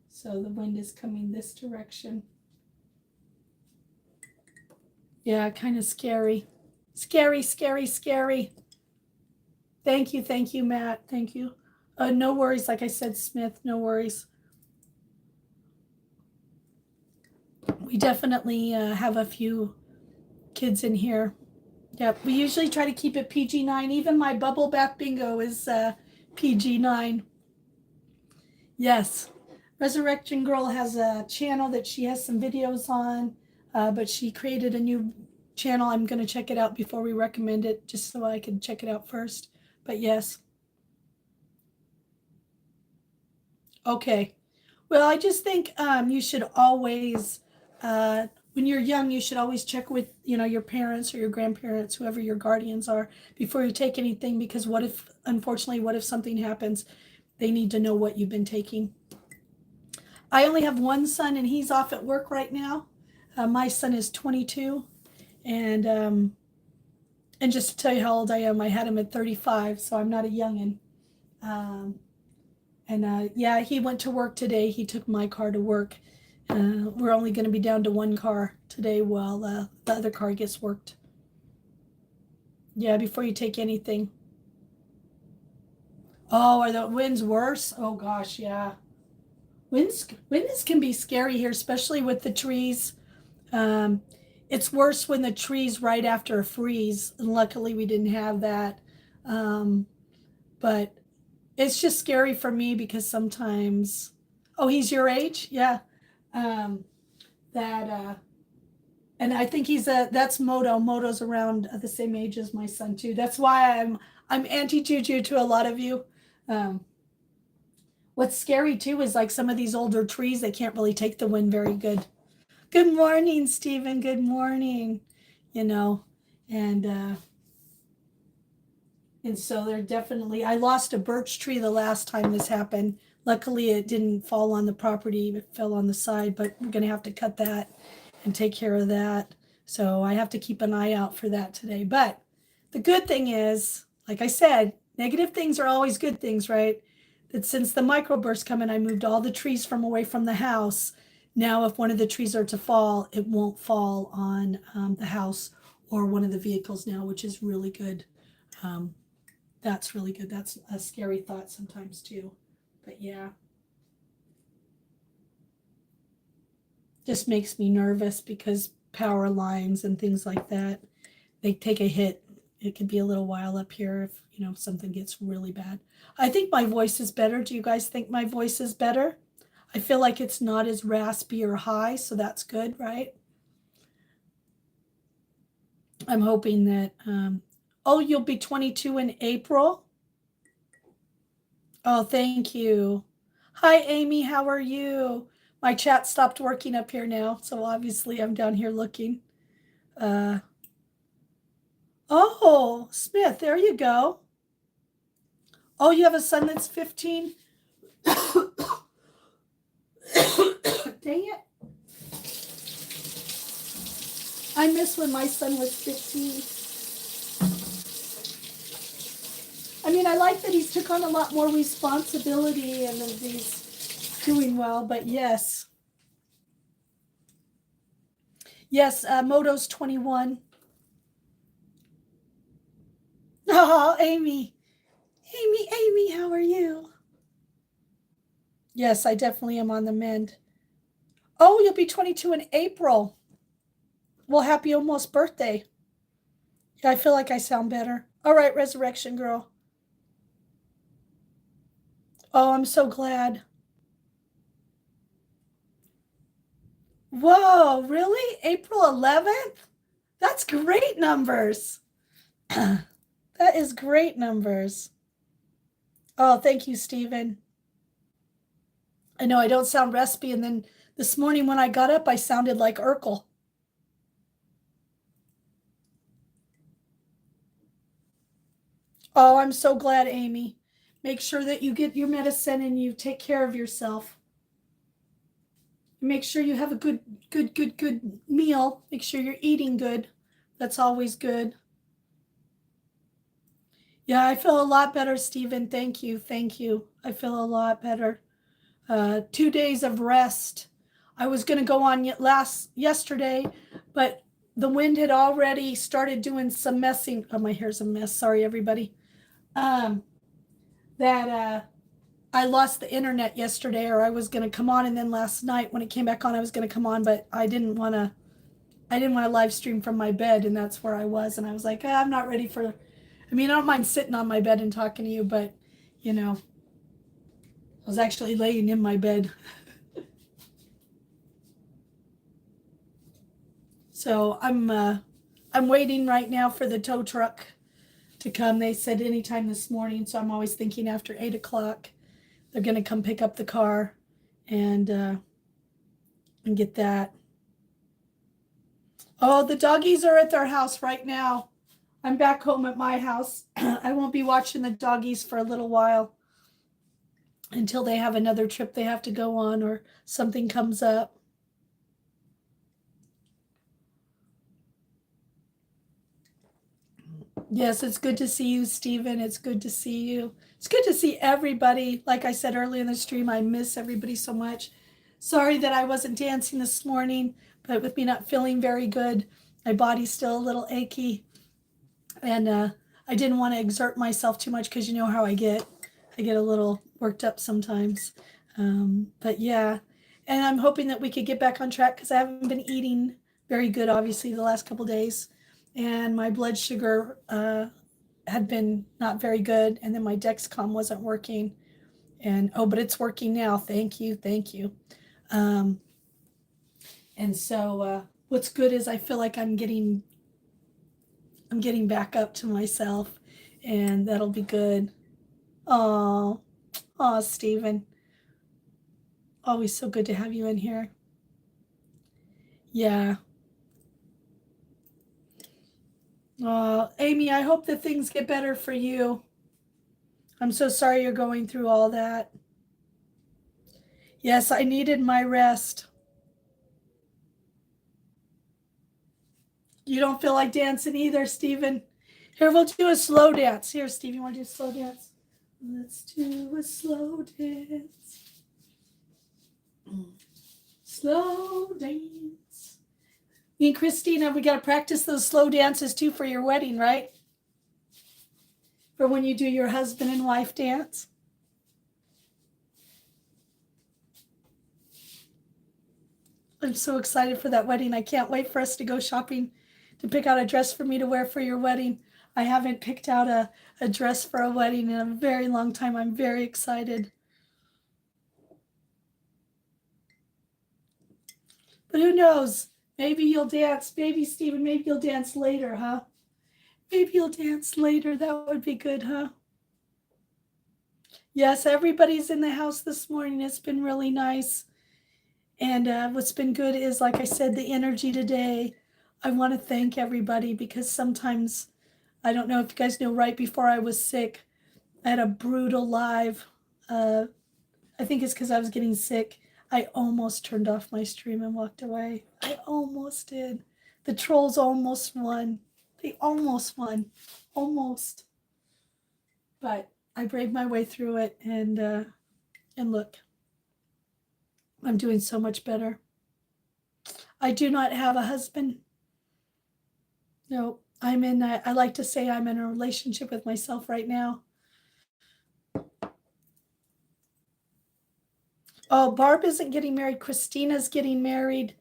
So the wind is coming this direction. Yeah, kind of scary. Scary, scary, scary. Thank you, Matt. Thank you. No worries, like I said, Smith, no worries. We definitely have a few kids in here. Yep, we usually try to keep it PG-9. Even my bubble bath bingo is PG-9. Yes. Resurrection Girl has a channel that she has some videos on, but she created a new channel. I'm going to check it out before we recommend it, just so I can check it out first. But yes. Okay. Well, I just think you should always, when you're young, you should always check with, your parents or your grandparents, whoever your guardians are, before you take anything, because unfortunately, what if something happens? They need to know what you've been taking. I only have one son, and he's off at work right now. My son is 22, and just to tell you how old I am, I had him at 35, so I'm not a youngin'. Um, and yeah, he went to work today. He took my car to work. We're only going to be down to one car today while the other car gets worked. Yeah, before you take anything. Oh, are the winds worse? Oh gosh, yeah. Winds can be scary here, especially with the trees. Um, it's worse when the trees right after a freeze, and luckily we didn't have that. But it's just scary for me because sometimes, oh, he's your age, yeah. Um, that and I think that's Moto. Moto's around the same age as my son too. That's why I'm anti juju to a lot of you. Um, what's scary too is like some of these older trees, they can't really take the wind very good. Good morning, Stephen. Good morning. You know, and uh, and so they're definitely. I lost a birch tree the last time this happened. Luckily, it didn't fall on the property; it fell on the side. But we're gonna have to cut that and take care of that. So I have to keep an eye out for that today. But the good thing is, like I said, negative things are always good things, right? That since the microburst coming, I moved all the trees from away from the house. Now, if one of the trees are to fall, it won't fall on the house or one of the vehicles now, which is really good. Um, that's really good. That's a scary thought sometimes too. But yeah, just makes me nervous because power lines and things like that, they take a hit. It could be a little while up here if, something gets really bad. I think my voice is better. Do you guys think my voice is better? I feel like it's not as raspy or high, so that's good, right? I'm hoping that, oh, you'll be 22 in April. Oh, thank you. Hi, Amy. How are you? My chat stopped working up here now, so obviously I'm down here looking. Oh, Smith, there you go. Oh, you have a son that's 15? Dang it. I miss when my son was 15. I mean, I like that he's took on a lot more responsibility and that he's doing well, but yes. Yes, Moto's 21. Oh, Amy. Amy, how are you? Yes, I definitely am on the mend. Oh, you'll be 22 in April. Well, happy almost birthday. Yeah, I feel like I sound better. All right, Resurrection Girl. Oh, I'm so glad. Whoa, really? April 11th? That's great numbers. That is great numbers. Oh, thank you, Stephen. I know I don't sound raspy, and then this morning when I got up, I sounded like Urkel. Oh, I'm so glad, Amy. Make sure that you get your medicine and you take care of yourself. Make sure you have a good meal. Make sure you're eating good. That's always good. Yeah, I feel a lot better, Stephen. Thank you. Thank you. I feel a lot better. 2 days of rest. I was going to go on yesterday, but the wind had already started doing some messing. Oh, my hair's a mess. Sorry, everybody. Um, that I lost the internet yesterday, or I was going to come on, and then last night when it came back on, I was going to come on, but I didn't want to. I didn't want to live stream from my bed, and that's where I was. And I was like, I'm not ready for. I mean, I don't mind sitting on my bed and talking to you, but you know, I was actually laying in my bed. So I'm waiting right now for the tow truck to come. They said anytime this morning, so I'm always thinking after 8 o'clock they're gonna come pick up the car and uh, and get that. Oh, the doggies are at their house right now. I'm back home at my house. I won't be watching the doggies for a little while until they have another trip they have to go on or something comes up. Yes, it's good to see you, Stephen. It's good to see you. It's good to see everybody. Like I said earlier in the stream, I miss everybody so much. Sorry that I wasn't dancing this morning, but with me not feeling very good, my body's still a little achy. And I didn't want to exert myself too much because you know how I get. I get a little worked up sometimes. But yeah, and I'm hoping that we could get back on track because I haven't been eating very good, obviously, the last couple days. And my blood sugar had been not very good. And then my Dexcom wasn't working. And oh, but it's working now. Thank you. Thank you. Um, and so what's good is I feel like I'm getting back up to myself, and that'll be good. Oh, oh, Stephen, always so good to have you in here. Yeah. Amy, I hope that things get better for you. I'm so sorry you're going through all that. Yes, I needed my rest. You don't feel like dancing either, Stephen. Here, we'll do a slow dance. Here, Steve, you want to do a slow dance? Let's do a slow dance. Slow dance. Me and Christina, we got to practice those slow dances too for your wedding, right? For when you do your husband and wife dance. I'm so excited for that wedding. I can't wait for us to go shopping to pick out a dress for me to wear for your wedding. I haven't picked out a dress for a wedding in a very long time. I'm very excited. But who knows? Maybe you'll dance. Maybe, Stephen, maybe you'll dance later, huh? Maybe you'll dance later. That would be good, huh? Yes, everybody's in the house this morning. It's been really nice. And what's been good is, like I said, the energy today. I want to thank everybody because sometimes, I don't know if you guys know, right before I was sick, I had a brutal live. Uh, I think it's because I was getting sick. I almost turned off my stream and walked away. I almost did. The trolls almost won. They almost won. Almost. But I braved my way through it, and look, I'm doing so much better. I do not have a husband. No, I like to say I'm in a relationship with myself right now. Oh, Barb isn't getting married. Christina's getting married.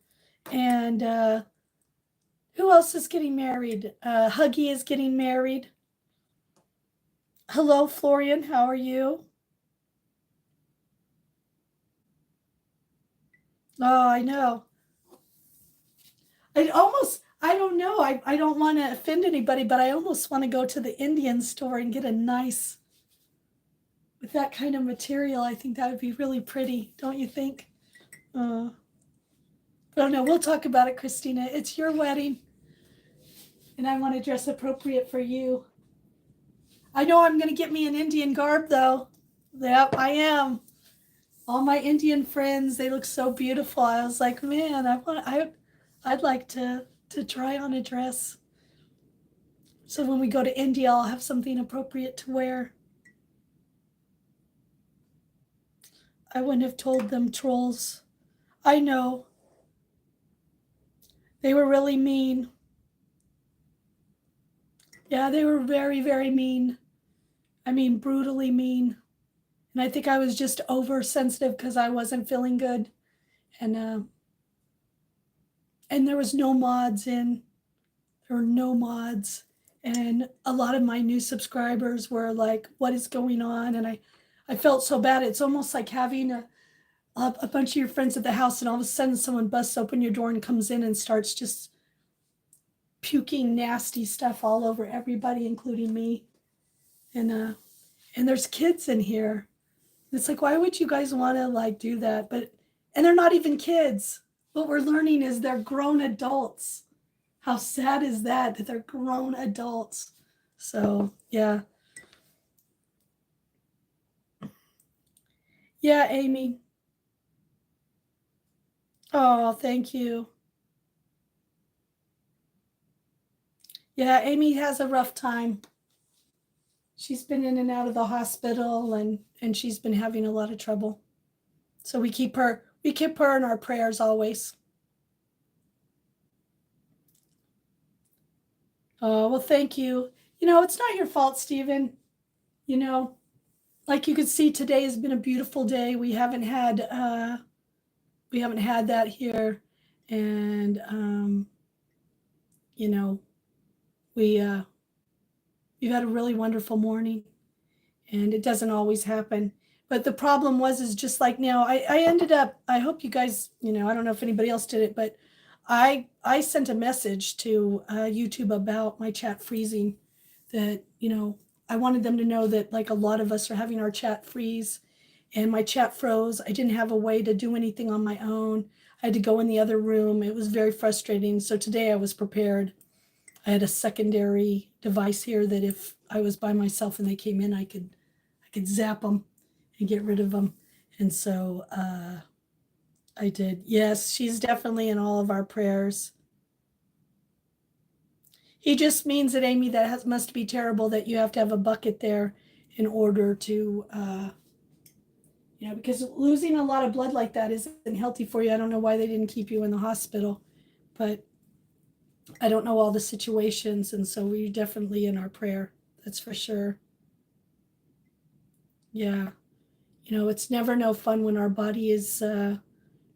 And Who else is getting married? Huggy is getting married. Hello, Florian. How are you? Oh, I know. I don't know. I don't want to offend anybody, but I almost want to go to the Indian store and get a nice, with that kind of material. I think that would be really pretty, don't you think? Uh, I don't know. We'll talk about it, Christina. It's your wedding, and I want to dress appropriate for you. I know I'm going to get me an Indian garb, though. Yep, I am. All my Indian friends, they look so beautiful. I was like, man, I'd like to try on a dress. So when we go to India, I'll have something appropriate to wear. I wouldn't have told them trolls. I know. They were really mean. Yeah, they were very, very mean. I mean, brutally mean. And I think I was just oversensitive because I wasn't feeling good. And and there was no mods in. There were no mods. And a lot of my new subscribers were like, what is going on? And I felt so bad. It's almost like having a bunch of your friends at the house, and all of a sudden someone busts open your door and comes in and starts just puking nasty stuff all over everybody, including me. And there's kids in here. It's like, why would you guys want to like do that? But and they're not even kids. What we're learning is they're grown adults. How sad is that they're grown adults? So yeah. Yeah, Amy. Oh, thank you. Yeah, Amy has a rough time. She's been in and out of the hospital, and she's been having a lot of trouble. So we keep her in our prayers always. Oh, well, thank you. It's not your fault, Stephen. You know, like you could see, today has been a beautiful day. We haven't had that here. And you know, we we've had a really wonderful morning, and it doesn't always happen. But the problem was, is just like now, I ended up, I hope you guys, I don't know if anybody else did it, but I sent a message to YouTube about my chat freezing, that, I wanted them to know that like a lot of us are having our chat freeze, and my chat froze. I didn't have a way to do anything on my own. I had to go in the other room. It was very frustrating. So today I was prepared. I had a secondary device here that if I was by myself and they came in, I could zap them and get rid of them. And so I did. Yes, she's definitely in all of our prayers. He just means that, Amy, must be terrible that you have to have a bucket there in order to, because losing a lot of blood like that isn't healthy for you. I don't know why they didn't keep you in the hospital, but I don't know all the situations. And so we're definitely in our prayer. That's for sure. Yeah. It's never no fun when our body is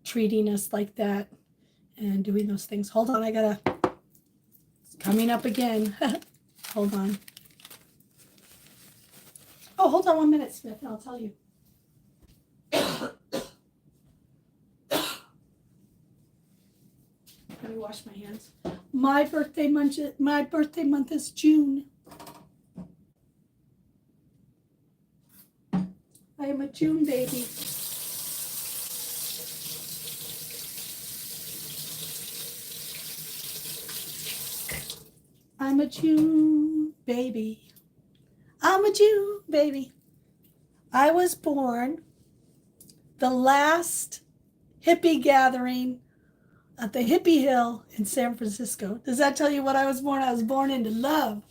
treating us like that and doing those things. Hold on, it's coming up again. Hold on. Oh, hold on 1 minute, Smith, and I'll tell you. Let me wash my hands. My birthday month is June. I am a June baby. I'm a June baby. I'm a June baby. I was born the last hippie gathering at the Hippie Hill in San Francisco. Does that tell you what I was born? I was born into love.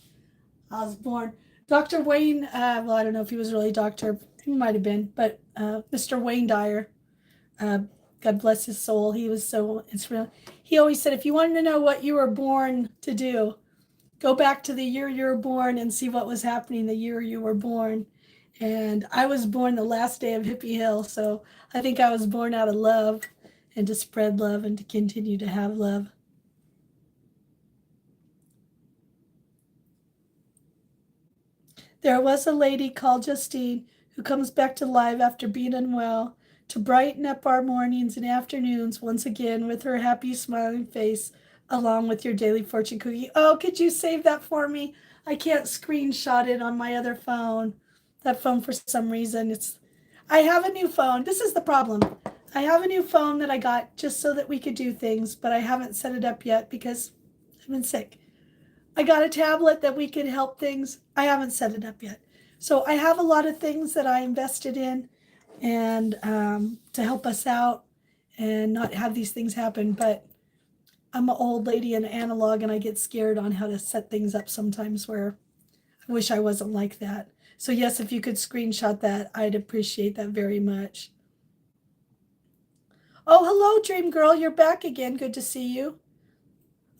I was born. Dr. Wayne, well, I don't know if he was really a doctor. He might have been, but Mr. Wayne Dyer, uh, God bless his soul. He was so instrumental. He always said, if you wanted to know what you were born to do, go back to the year you were born and see what was happening the year you were born. And I was born the last day of Hippie Hill. So I think I was born out of love, and to spread love and to continue to have love. There was a lady called Justine who comes back to life after being unwell to brighten up our mornings and afternoons once again with her happy smiling face along with your daily fortune cookie. Oh, could you save that for me? I can't screenshot it on my other phone. That phone for some reason it's I have a new phone. This is the problem. I have a new phone that I got just so that we could do things, but I haven't set it up yet because I've been sick. I got a tablet that we could help things. I haven't set it up yet. So I have a lot of things that I invested in and to help us out and not have these things happen. But I'm an old lady in analog and I get scared on how to set things up sometimes where I wish I wasn't like that. So yes, if you could screenshot that, I'd appreciate that very much. Oh, hello, Dream Girl. You're back again. Good to see you.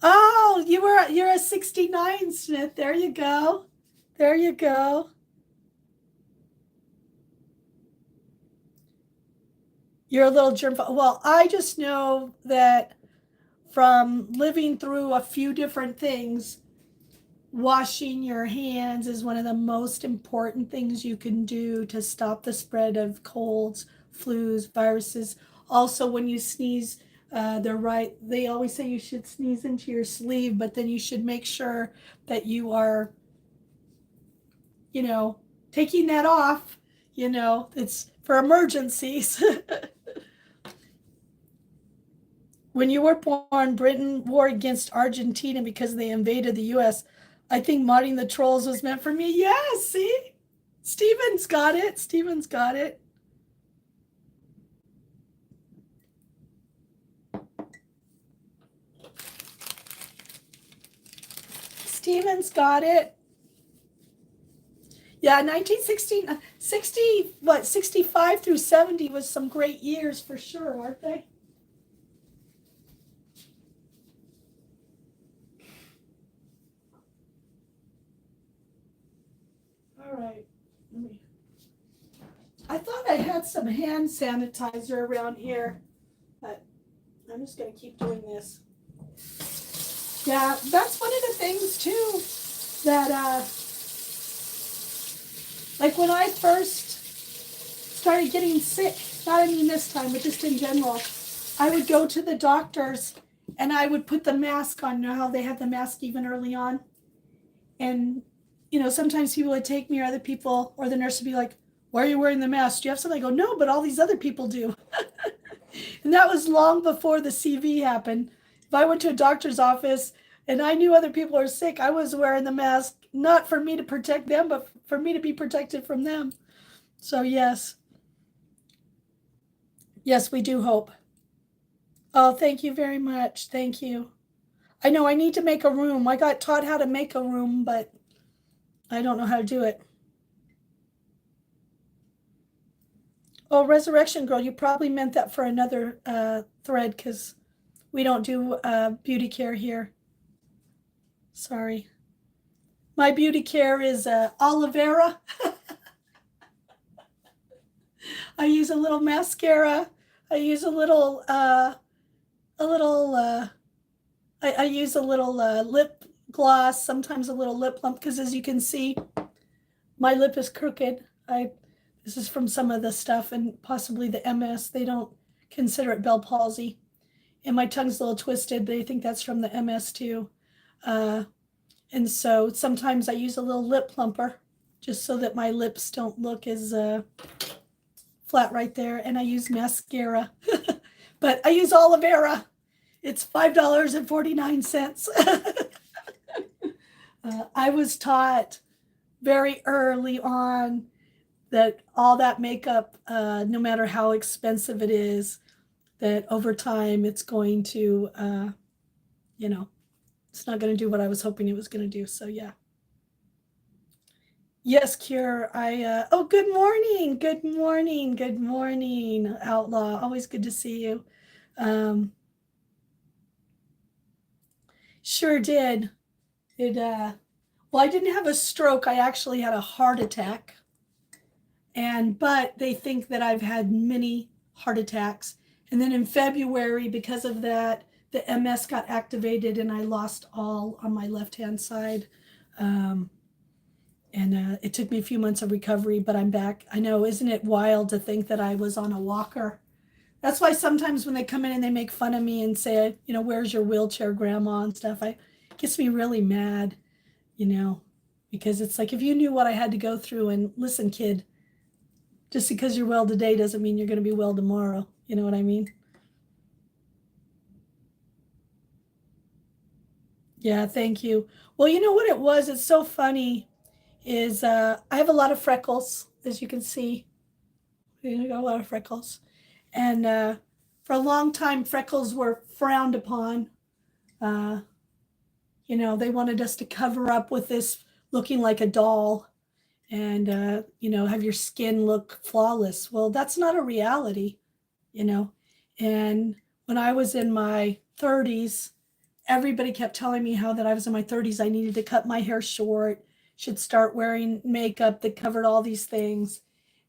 Oh, you're a 69, Smith. There you go. There you go. You're a little germ. Well, I just know that from living through a few different things, washing your hands is one of the most important things you can do to stop the spread of colds, flus, viruses. Also, when you sneeze, they're right. They always say you should sneeze into your sleeve, but then you should make sure that you are, you know, taking that off. It's for emergencies. When you were born, Britain war against Argentina because they invaded the US. I think modding the trolls was meant for me. Yeah, see? Steven's got it. Steven's got it. Steven's got it. Yeah, 1916, 60, what, 65 through 70 was some great years for sure, aren't they? All right. I thought I had some hand sanitizer around here, but I'm just going to keep doing this. Yeah, that's one of the things too that like when I first started getting sick, not I mean this time, but just in general, I would go to the doctors and I would put the mask on. You know how they had the mask even early on? And, sometimes people would take me or other people or the nurse would be like, why are you wearing the mask? Do you have something? I go, no, but all these other people do. And that was long before the CV happened. If I went to a doctor's office and I knew other people were sick, I was wearing the mask, not for me to protect them, but for me to be protected from them. So, yes. Yes, we do hope. Oh, thank you very much. Thank you. I know I need to make a room. I got taught how to make a room, but I don't know how to do it. Oh, Resurrection Girl, you probably meant that for another thread because we don't do beauty care here. Sorry. My beauty care is aloe vera. I use a little mascara. I use a little I use a little lip gloss, sometimes a little lip plump because as you can see, my lip is crooked. This is from some of the stuff and possibly the MS. They don't consider it Bell palsy. And my tongue's a little twisted. They think that's from the MS too. Uh, and so sometimes I use a little lip plumper just so that my lips don't look as flat right there. And I use mascara, but I use aloe vera. It's $5.49. I was taught very early on that all that makeup, no matter how expensive it is, that over time it's going to, it's not going to do what I was hoping it was going to do. So, yeah. Yes, Cure. Oh, good morning. Good morning. Good morning, Outlaw. Always good to see you. Sure did. Well, I didn't have a stroke. I actually had a heart attack. But they think that I've had many heart attacks. And then in February, because of that, the MS got activated and I lost all on my left-hand side. And it took me a few months of recovery, but I'm back. I know, isn't it wild to think that I was on a walker? That's why sometimes when they come in and they make fun of me and say, where's your wheelchair, grandma, and stuff, it gets me really mad, you know, because it's like if you knew what I had to go through, and listen, kid, just because you're well today doesn't mean you're going to be well tomorrow. You know what I mean? Yeah, thank you. Well, you know what it was? It's so funny is I have a lot of freckles, as you can see. I got a lot of freckles. And for a long time, freckles were frowned upon. Uh, they wanted us to cover up with this looking like a doll and, have your skin look flawless. Well, that's not a reality, you know. And when I was in my 30s, everybody kept telling me how that I was in my 30s. I needed to cut my hair short, should start wearing makeup that covered all these things.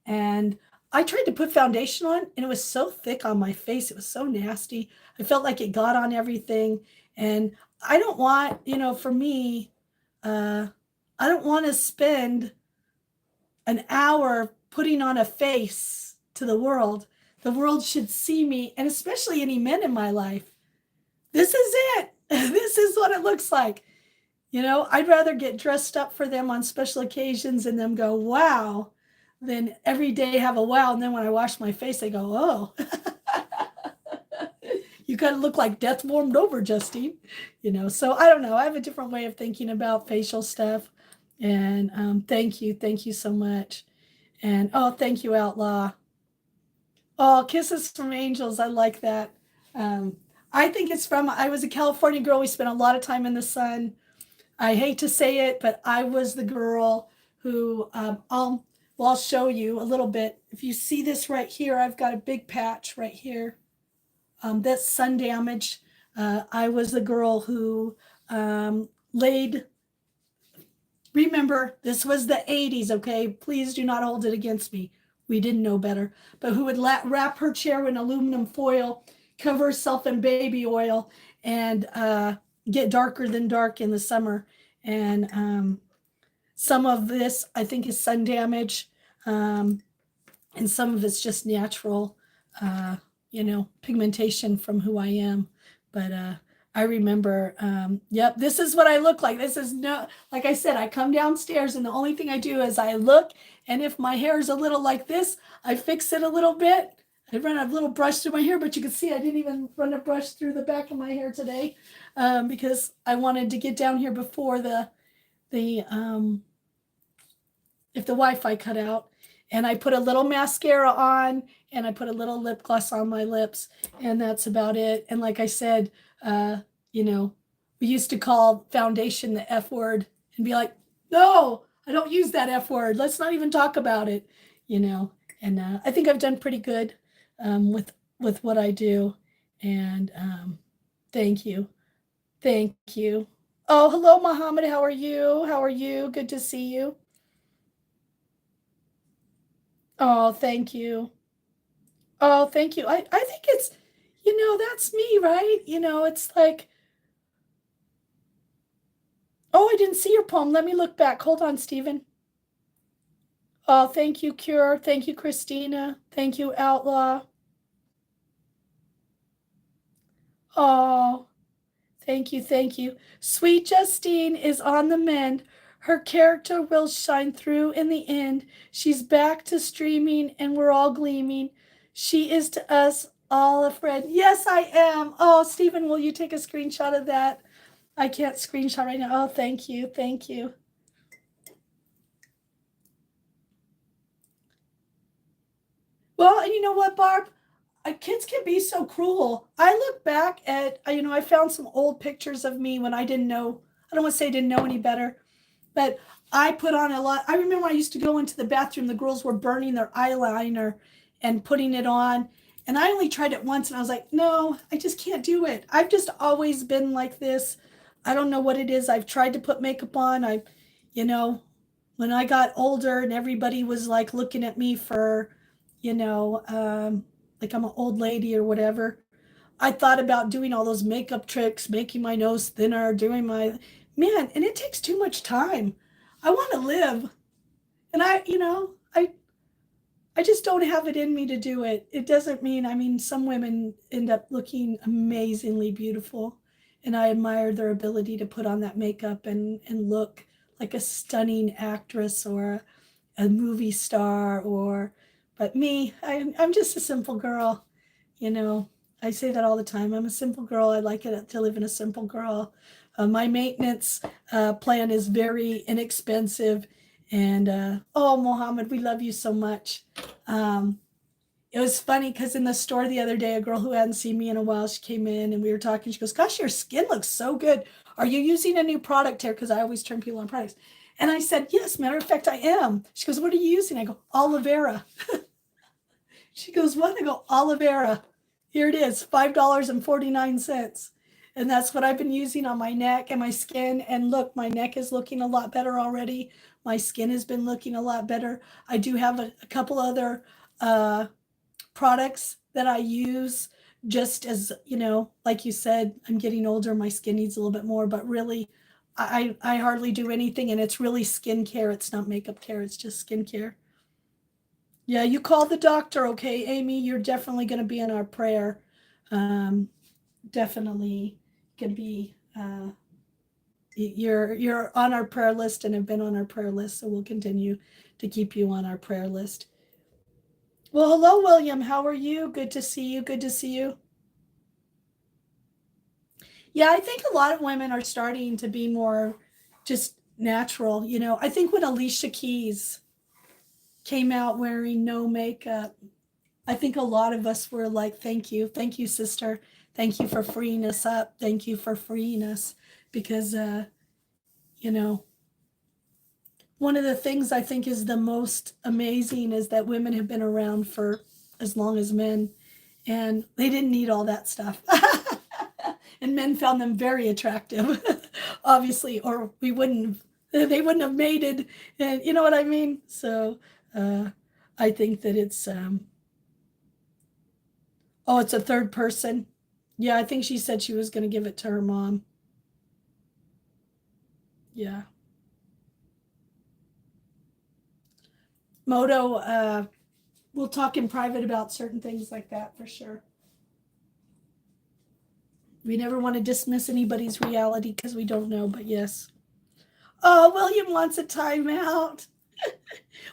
And I tried to put foundation on, and it was so thick on my face. It was so nasty. I felt like it got on everything. And I don't want, for me, uh, I don't want to spend an hour putting on a face to the world. The world should see me, and especially any men in my life. This is it. This is what it looks like. I'd rather get dressed up for them on special occasions and them go, wow, than every day have a wow. And then when I wash my face, they go, oh, you kind of look like death warmed over, Justine. So I don't know. I have a different way of thinking about facial stuff. And thank you. Thank you so much. And oh, thank you, Outlaw. Oh, kisses from angels. I like that. Um, I think it's from, I was a California girl. We spent a lot of time in the sun. I hate to say it, but I was the girl who, I'll show you a little bit. If you see this right here, I've got a big patch right here. That's sun damage. I was the girl who laid, remember, this was the 80s, okay? Please do not hold it against me. We didn't know better. But who would wrap her chair in aluminum foil, cover herself in baby oil, and get darker than dark in the summer. And some of this, I think, is sun damage, and some of it's just natural, pigmentation from who I am. But I remember, yep, this is what I look like. This is no, like I said, I come downstairs and the only thing I do is I look, and if my hair is a little like this, I fix it a little bit. I run a little brush through my hair, but you can see I didn't even run a brush through the back of my hair today, because I wanted to get down here before the if the Wi-Fi cut out. And I put a little mascara on, and I put a little lip gloss on my lips, and that's about it. And like I said, uh, we used to call foundation the F word and be like, no, I don't use that F word. Let's not even talk about it, you know. And I think I've done pretty good with what I do. And thank you. Thank you. Oh, hello, Mohammed. How are you? How are you? Good to see you. Oh, thank you. Oh, thank you. I think it's, that's me, right? It's like, oh, I didn't see your poem. Let me look back. Hold on, Stephen. Oh, thank you, Cure. Thank you, Christina. Thank you, Outlaw. Oh, thank you, thank you. Sweet Justine is on the mend. Her character will shine through in the end. She's back to streaming and we're all gleaming. She is to us all a friend. Yes, I am. Oh, Stephen, will you take a screenshot of that? I can't screenshot right now. Oh, thank you. Thank you. Well, and you know what, Barb? Kids can be so cruel. I look back at, I found some old pictures of me when I didn't know, I don't want to say I didn't know any better, but I put on a lot. I remember I used to go into the bathroom, the girls were burning their eyeliner and putting it on. And I only tried it once and I was like, no, I just can't do it. I've just always been like this. I don't know what it is. I've tried to put makeup on. You know, when I got older and everybody was like looking at me for, you know, like I'm an old lady or whatever. I thought about doing all those makeup tricks, making my nose thinner, doing my man, and it takes too much time. I want to live. And I just don't have it in me to do it. It doesn't mean, I mean, some women end up looking amazingly beautiful, and I admire their ability to put on that makeup and look like a stunning actress or a movie star but me, I'm just a simple girl, you know. I say that all the time. I'm a simple girl. I like it to live in a simple girl. My maintenance plan is very inexpensive. And oh, Mohammed, we love you so much. Um, it was funny because in the store the other day, a girl who hadn't seen me in a while, she came in and we were talking. She goes, "Gosh, your skin looks so good. Are you using a new product here?" Because I always turn people on products. And I said, "Yes, matter of fact, I am." She goes, "What are you using?" I go, "Aloe vera." She goes, "What?" I go, "Aloe vera. Here it is, $5.49." And that's what I've been using on my neck and my skin. And look, my neck is looking a lot better already. My skin has been looking a lot better. I do have a couple other uh, products that I use just as, like you said, I'm getting older, my skin needs a little bit more, but really, I hardly do anything, and it's really skincare. It's not makeup care, it's just skincare. Yeah, you call the doctor, okay, Amy? You're definitely going to be in our prayer. Um, definitely going to be. You're on our prayer list and have been on our prayer list, so we'll continue to keep you on our prayer list. Well, hello, William. How are you? Good to see you. Good to see you. Yeah, I think a lot of women are starting to be more just natural. I think when Alicia Keys came out wearing no makeup, I think a lot of us were like, "Thank you. Thank you, sister. Thank you for freeing us up. Thank you for freeing us." Because, you know, one of the things I think is the most amazing is that women have been around for as long as men, and they didn't need all that stuff. And men found them very attractive, obviously, or they wouldn't have mated. And you know what I mean? So uh, I think that oh, it's a third person. Yeah, I think she said she was going to give it to her mom. Yeah. Moto, we'll talk in private about certain things like that for sure. We never want to dismiss anybody's reality because we don't know, but yes. Oh, William wants a timeout.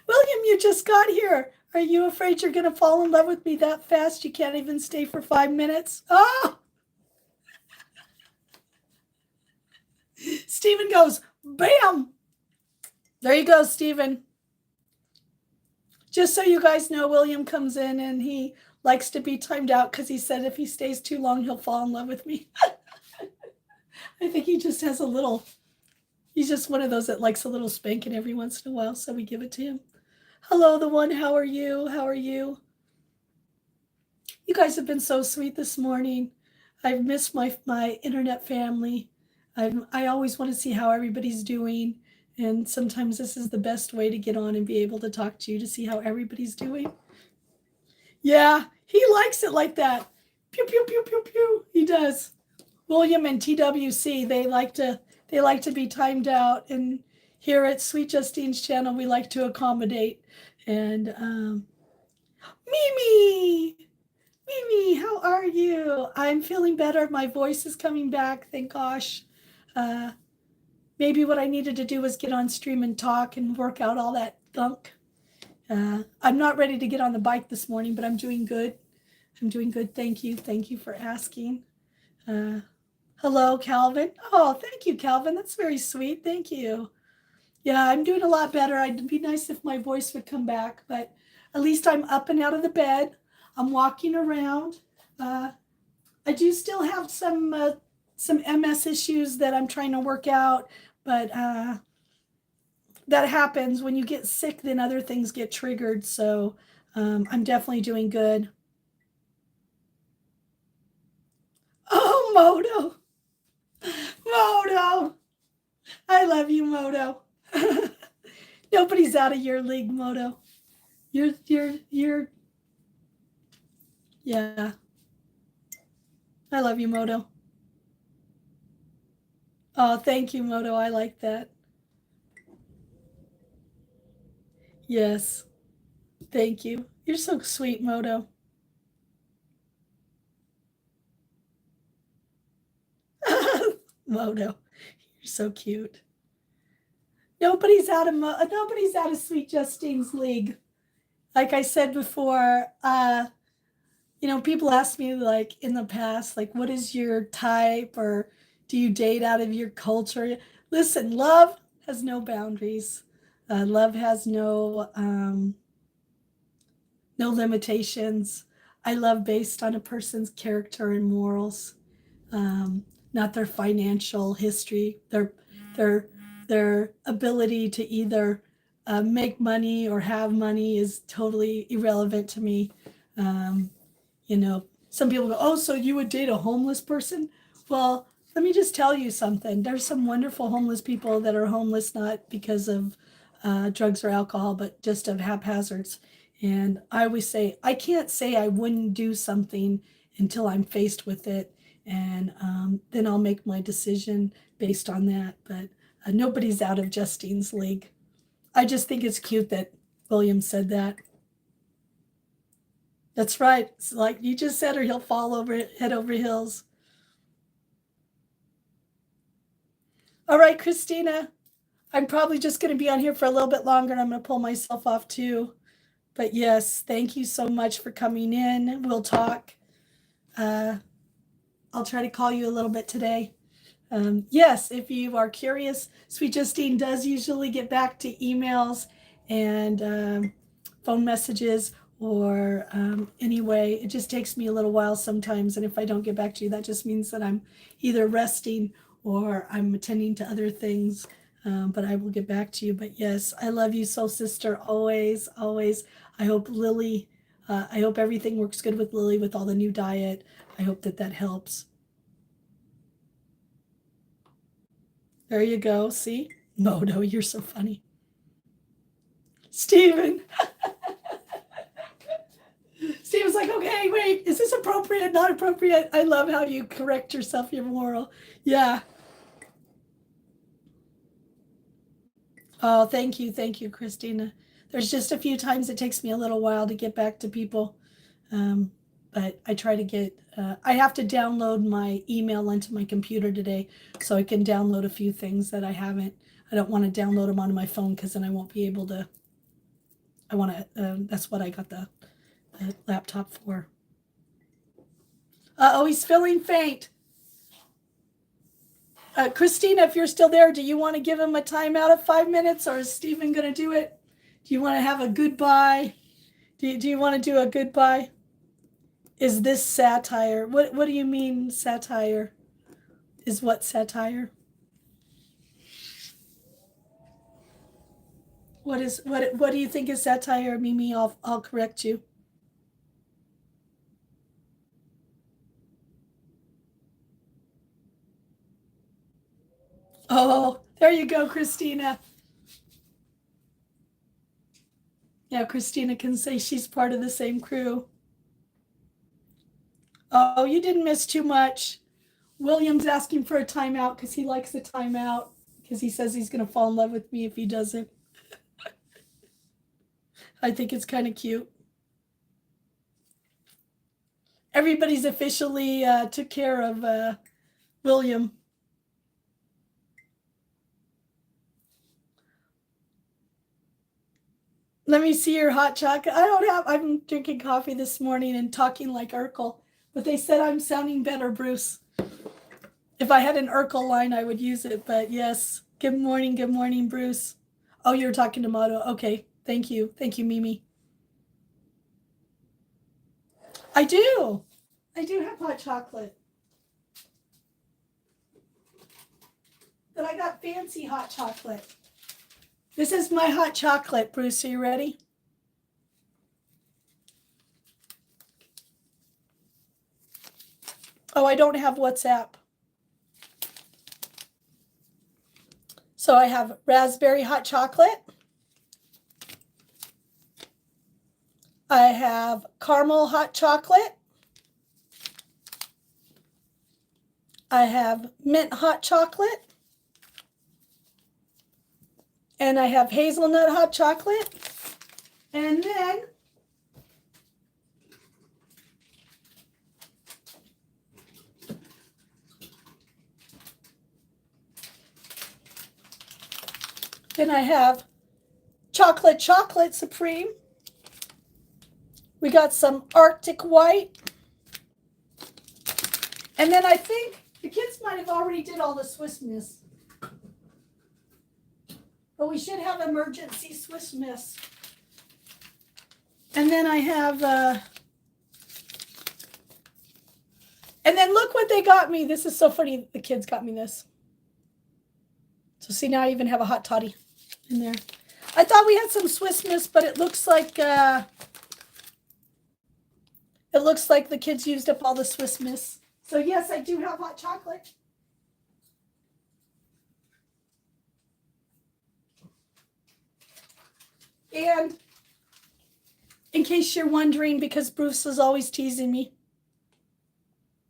William, you just got here. Are you afraid you're going to fall in love with me that fast you can't even stay for 5 minutes? Oh, Stephen goes, bam. There you go, Stephen. Just so you guys know, William comes in and he likes to be timed out because he said if he stays too long, he'll fall in love with me. I think he just has he's just one of those that likes a little spanking every once in a while, so we give it to him. Hello, the one. How are you? How are you? You guys have been so sweet this morning. I've missed my internet family. I always want to see how everybody's doing, and sometimes this is the best way to get on and be able to talk to you to see how everybody's doing. Yeah, he likes it like that. Pew pew pew pew pew. He does. William and TWC, they like to be timed out, and here at Sweet Justine's channel, we like to accommodate. And Mimi, Mimi, how are you? I'm feeling better. My voice is coming back. Thank gosh. Uh, maybe what I needed to do was get on stream and talk and work out all that gunk. I'm not ready to get on the bike this morning, but I'm doing good. I'm doing good. Thank you. Thank you for asking. Uh, hello, Calvin. Oh, thank you, Calvin. That's very sweet. Thank you. Yeah, I'm doing a lot better. It'd be nice if my voice would come back, but at least I'm up and out of the bed. I'm walking around. Uh, I do still have some MS issues that I'm trying to work out, but that happens when you get sick. Then other things get triggered. So I'm definitely doing good. Oh, Moto, Moto, I love you, Moto. Nobody's out of your league, Moto. You're. Yeah. I love you, Moto. Oh, thank you, Moto. I like that. Yes. Thank you. You're so sweet, Moto. Moto, you're so cute. Nobody's out of Sweet Justine's league. Like I said before, people ask me like in the past, like, what is your type or do you date out of your culture? Listen, love has no boundaries. Love has no limitations. I love based on a person's character and morals, not their financial history, their their ability to either make money or have money is totally irrelevant to me. Um, some people go, oh, so you would date a homeless person? Well, let me just tell you something. There's some wonderful homeless people that are homeless not because of drugs or alcohol, but just of haphazards. And I always say, I can't say I wouldn't do something until I'm faced with it. And then I'll make my decision based on that. But nobody's out of Justine's league. I just think it's cute that William said that. That's right. It's like you just said, or he'll fall over head over heels. All right, Christina. I'm probably just going to be on here for a little bit longer and I'm going to pull myself off too. But yes, thank you so much for coming in. We'll talk. Uh, I'll try to call you a little bit today. Yes, if you are curious, Sweet Justine does usually get back to emails and phone messages or anyway, it just takes me a little while sometimes. And if I don't get back to you, that just means that I'm either resting or I'm attending to other things. But I will get back to you. But yes, I love you, soul sister, always, always. I hope I hope everything works good with Lily with all the new diet. I hope that helps. There you go. See? Moto, you're so funny. Steven. Steven's like, okay, wait, is this appropriate? Not appropriate? I love how you correct yourself, your moral. Yeah. Oh, thank you. Thank you, Christina. There's just a few times it takes me a little while to get back to people. Um, but I try to I have to download my email onto my computer today so I can download a few things that I haven't. I don't want to download them onto my phone because then I won't be able to. I want to, that's what I got the laptop for. Oh, he's feeling faint. Christina, if you're still there, do you want to give him a timeout of 5 minutes or is Stephen going to do it? Do you want to have a goodbye? Do you want to do a goodbye? Is this satire? What do you mean satire? Is what satire? What do you think is satire, Mimi? I'll correct you. Oh, there you go, Christina. Yeah, Christina can say she's part of the same crew. Oh, you didn't miss too much. William's asking for a timeout because he likes a timeout because he says he's going to fall in love with me if he doesn't. I think it's kind of cute. Everybody's officially took care of William. Let me see your hot chocolate. I'm drinking coffee this morning and talking like Urkel, but they said I'm sounding better, Bruce. If I had an Urkel line, I would use it, but yes. Good morning, Bruce. Oh, you're talking to Moto. Okay, thank you. Thank you, Mimi. I do. I do have hot chocolate. But I got fancy hot chocolate. This is my hot chocolate, Bruce. Are you ready? Oh, I don't have WhatsApp. So I have raspberry hot chocolate. I have caramel hot chocolate. I have mint hot chocolate. And I have hazelnut hot chocolate. And then I have chocolate supreme. We got some Arctic white. And then I think the kids might have already did all the Swiss Miss. But we should have emergency Swiss Miss. And then I have, and then look what they got me. This is so funny. The kids got me this. So see, now I even have a hot toddy in there. I thought we had some Swiss Miss, but it looks like the kids used up all the Swiss Miss. So yes, I do have hot chocolate. And in case you're wondering, because Bruce is always teasing me,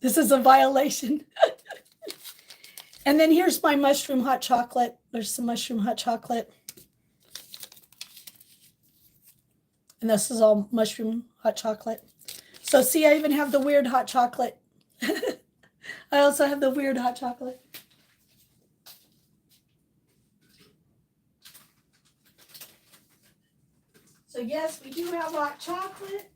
this is a violation. And then here's my mushroom hot chocolate. There's some mushroom hot chocolate. And this is all mushroom hot chocolate. So see, I even have the weird hot chocolate. I also have the weird hot chocolate. So yes, we do have hot chocolate.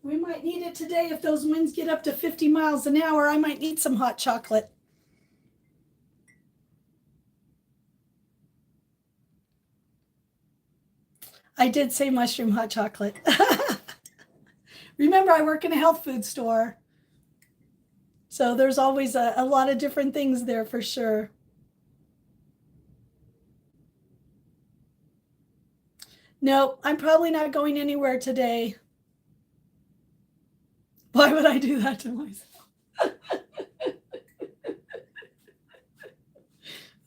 We might need it today. If those winds get up to 50 miles an hour, I might need some hot chocolate. I did say mushroom hot chocolate. Remember, I work in a health food store. So there's always a lot of different things there for sure. Nope, I'm probably not going anywhere today. Why would I do that to myself?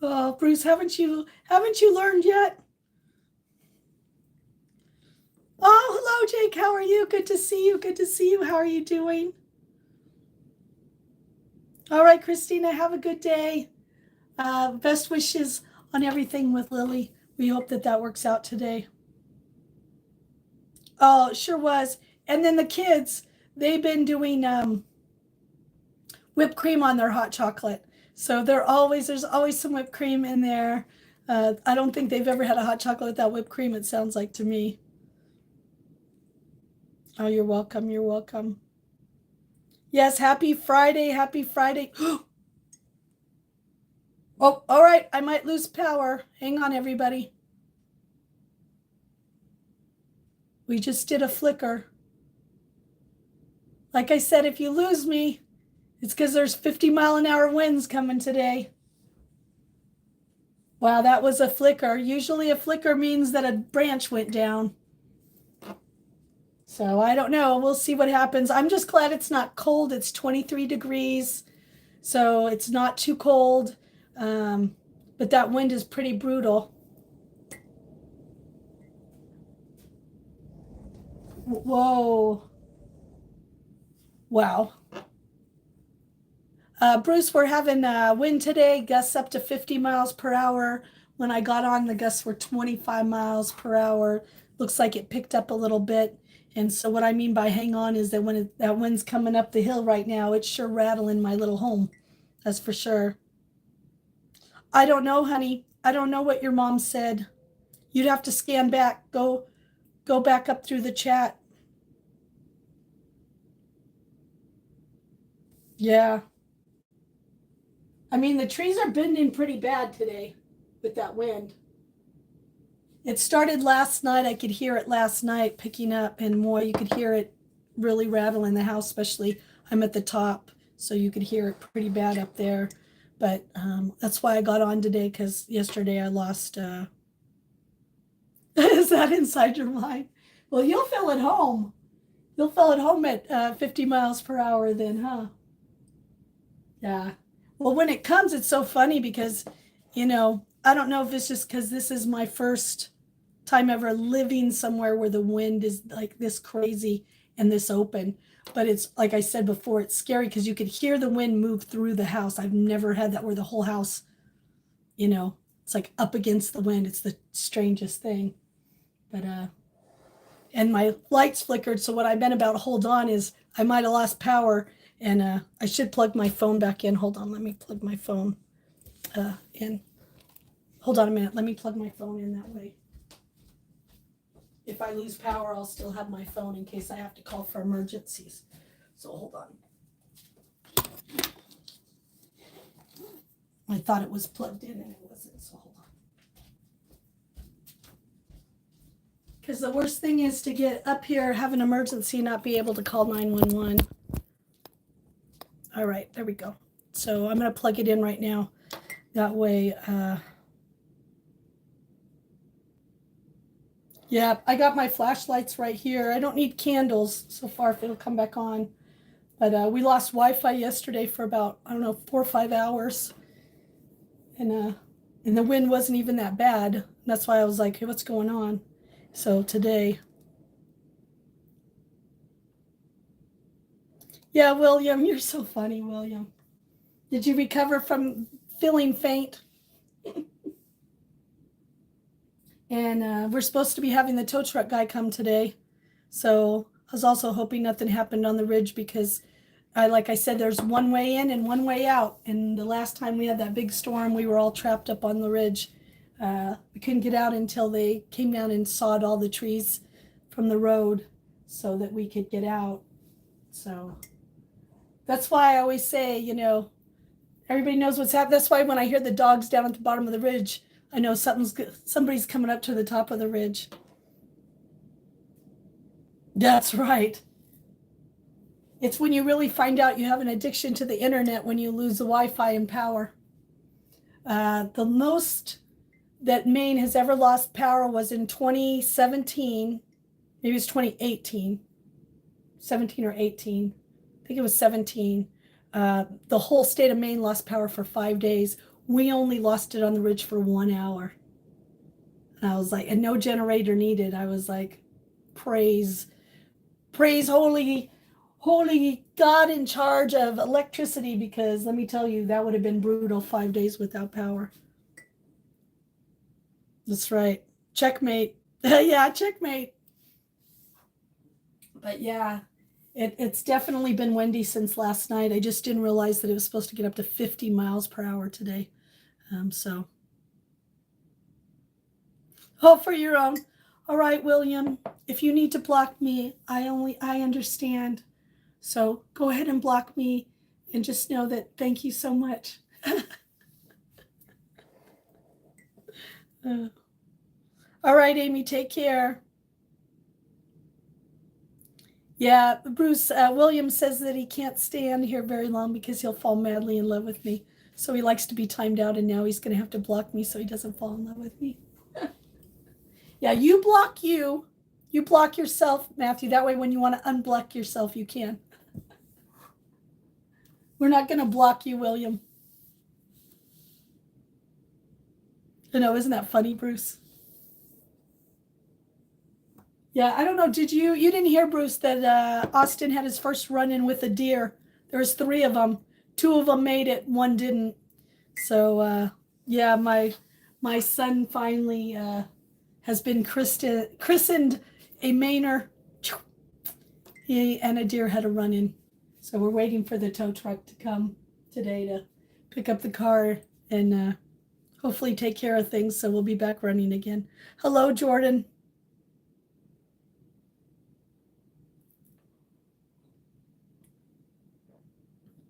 Oh, Bruce, haven't you learned yet? Oh, hello, Jake. How are you? Good to see you. Good to see you. How are you doing? All right, Christina, have a good day. Best wishes on everything with Lily. We hope that works out today. Oh, it sure was. And then the kids, they've been doing whipped cream on their hot chocolate. So there's always some whipped cream in there. I don't think they've ever had a hot chocolate without whipped cream, it sounds like to me. Oh, you're welcome. You're welcome. Yes, happy Friday. Happy Friday. Oh, all right. I might lose power. Hang on, everybody. We just did a flicker. Like I said, if you lose me, it's because there's 50-mile-an-hour winds coming today. Wow, that was a flicker. Usually a flicker means that a branch went down. So I don't know. We'll see what happens. I'm just glad it's not cold. It's 23 degrees. So it's not too cold. But that wind is pretty brutal. Whoa. Wow. Bruce, we're having wind today, gusts up to 50 miles per hour. When I got on, the gusts were 25 miles per hour. Looks like it picked up a little bit. And so what I mean by hang on is that when that wind's coming up the hill right now, it's sure rattling my little home. That's for sure. I don't know, honey. I don't know what your mom said. You'd have to scan back. Go back up through the chat. Yeah. I mean, the trees are bending pretty bad today with that wind. It started last night. I could hear it last night picking up, and more, you could hear it really rattle in the house, especially I'm at the top, so you could hear it pretty bad up there. But that's why I got on today, because yesterday I lost. Is that inside your mind? Well, you'll feel at home. You'll feel at home at 50 miles per hour then, huh? Yeah. Well, when it comes, it's so funny because, I don't know if it's just because this is my first time ever living somewhere where the wind is like this crazy and this open. But it's like I said before, it's scary because you could hear the wind move through the house. I've never had that where the whole house, It's like up against the wind. It's the strangest thing. But and my lights flickered. So what I meant about hold on is I might have lost power, and I should plug my phone back in. Hold on, let me plug my phone in. Hold on a minute. Let me plug my phone in that way. If I lose power, I'll still have my phone in case I have to call for emergencies. So hold on. I thought it was plugged in and it wasn't, so hold on. Because the worst thing is to get up here, have an emergency, not be able to call 911. All right, there we go. So I'm going to plug it in right now. That way, yeah, I got my flashlights right here. I don't need candles so far if it'll come back on. But we lost Wi-Fi yesterday for about, I don't know, 4 or 5 hours. And the wind wasn't even that bad. That's why I was like, hey, what's going on? So today. Yeah, William, you're so funny, William. Did you recover from feeling faint? And we're supposed to be having the tow truck guy come today. So I was also hoping nothing happened on the ridge because like I said, there's one way in and one way out. And the last time we had that big storm, we were all trapped up on the ridge. We couldn't get out until they came down and sawed all the trees from the road so that we could get out. So that's why I always say, everybody knows what's happening. That's why when I hear the dogs down at the bottom of the ridge, I know somebody's coming up to the top of the ridge. That's right. It's when you really find out you have an addiction to the internet when you lose the Wi-Fi and power. The most that Maine has ever lost power was in 2017. Maybe it's 2018. 17 or 18. I think it was 17. The whole state of Maine lost power for 5 days. We only lost it on the ridge for 1 hour. And I was like, and no generator needed. I was like, praise holy God in charge of electricity, because let me tell you, that would have been brutal, 5 days without power. That's right. Checkmate. Yeah, checkmate. But yeah, it's definitely been windy since last night. I just didn't realize that it was supposed to get up to 50 miles per hour today. So. Oh, for your own. All right, William, if you need to block me, I understand. So go ahead and block me and just know that thank you so much. All right, Amy, take care. Yeah, Bruce, William says that he can't stand here very long because he'll fall madly in love with me. So he likes to be timed out, and now he's going to have to block me so he doesn't fall in love with me. Yeah, you block you. You block yourself, Matthew. That way when you want to unblock yourself, you can. We're not going to block you, William. I know, isn't that funny, Bruce? Yeah, I don't know. You didn't hear, Bruce, that Austin had his first run-in with a deer. There was 3 of them. 2 of them made it, 1 didn't. So, yeah, my son finally has been christened a Mainer. He and a deer had a run-in. So we're waiting for the tow truck to come today to pick up the car and hopefully take care of things. So we'll be back running again. Hello, Jordan.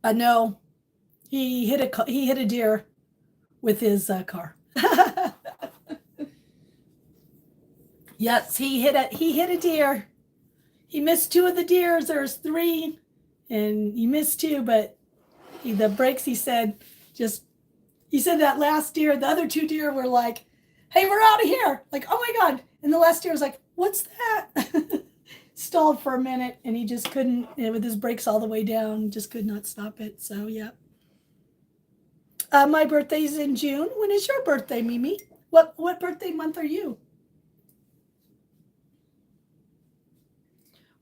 No, he hit a deer with his car. Yes, he hit a deer. He missed 2 of the deers. There's 3, and he missed 2. But the brakes, he said that last deer, the other 2 deer were like, "Hey, we're out of here!" Like, "Oh my God!" And the last deer was like, "What's that?" Stalled for a minute, and he just couldn't, with his brakes all the way down, just could not stop it. So yeah. My birthday's in June. When is your birthday, Mimi? What birthday month are you?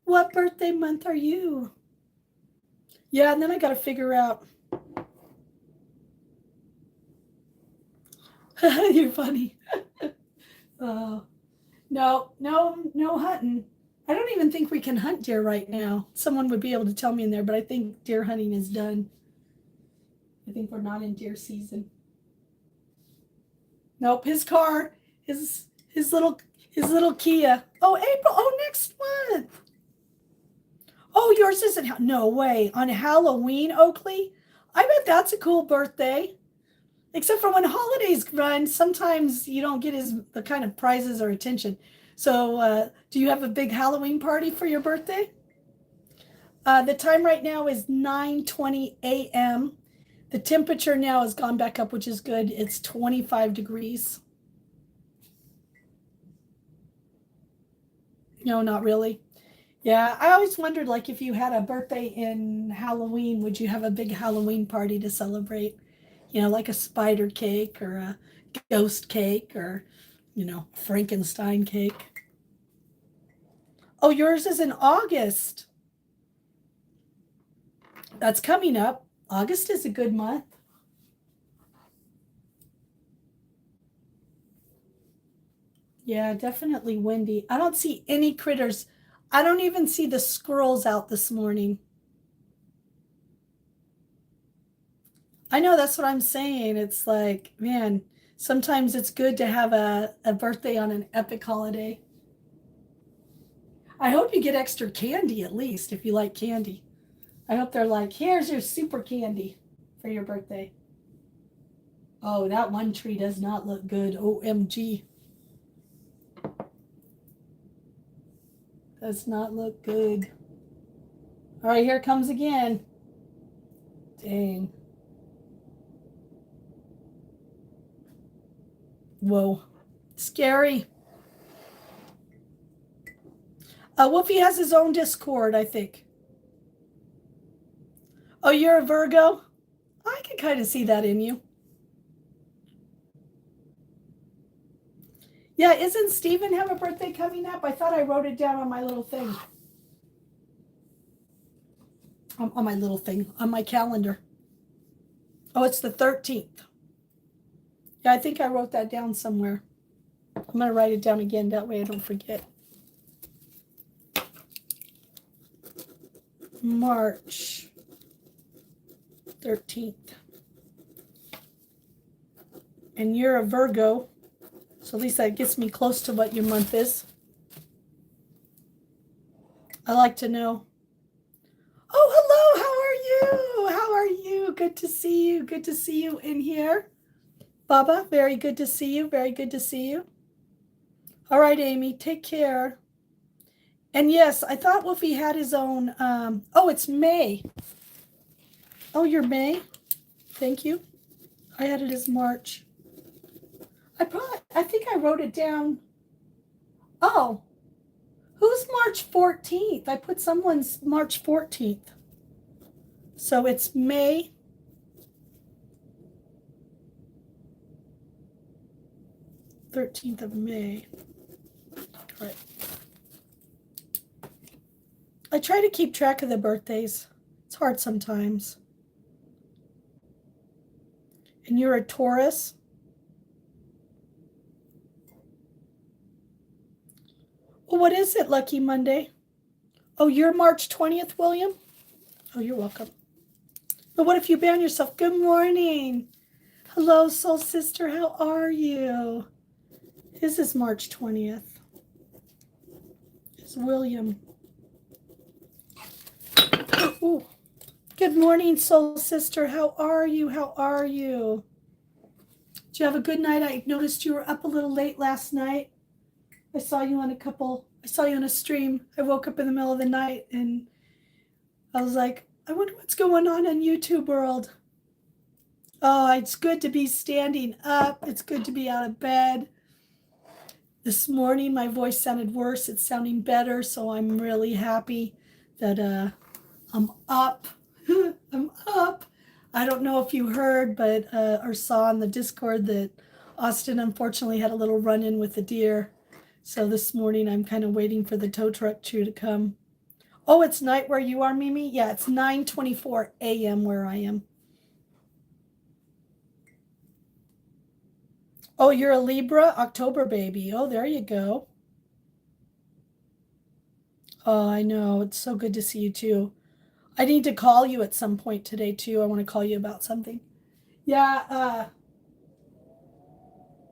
What birthday month are you? Yeah, and then I got to figure out. You're funny. Oh, no hunting. I don't even think we can hunt deer right now. Someone would be able to tell me in there, but I think deer hunting is done. I think we're not in deer season. Nope, his car, his little Kia. Oh, April. Oh, next month. Oh, yours isn't. No way. On Halloween, Oakley. I bet that's a cool birthday. Except for when holidays run, sometimes you don't get the kind of prizes or attention. So, do you have a big Halloween party for your birthday? The time right now is 9:20 a.m. The temperature now has gone back up, which is good. It's 25 degrees. No, not really. Yeah, I always wondered, like, if you had a birthday in Halloween, would you have a big Halloween party to celebrate? Like a spider cake or a ghost cake or, Frankenstein cake. Oh, yours is in August. That's coming up. August is a good month. Yeah, definitely windy. I don't see any critters. I don't even see the squirrels out this morning. I know that's what I'm saying. It's like, man, sometimes it's good to have a birthday on an epic holiday. I hope you get extra candy at least if you like candy. I hope they're like, here's your super candy for your birthday. Oh, that one tree does not look good. OMG. Does not look good. All right, here it comes again. Dang. Whoa. Scary. Wolfie has his own Discord, I think. Oh, you're a Virgo? I can kind of see that in you. Yeah, isn't Steven have a birthday coming up? I thought I wrote it down on my little thing. On my little thing, on my calendar. Oh, it's the 13th. Yeah, I think I wrote that down somewhere. I'm going to write it down again. That way I don't forget. March 13th. And you're a Virgo. So at least that gets me close to what your month is. I like to know. Oh, hello. How are you? How are you? Good to see you. Good to see you in here. Baba, very good to see you. Very good to see you. All right, Amy, take care. And yes, I thought Wolfie had his own. Oh, it's May. Oh, you're May. Thank you. I had it as March. I think I wrote it down. Oh, who's March 14th? I put someone's March 14th. So it's May. '13th of May. All right. I try to keep track of the birthdays. It's hard sometimes. And you're a Taurus. Well, what is it, Lucky Monday? Oh, you're March 20th, William? Oh, you're welcome. But what if you ban yourself? Good morning. Hello, soul sister. How are you? His is March 20th. It's William. Ooh. Good morning, soul sister. How are you? How are you? Did you have a good night? I noticed you were up a little late last night. I saw you on a stream. I woke up in the middle of the night and I was like, I wonder what's going on in YouTube world. Oh, it's good to be standing up. It's good to be out of bed. This morning, my voice sounded worse. It's sounding better. So I'm really happy that I'm up. I'm up. I don't know if you heard, but or saw on the Discord that Austin unfortunately had a little run-in with a deer. So this morning I'm kind of waiting for the tow truck crew to come. Oh, it's night where you are, Mimi? Yeah, it's 9:24 a.m. where I am. Oh, you're a Libra, October baby. Oh, there you go. Oh, I know. It's so good to see you too. I need to call you at some point today too. I want to call you about something. Yeah,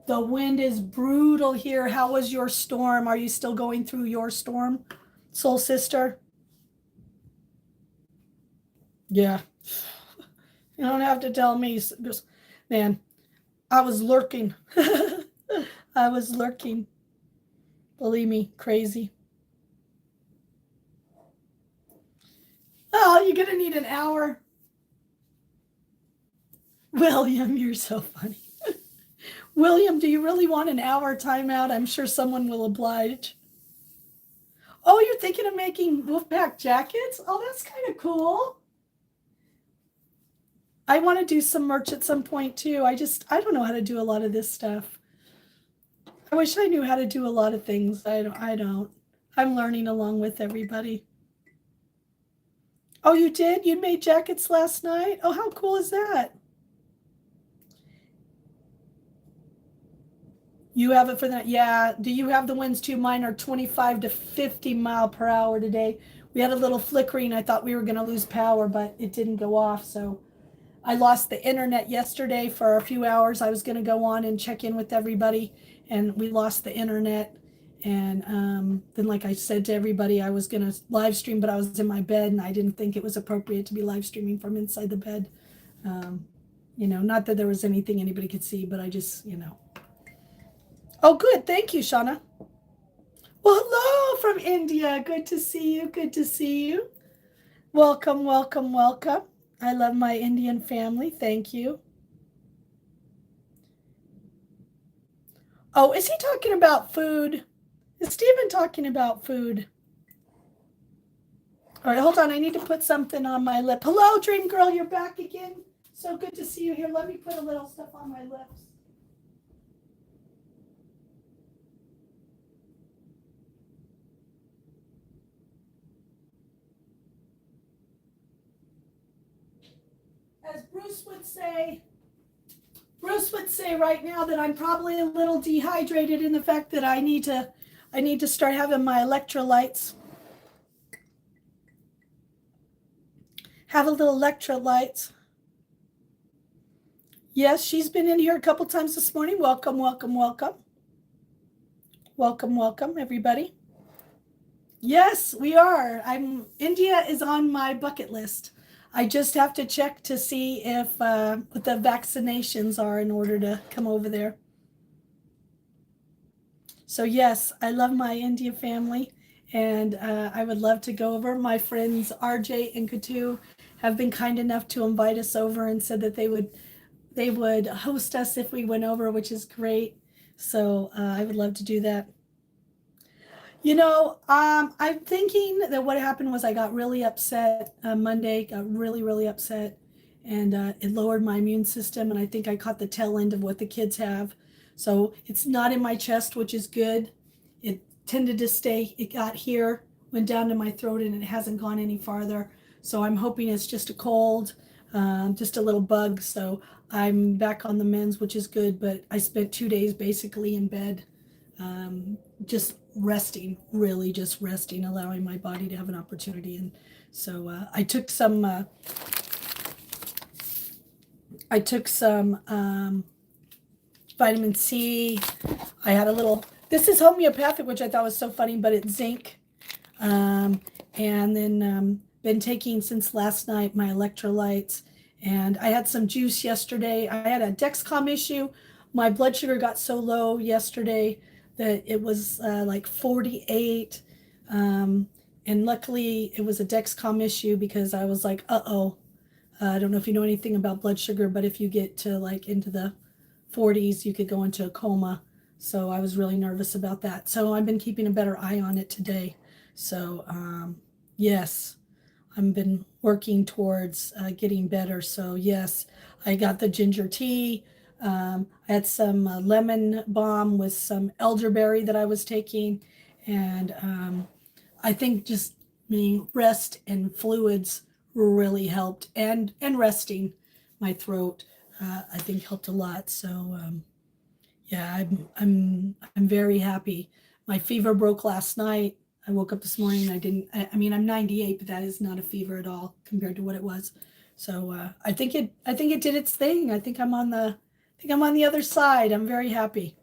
the wind is brutal here. How was your storm? Are you still going through your storm, soul sister? Yeah. You don't have to tell me. Just, man, I was lurking. I was lurking. Believe me, crazy. Oh, you're gonna need an hour. William, you're so funny. William, do you really want an hour timeout? I'm sure someone will oblige. Oh, you're thinking of making Wolfpack jackets? Oh, that's kind of cool. I want to do some merch at some point too. I don't know how to do a lot of this stuff. I wish I knew how to do a lot of things. I don't. I'm learning along with everybody. Oh, you did? You made jackets last night? Oh, how cool is that? You have it for that? Yeah. Do you have the winds too? Mine are 25 to 50 mile per hour today. We had a little flickering. I thought we were going to lose power, but it didn't go off. So I lost the internet yesterday for a few hours. I was going to go on and check in with everybody, and we lost the internet. And then, like I said to everybody, I was going to live stream, but I was in my bed, and I didn't think it was appropriate to be live streaming from inside the bed. Um, not that there was anything anybody could see, but I just. Oh, good. Thank you, Shauna. Well, hello from India. Good to see you. Good to see you. Welcome, welcome, welcome. I love my Indian family. Thank you. Oh, is he talking about food? Is Stephen talking about food? All right, hold on. I need to put something on my lip. Hello, Dream Girl. You're back again. So good to see you here. Let me put a little stuff on my lips. As Bruce would say right now that I'm probably a little dehydrated in the fact that I need to start having my electrolytes. Have a little electrolytes. Yes, she's been in here a couple times this morning. Welcome, welcome, welcome. Welcome, welcome, everybody. Yes, we are. India is on my bucket list. I just have to check to see if what the vaccinations are in order to come over there. So yes, I love my India family, and I would love to go over. My friends RJ and Katu have been kind enough to invite us over and said that they would host us if we went over, which is great. So I would love to do that. I'm thinking that what happened was I got really upset Monday, got really, really upset, and it lowered my immune system. And I think I caught the tail end of what the kids have. So it's not in my chest, which is good. It tended to stay, it got here, went down to my throat, and it hasn't gone any farther. So I'm hoping it's just a cold, just a little bug. So I'm back on the mends, which is good. But I spent 2 days basically in bed, just resting, really just resting, allowing my body to have an opportunity. And so I took some vitamin C. I had a little, this is homeopathic, which I thought was so funny, but it's zinc. And then been taking since last night my electrolytes. And I had some juice yesterday. I had a Dexcom issue. My blood sugar got so low yesterday that it was like 48. And luckily it was a Dexcom issue because I was like, uh-oh. I don't know if you know anything about blood sugar, but if you get to like into the 40s, you could go into a coma. So I was really nervous about that. So I've been keeping a better eye on it today. So yes, I've been working towards getting better. So yes, I got the ginger tea. I had some lemon balm with some elderberry that I was taking, and I think just being rest and fluids really helped, and resting my throat I think helped a lot. So Yeah, I'm very happy. My fever broke last night. I woke up this morning and I mean, I'm 98, but that is not a fever at all compared to what it was. So I think it did its thing. I think I'm on the other side. I'm very happy.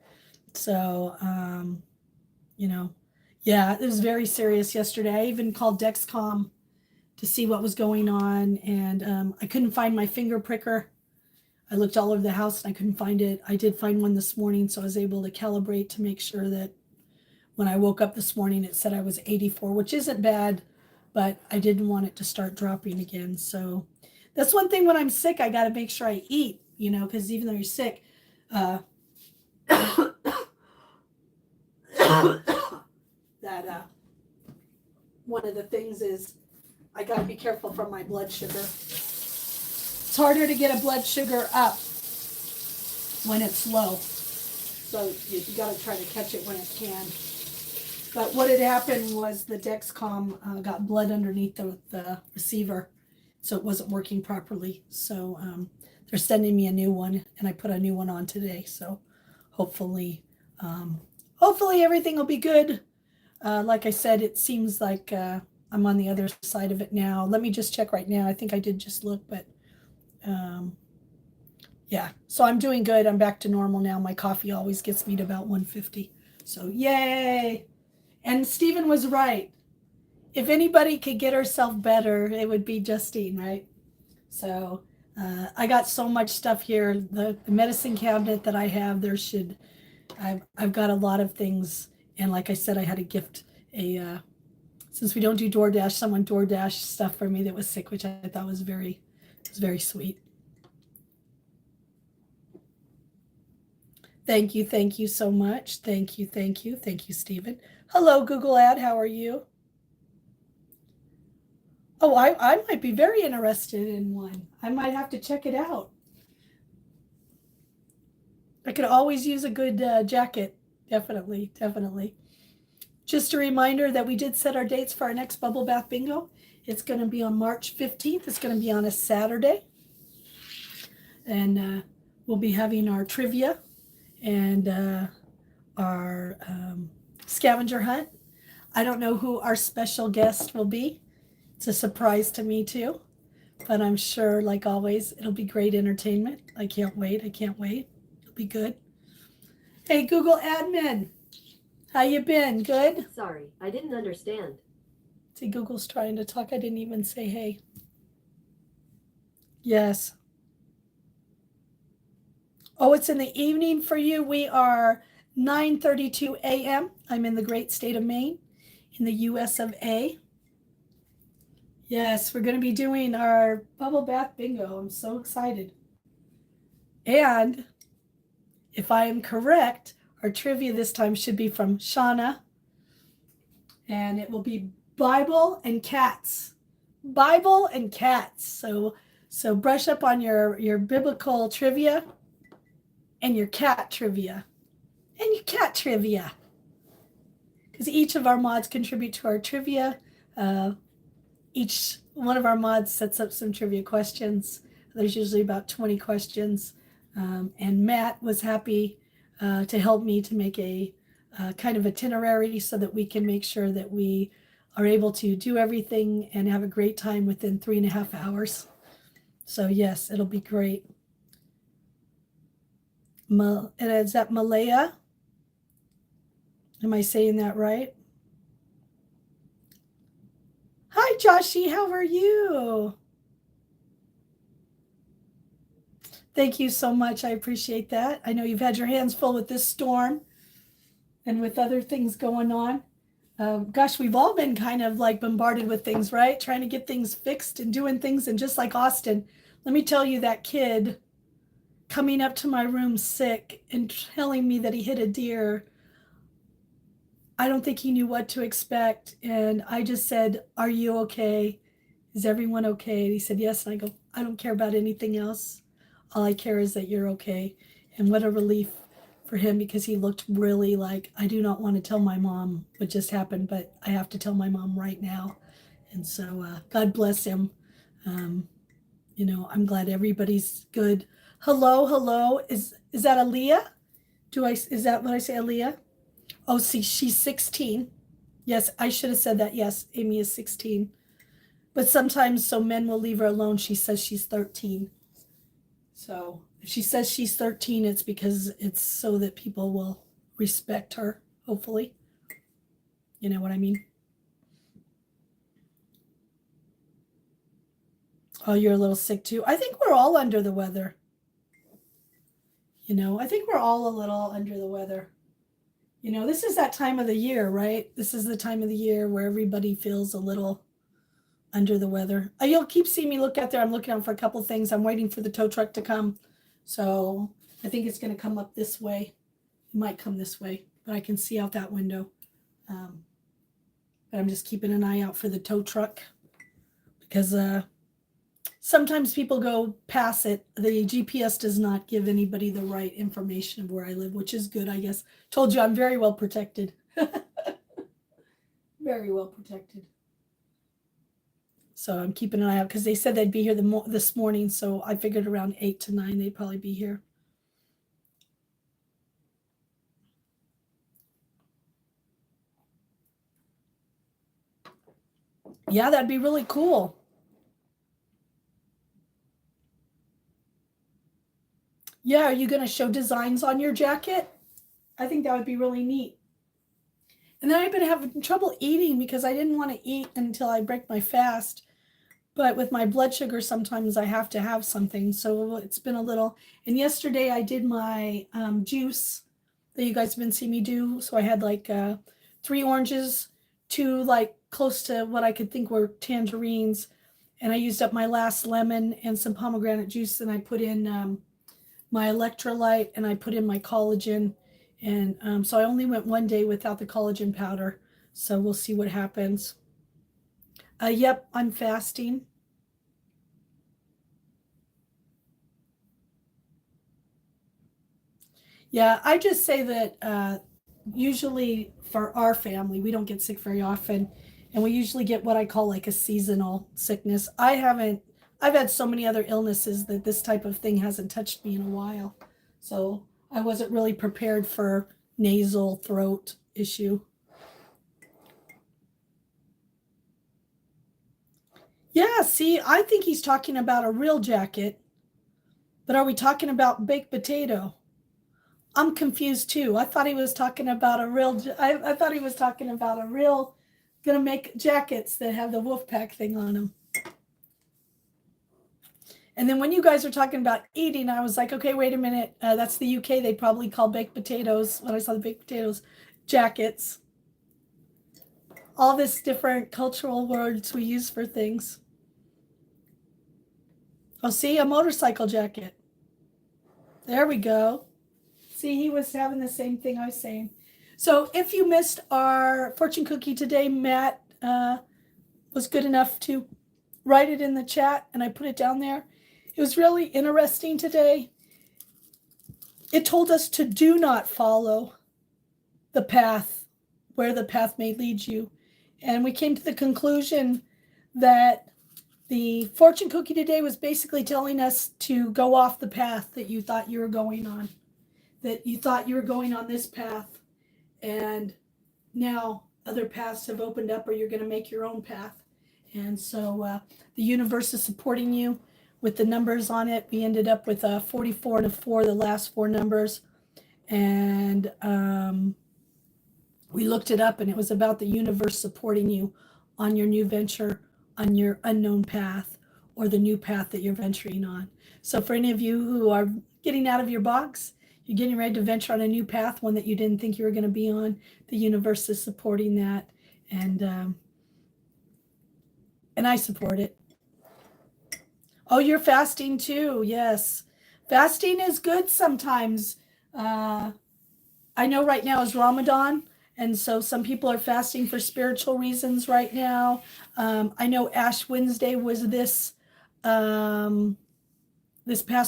So you know, yeah, it was very serious yesterday. I even called Dexcom to see what was going on, and I couldn't find my finger pricker. I looked all over the house and I couldn't find it. I did find one this morning, so I was able to calibrate to make sure that when I woke up this morning, it said I was 84, which isn't bad, but I didn't want it to start dropping again. So that's one thing when I'm sick, I got to make sure I eat, because even though you're sick, uh, that one of the things is I got to be careful for my blood sugar. It's harder to get a blood sugar up when it's low. So you got to try to catch it when it can. But what had happened was the Dexcom got blood underneath the receiver, so it wasn't working properly. So they're sending me a new one, and I put a new one on today. So hopefully everything will be good. Like I said, it seems like I'm on the other side of it now. Let me just check right now. I think I did just look, but yeah. So I'm doing good. I'm back to normal now. My coffee always gets me to about 150. So yay. And Stephen was right. If anybody could get herself better, it would be Justine, right? So I got so much stuff here. The medicine cabinet that I have, I've got a lot of things. And like I said, I had a gift, since we don't do DoorDash, someone DoorDash stuff for me that was sick, which I thought was very sweet. Thank you so much. Thank you, Stephen. Hello, Google Ad, how are you? Oh, I might be very interested in one. I might have to check it out. I could always use a good jacket. Definitely. Just a reminder that we did set our dates for our next Bubble Bath Bingo. It's going to be on March 15th. It's going to be on a Saturday. And we'll be having our trivia and our scavenger hunt. I don't know who our special guest will be. It's a surprise to me too, but I'm sure, like always, it'll be great entertainment. I can't wait. It'll be good. Hey, Google admin, how you been? Good? Sorry, I didn't understand. See, Google's trying to talk. I didn't even say hey. Yes. Oh, it's in the evening for you. We are 9:32 a.m. I'm in the great state of Maine, in the US of A. Yes, we're going to be doing our bubble bath bingo. I'm so excited. And if I am correct, our trivia this time should be from Shauna. And it will be Bible and cats. Bible and cats. So brush up on your biblical trivia and your cat trivia. And your cat trivia. Because each of our mods contribute to our trivia. Each one of our mods sets up some trivia questions. There's usually about 20 questions. And Matt was happy to help me to make a kind of itinerary so that we can make sure that we are able to do everything and have a great time within 3.5 hours. So yes, it'll be great. And is that Malaya? Am I saying that right? Hi, Joshi. How are you? Thank you so much. I appreciate that. I know you've had your hands full with this storm and with other things going on. Gosh, we've all been kind of like bombarded with things, right? Trying to get things fixed and doing things. And just like Austin, let me tell you, that kid coming up to my room sick and telling me that he hit a deer, I don't think he knew what to expect. And I just said, "Are you okay? Is everyone okay?" And he said, "Yes." And I go, "I don't care about anything else. All I care is that you're okay." And what a relief for him, because he looked really like, I do not want to tell my mom what just happened, but I have to tell my mom right now. And so God bless him. I'm glad everybody's good. Hello. Is that Aaliyah? Is that what I say, Aaliyah? Oh, see, she's 16. Yes, I should have said that. Yes, Amy is 16. But sometimes, so men will leave her alone. She says she's 13. So if she says she's 13, it's because it's so that people will respect her, hopefully. You know what I mean? Oh, you're a little sick too. I think we're all under the weather. I think we're all a little under the weather. This is that time of the year, right? This is the time of the year where everybody feels a little under the weather. You'll keep seeing me look out there. I'm looking out for a couple things. I'm waiting for the tow truck to come. So I think it's going to come up this way. It might come this way, but I can see out that window. But I'm just keeping an eye out for the tow truck because sometimes people go past it. The GPS does not give anybody the right information of where I live, which is good, I guess. Told you I'm very well protected. Very well protected. So I'm keeping an eye out because they said they'd be here this morning. So I figured around 8 to 9 they'd probably be here. Yeah, that'd be really cool. Yeah, are you going to show designs on your jacket? I think that would be really neat. And then I've been having trouble eating because I didn't want to eat until I break my fast. But with my blood sugar, sometimes I have to have something. So it's been a little. And yesterday I did my juice that you guys have been seeing me do. So I had like 3 oranges, 2 like close to what I could think were tangerines. And I used up my last lemon and some pomegranate juice. And I put in my electrolyte and I put in my collagen. And so I only went 1 day without the collagen powder. So we'll see what happens. Yep, I'm fasting. Yeah, I just say that usually for our family, we don't get sick very often. And we usually get what I call like a seasonal sickness. I've had so many other illnesses that this type of thing hasn't touched me in a while. So I wasn't really prepared for nasal throat issue. Yeah, see, I think he's talking about a real jacket, but are we talking about baked potato? I'm confused too. I thought he was talking about a real. I thought he was talking about a real. Gonna make jackets that have the wolf pack thing on them. And then when you guys were talking about eating, I was like, okay, wait a minute. That's the UK. They probably call baked potatoes. When I saw the baked potatoes, jackets. All this different cultural words we use for things. Oh, see, a motorcycle jacket. There we go. See, he was having the same thing I was saying. So if you missed our fortune cookie today, Matt was good enough to write it in the chat and I put it down there. It was really interesting today. It told us to do not follow the path where the path may lead you. And we came to the conclusion that the fortune cookie today was basically telling us to go off the path that you thought you were going on, that you thought you were going on this path. And now other paths have opened up or you're going to make your own path. And so the universe is supporting you with the numbers on it. We ended up with a 44 and a 4, the last 4 numbers. And we looked it up and it was about the universe supporting you on your new venture, on your unknown path, or the new path that you're venturing on. So for any of you who are getting out of your box, you're getting ready to venture on a new path, one that you didn't think you were going to be on, the universe is supporting that. And I support it. Oh, you're fasting too. Yes. Fasting is good sometimes. I know right now is Ramadan. And so some people are fasting for spiritual reasons right now. I know Ash Wednesday was this past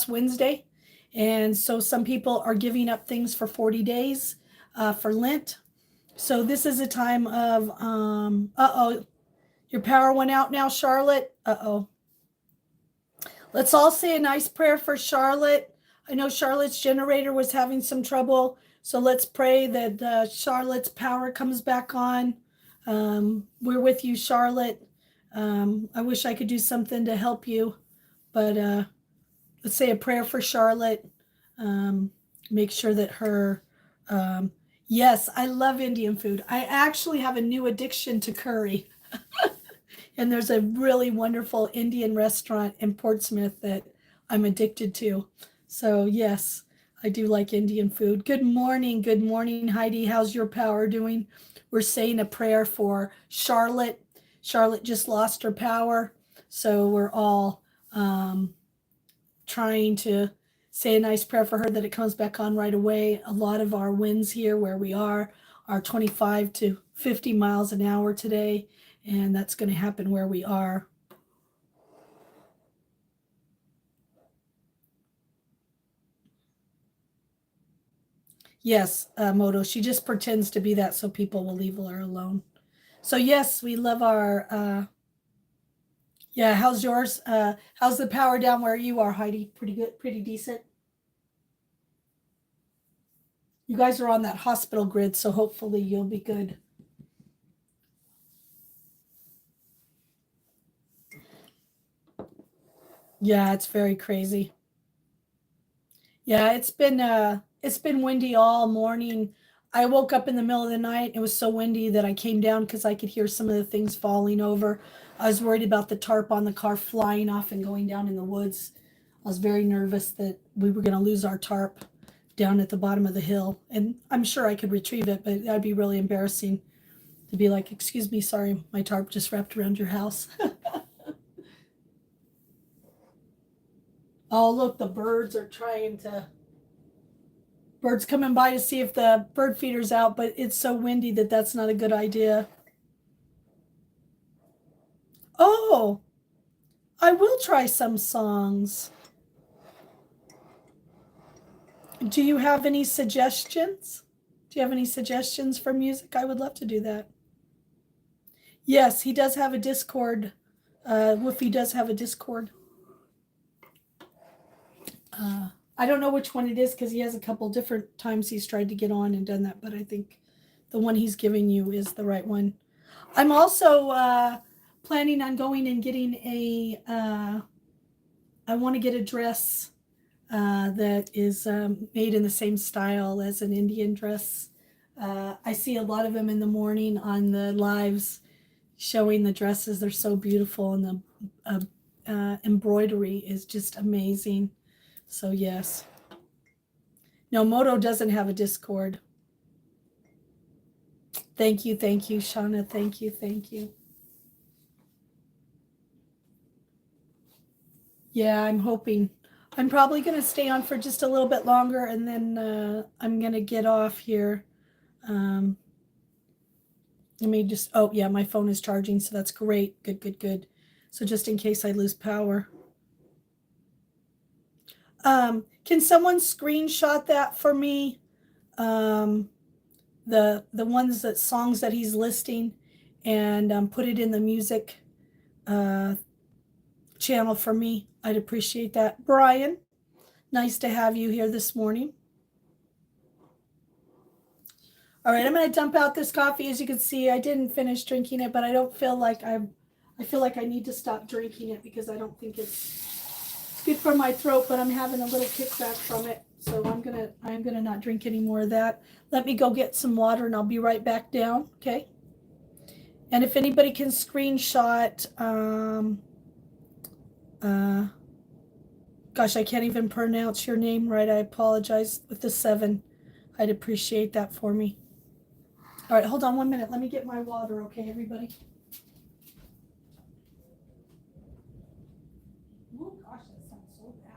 Wednesday. And so some people are giving up things for 40 days for Lent. So this is a time of, uh-oh, your power went out now, Charlotte. Uh-oh. Let's all say a nice prayer for Charlotte. I know Charlotte's generator was having some trouble. So let's pray that Charlotte's power comes back on. We're with you, Charlotte. I wish I could do something to help you, but let's say a prayer for Charlotte. Um, Make sure that her, um, yes, I love Indian food. I actually have a new addiction to curry. And there's a really wonderful Indian restaurant in Portsmouth that I'm addicted to. So, yes, I do like Indian food. Good morning, Heidi. How's your power doing? We're saying a prayer for Charlotte. Charlotte just lost her power. So, we're all trying to say a nice prayer for her that it comes back on right away. A lot of our winds here where we are 25 to 50 miles an hour today, and that's going to happen where we are. Yes, Moto, she just pretends to be that so people will leave her alone. So yes, we love our yeah, how's yours? How's the power down where you are, Heidi? Pretty good, pretty decent. You guys are on that hospital grid, so hopefully you'll be good. Yeah, it's very crazy. Yeah, it's been windy all morning. I woke up in the middle of the night. It was so windy that I came down because I could hear some of the things falling over. I was worried about the tarp on the car flying off and going down in the woods. I was very nervous that we were going to lose our tarp down at the bottom of the hill. And I'm sure I could retrieve it, but that'd be really embarrassing to be like, "Excuse me, sorry, my tarp just wrapped around your house." Oh, look, the birds are trying to birds coming by to see if the bird feeder's out, but it's so windy that that's not a good idea. Oh, I will try some songs. Do you have any suggestions? Do you have any suggestions for music? I would love to do that. Yes, he does have a Discord. Woofy does have a Discord. I don't know which one it is because he has a couple different times he's tried to get on and done that, but I think the one he's giving you is the right one. I'm also planning on going and getting I want to get a dress that is made in the same style as an Indian dress. I see a lot of them in the morning on the lives showing the dresses. They're so beautiful, and the embroidery is just amazing. So, yes. No, Moto doesn't have a Discord. Thank you, Shauna. Thank you, thank you. Yeah, I'm hoping. I'm probably going to stay on for just a little bit longer and then I'm going to get off here. Um, Let me just, oh, yeah, my phone is charging, so that's great. Good, good, good. So just in case I lose power. Can someone screenshot that for me? The ones that songs that he's listing and put it in the music uh, channel for me. I'd appreciate that. Brian, nice to have you here this morning. All right, I'm going to dump out this coffee. As you can see, I didn't finish drinking it, but I don't feel like I feel like I need to stop drinking it because I don't think it's good for my throat, but I'm having a little kickback from it. So I'm gonna not drink any more of that. Let me go get some water and I'll be right back down, okay? And if anybody can screenshot gosh, I can't even pronounce your name right. I apologize with the 7. I'd appreciate that for me. All right, hold on 1 minute. Let me get my water, okay, everybody? Oh, gosh, that sounds so bad.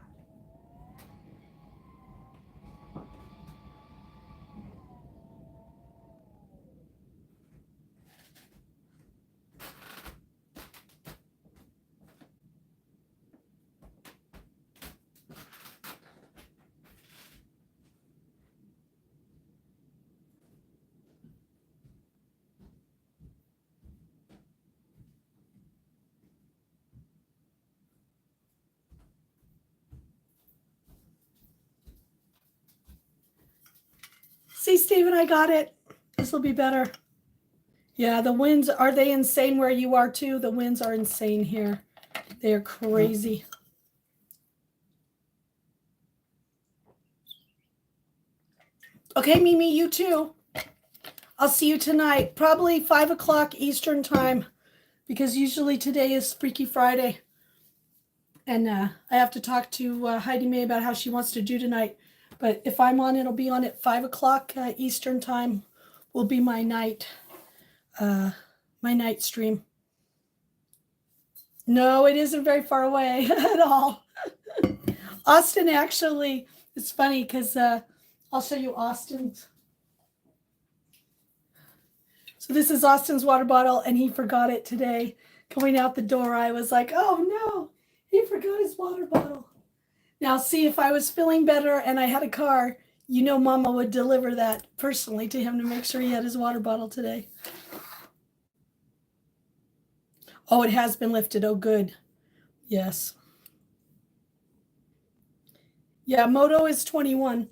See, Stephen, I got it. This will be better. Yeah, the winds, are they insane where you are too? The winds are insane here. They are crazy. Okay, Mimi, you too. I'll see you tonight, probably 5 o'clock Eastern time, because usually today is Freaky Friday. And I have to talk to Heidi Mae about how she wants to do tonight. But if I'm on, it'll be on at 5 o'clock Eastern time. Will be my night stream. No, it isn't very far away at all. Austin actually, it's funny because I'll show you Austin's. So this is Austin's water bottle, and he forgot it today. Going out the door, I was like, oh no, he forgot his water bottle. Now, see, if I was feeling better and I had a car, you know Mama would deliver that personally to him to make sure he had his water bottle today. Oh, it has been lifted. Oh, good. Yes. Yeah, Moto is 21.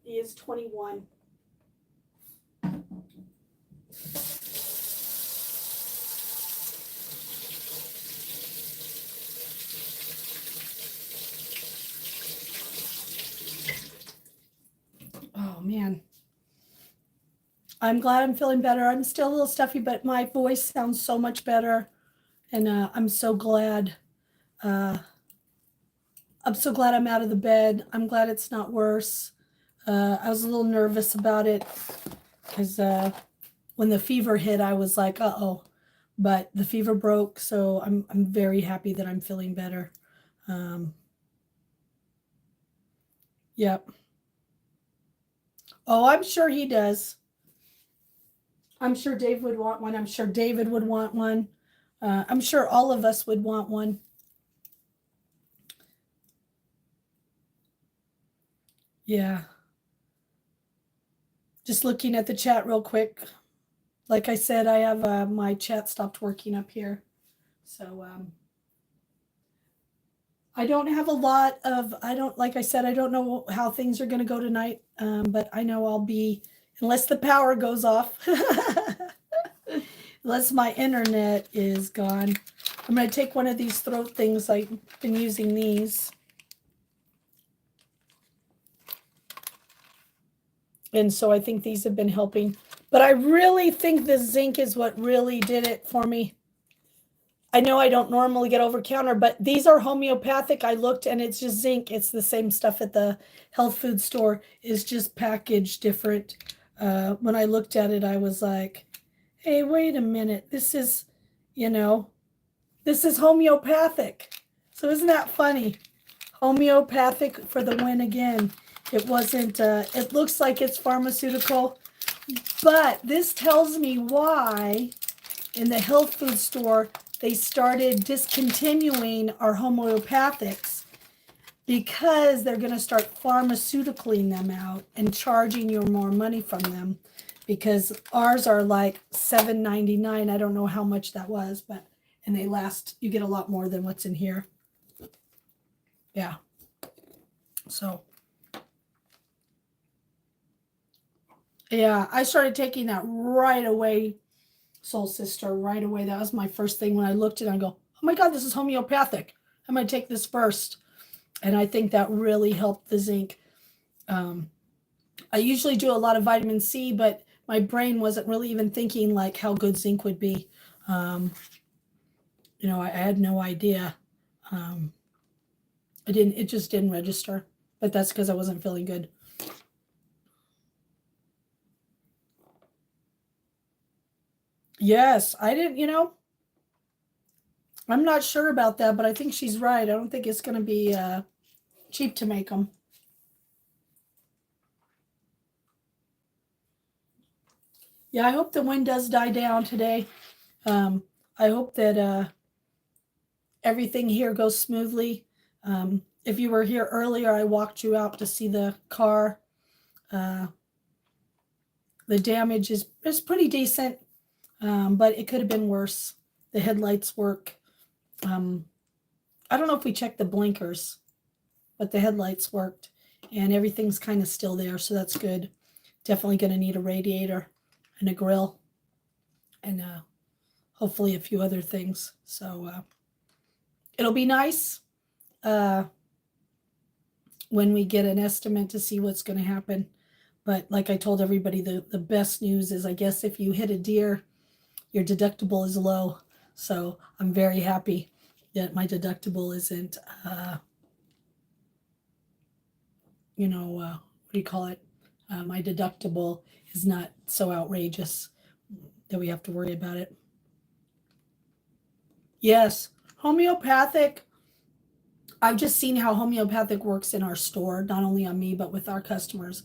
He is 21. Oh, man. I'm glad I'm feeling better. I'm still a little stuffy, but my voice sounds so much better. And I'm so glad. I'm so glad I'm out of the bed. I'm glad it's not worse. I was a little nervous about it because when the fever hit, I was like, uh-oh. But the fever broke, so I'm very happy that I'm feeling better. Yep. Oh, I'm sure he does. I'm sure Dave would want one. I'm sure David would want one. I'm sure all of us would want one. Yeah. Just looking at the chat real quick. Like I said, I have my chat stopped working up here. So I don't have a lot of, like I said, I don't know how things are going to go tonight. But I know I'll be, unless the power goes off, unless my internet is gone. I'm going to take one of these throat things. I've been using these. And so I think these have been helping. But I really think the zinc is what really did it for me. I know I don't normally get over counter, but these are homeopathic. I looked and it's just zinc. It's the same stuff at the health food store. It's just packaged different. When I looked at it, I was like, hey, wait a minute. This is, this is homeopathic. So isn't that funny? Homeopathic for the win again. It wasn't, it looks like it's pharmaceutical, but this tells me why in the health food store they started discontinuing our homeopathics, because they're going to start pharmaceutically them out and charging you more money from them, because ours are like $7.99. I don't know how much that was, but, and they last, you get a lot more than what's in here. Yeah. So. Yeah, I started taking that right away, Soul Sister, right away. That was my first thing when I looked at it. I go, oh my God, this is homeopathic. I'm going to take this first. And I think that really helped the zinc. I usually do a lot of vitamin C, but my brain wasn't really even thinking like how good zinc would be. I had no idea. It just didn't register, but that's because I wasn't feeling good. Yes, I didn't, I'm not sure about that, but I think she's right. I don't think it's going to be cheap to make them. Yeah, I hope the wind does die down today. I hope that everything here goes smoothly. If you were here earlier, I walked you out to see the car. The damage is pretty decent, but it could have been worse. The headlights work. I don't know if we checked the blinkers, but the headlights worked. and everything's kind of still there, so that's good. Definitely going to need a radiator and a grill and hopefully a few other things. So it'll be nice when we get an estimate to see what's going to happen. But like I told everybody, the best news is, I guess, if you hit a deer, your deductible is low. So I'm very happy that my deductible isn't, what do you call it? My deductible is not so outrageous that we have to worry about it. Yes, homeopathic. I've just seen how homeopathic works in our store, not only on me, but with our customers.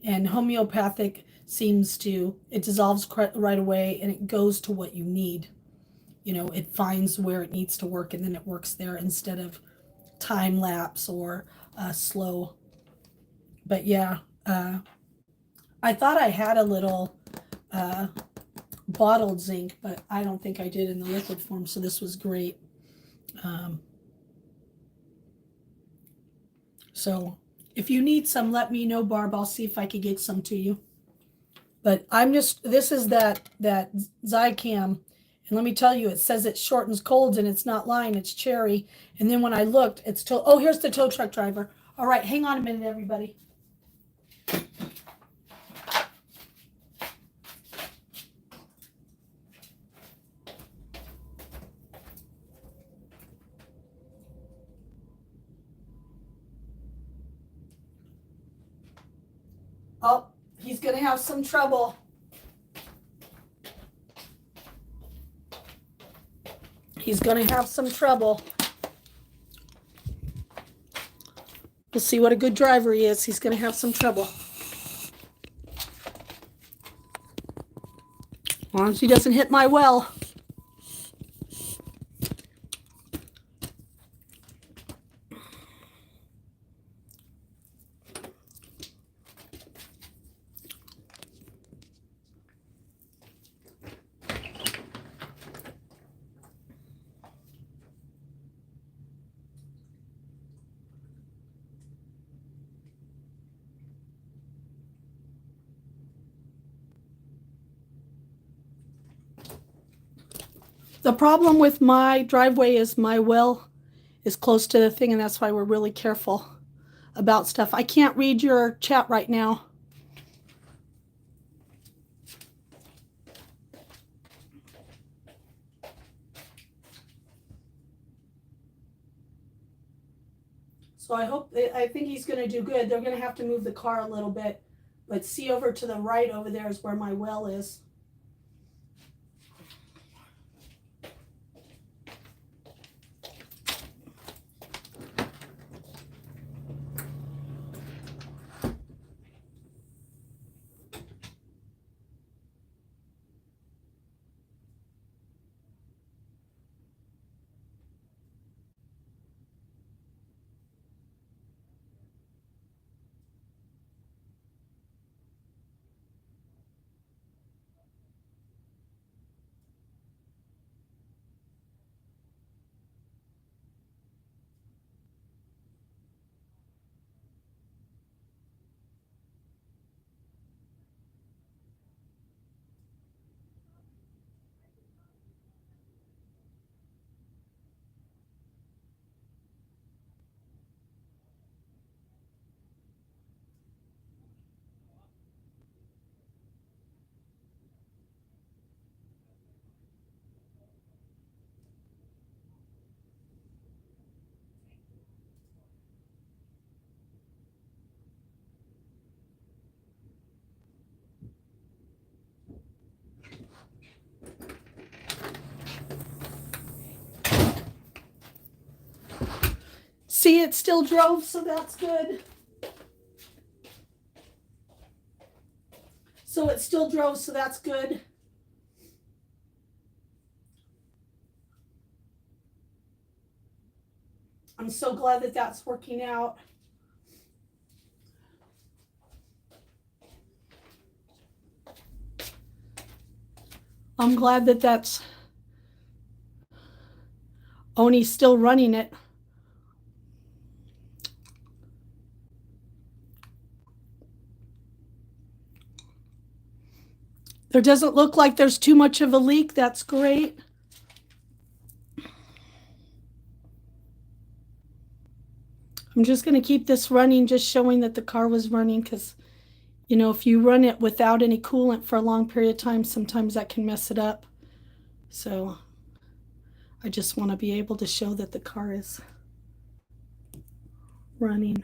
And homeopathic seems to, it dissolves right away and it goes to what you need. It finds where it needs to work and then it works there instead of time lapse or slow. But yeah, I thought I had a little bottled zinc, but I don't think I did in the liquid form, so this was great. So if you need some, let me know, Barb. I'll see if I could get some to you. But this is that Zycam. And let me tell you, it says it shortens colds and it's not lying, it's cherry. And then when I looked, oh, here's the tow truck driver. All right, hang on a minute, everybody. Oh, he's going to have some trouble. He's going to have some trouble. We'll see what a good driver he is. He's going to have some trouble. As long as he doesn't hit my well. The problem with my driveway is my well is close to the thing, and that's why we're really careful about stuff. I can't read your chat right now. So I think he's going to do good. They're going to have to move the car a little bit, but see over to the right over there is where my well is. See, it still drove, so that's good. So it still drove, so that's good. I'm so glad that that's working out. I'm glad that that's Oni's still running it. There doesn't look like there's too much of a leak. That's great. I'm just going to keep this running, just showing that the car was running, because, you know, if you run it without any coolant for a long period of time, sometimes that can mess it up. So I just want to be able to show that the car is running.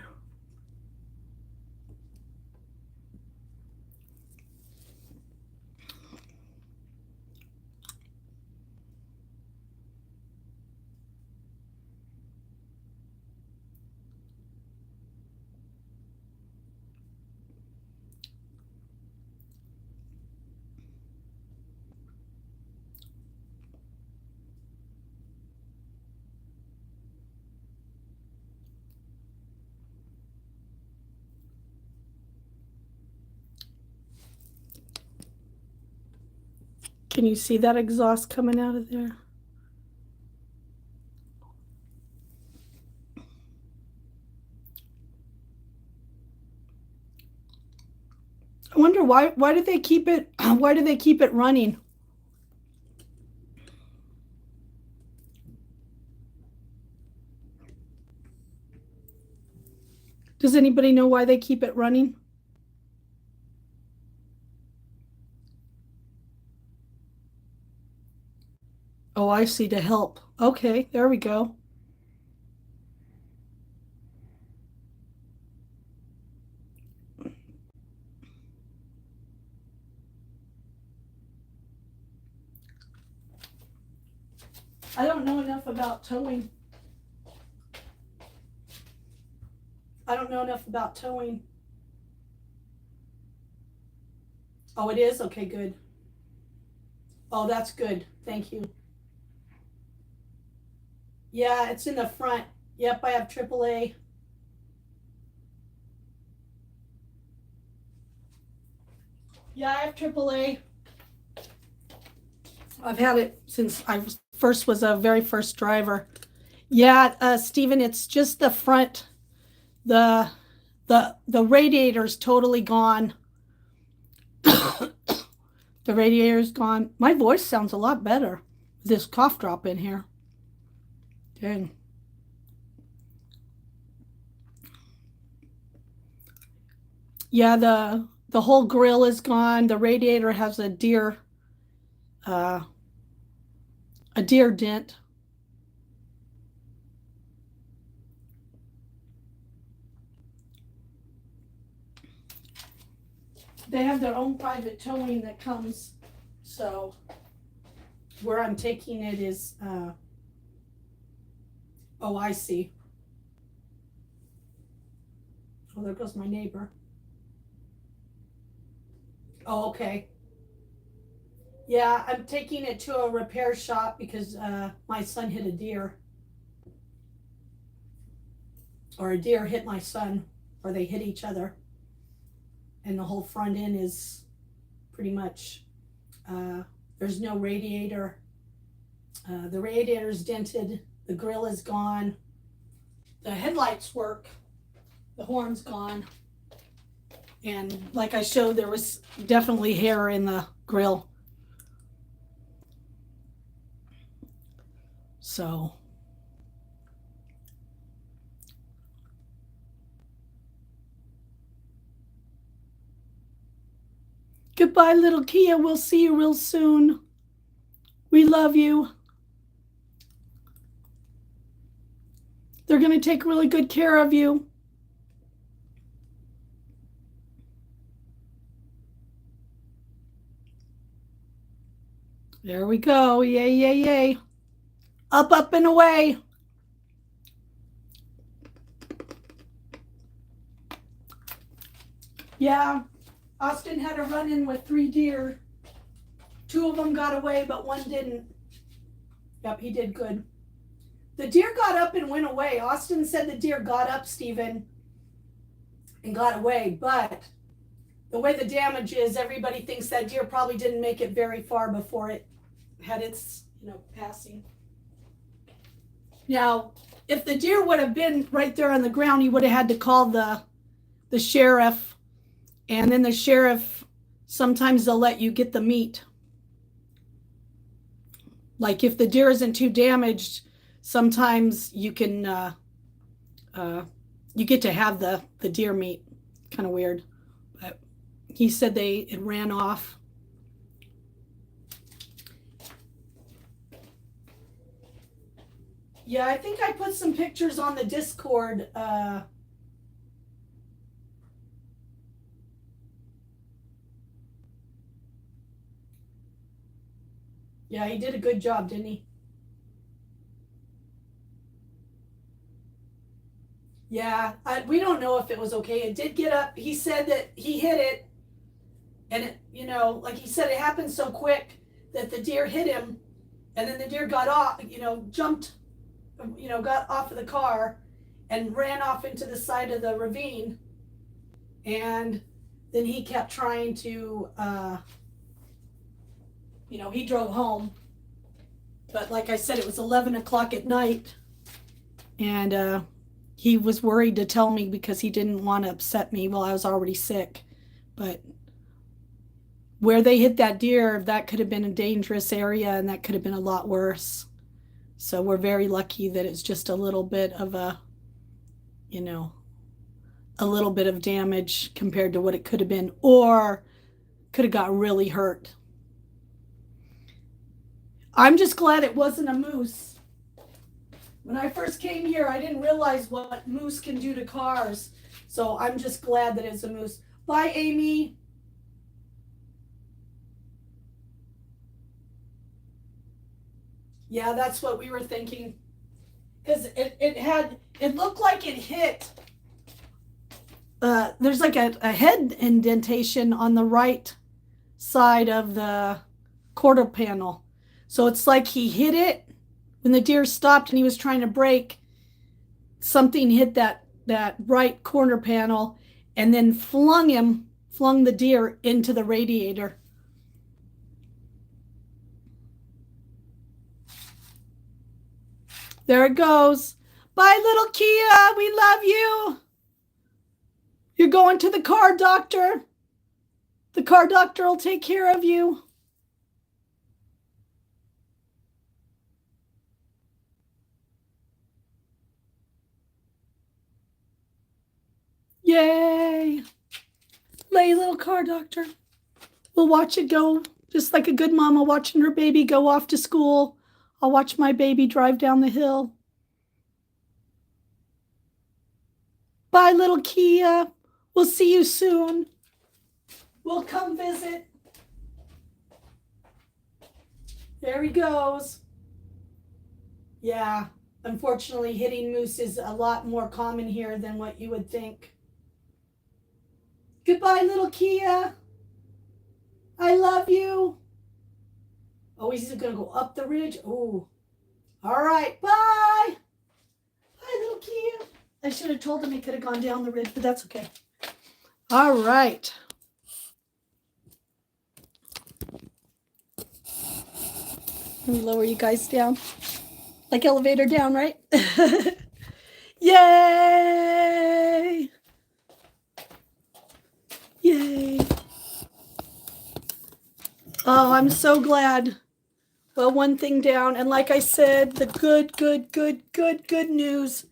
Can you see that exhaust coming out of there? I wonder why do they keep it why do they keep it running? Does anybody know why they keep it running? Oh, I see, to help. Okay, there we go. I don't know enough about towing. I don't know enough about towing. Oh, it is? Okay, good. Oh, that's good. Thank you. Yeah, it's in the front. Yep, I have AAA. Yeah, I have AAA. I've had it since I was a very first driver. Yeah, Stephen, it's just the front. The radiator's totally gone. The radiator's gone. My voice sounds a lot better with this cough drop in here. Dang. Yeah, the whole grill is gone. The radiator has a deer dent. They have their own private towing that comes, so where I'm taking it is oh, I see. Oh, there goes my neighbor. Oh, okay. Yeah, I'm taking it to a repair shop because my son hit a deer. Or a deer hit my son, or they hit each other. And the whole front end is pretty much, there's no radiator. The radiator's dented, the grill is gone. The headlights work, the horn's gone. And like I showed, there was definitely hair in the grill. So goodbye, little Kia. We'll see you real soon. We love you. They're going to take really good care of you. There we go. Yay, yay, yay. Up, up, and away. Yeah, Austin had a run-in with 3 deer. 2 of them got away, but 1 didn't. Yep, he did good. The deer got up and went away. Austin said the deer got up, Stephen, and got away. But the way the damage is, everybody thinks that deer probably didn't make it very far before it had its, passing. Now, if the deer would have been right there on the ground, he would have had to call the sheriff, and then the sheriff sometimes they'll let you get the meat. Like if the deer isn't too damaged, sometimes you can you get to have the deer meat. Kind of weird, but he said it ran off. Yeah, I think I put some pictures on the Discord. Yeah, he did a good job, didn't he? Yeah, we don't know if it was okay. It did get up. He said that he hit it, and it, like he said, it happened so quick that the deer hit him, and then the deer got off, jumped, got off of the car and ran off into the side of the ravine. And then he kept trying to, he drove home. But like I said, it was 11 o'clock at night. And he was worried to tell me because he didn't want to upset me while I was already sick. But where they hit that deer, that could have been a dangerous area and that could have been a lot worse. So we're very lucky that it's just a little bit of a little bit of damage compared to what it could have been, or could have got really hurt. I'm just glad it wasn't a moose. When I first came here, I didn't realize what moose can do to cars. So I'm just glad that it's a moose. Bye, Amy. Yeah, that's what we were thinking. Because it looked like it hit. There's like a head indentation on the right side of the quarter panel. So it's like he hit it when the deer stopped and he was trying to brake. Something hit that right corner panel and then flung the deer into the radiator. There it goes. Bye, little Kia. We love you. You're going to the car doctor. The car doctor will take care of you. Yay. Lay, little car doctor. We'll watch it go just like a good mama watching her baby go off to school. I'll watch my baby drive down the hill. Bye, little Kia. We'll see you soon. We'll come visit. There he goes. Yeah, unfortunately, hitting moose is a lot more common here than what you would think. Goodbye, little Kia. I love you. Oh, he's going to go up the ridge. Oh, all right. Bye. Bye, little Kia. I should have told him he could have gone down the ridge, but that's okay. All right. Let me lower you guys down. Like elevator down, right? Yay! Yay. Oh, I'm so glad. Well, one thing down. And like I said, the good news.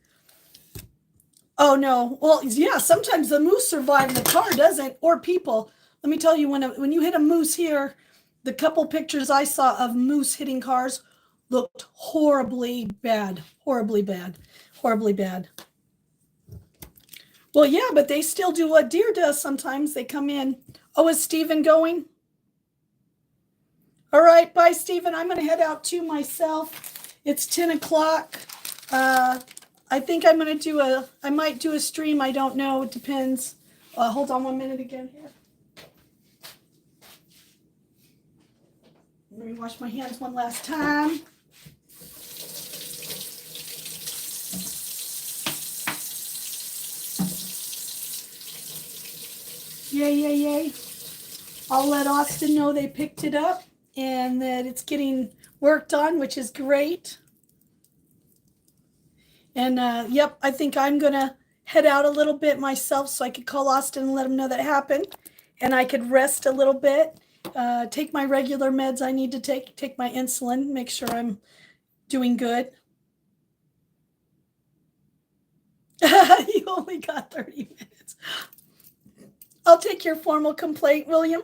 Oh, no. Well, yeah, sometimes the moose survive, the car doesn't, or people. Let me tell you, when you hit a moose here, the couple pictures I saw of moose hitting cars looked horribly bad. Horribly bad. Horribly bad. Well, yeah, but they still do what deer does sometimes. They come in. Oh, is Stephen going? All right, bye, Stephen. I'm going to head out too myself. It's 10 o'clock. I think I might do a stream. I don't know. It depends. Hold on 1 minute again here. Let me wash my hands one last time. Yay, yay, yay. I'll let Austin know they picked it up and that it's getting worked on, which is great. And yep, I think I'm going to head out a little bit myself so I could call Austin and let him know that happened. and I could rest a little bit, take my regular meds I need to take my insulin, make sure I'm doing good. You only got 30 minutes. I'll take your formal complaint, William.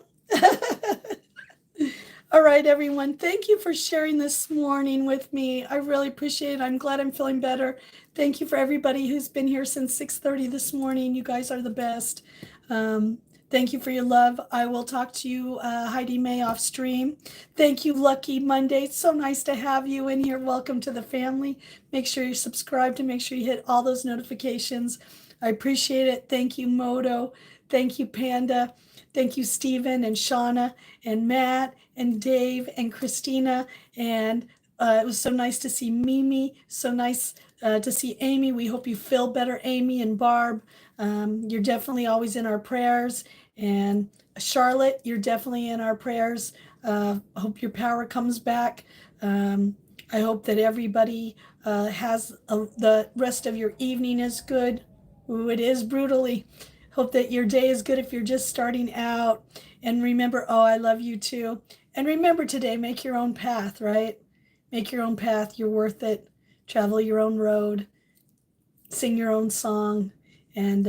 All right, everyone. Thank you for sharing this morning with me. I really appreciate it. I'm glad I'm feeling better. Thank you for everybody who's been here since 6:30 this morning. You guys are the best. Thank you for your love. I will talk to you, Heidi May, off stream. Thank you, Lucky Monday. So nice to have you in here. Welcome to the family. Make sure you're subscribed and make sure you hit all those notifications. I appreciate it. Thank you, Moto. Thank you, Panda. Thank you, Stephen and Shauna and Matt and Dave and Christina. And it was so nice to see Mimi. So nice to see Amy. We hope you feel better, Amy and Barb. You're definitely always in our prayers. And Charlotte, you're definitely in our prayers. Hope your power comes back. I hope that everybody has the rest of your evening is good. Ooh, it is brutally. Hope that your day is good if you're just starting out. And remember, oh, I love you too. And remember today, make your own path, right? Make your own path. You're worth it. Travel your own road. Sing your own song. And,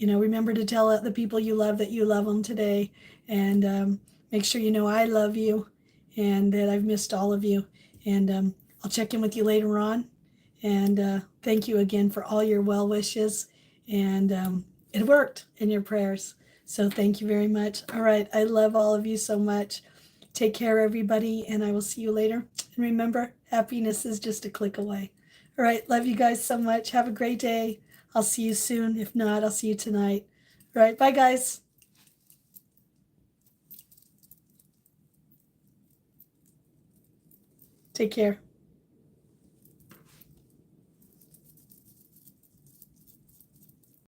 remember to tell the people you love that you love them today. And make sure you know I love you and that I've missed all of you. And I'll check in with you later on. And thank you again for all your well wishes. And it worked in your prayers. So thank you very much. All right. I love all of you so much. Take care, everybody. And I will see you later. And remember, happiness is just a click away. All right. Love you guys so much. Have a great day. I'll see you soon. If not, I'll see you tonight. All right. Bye, guys. Take care.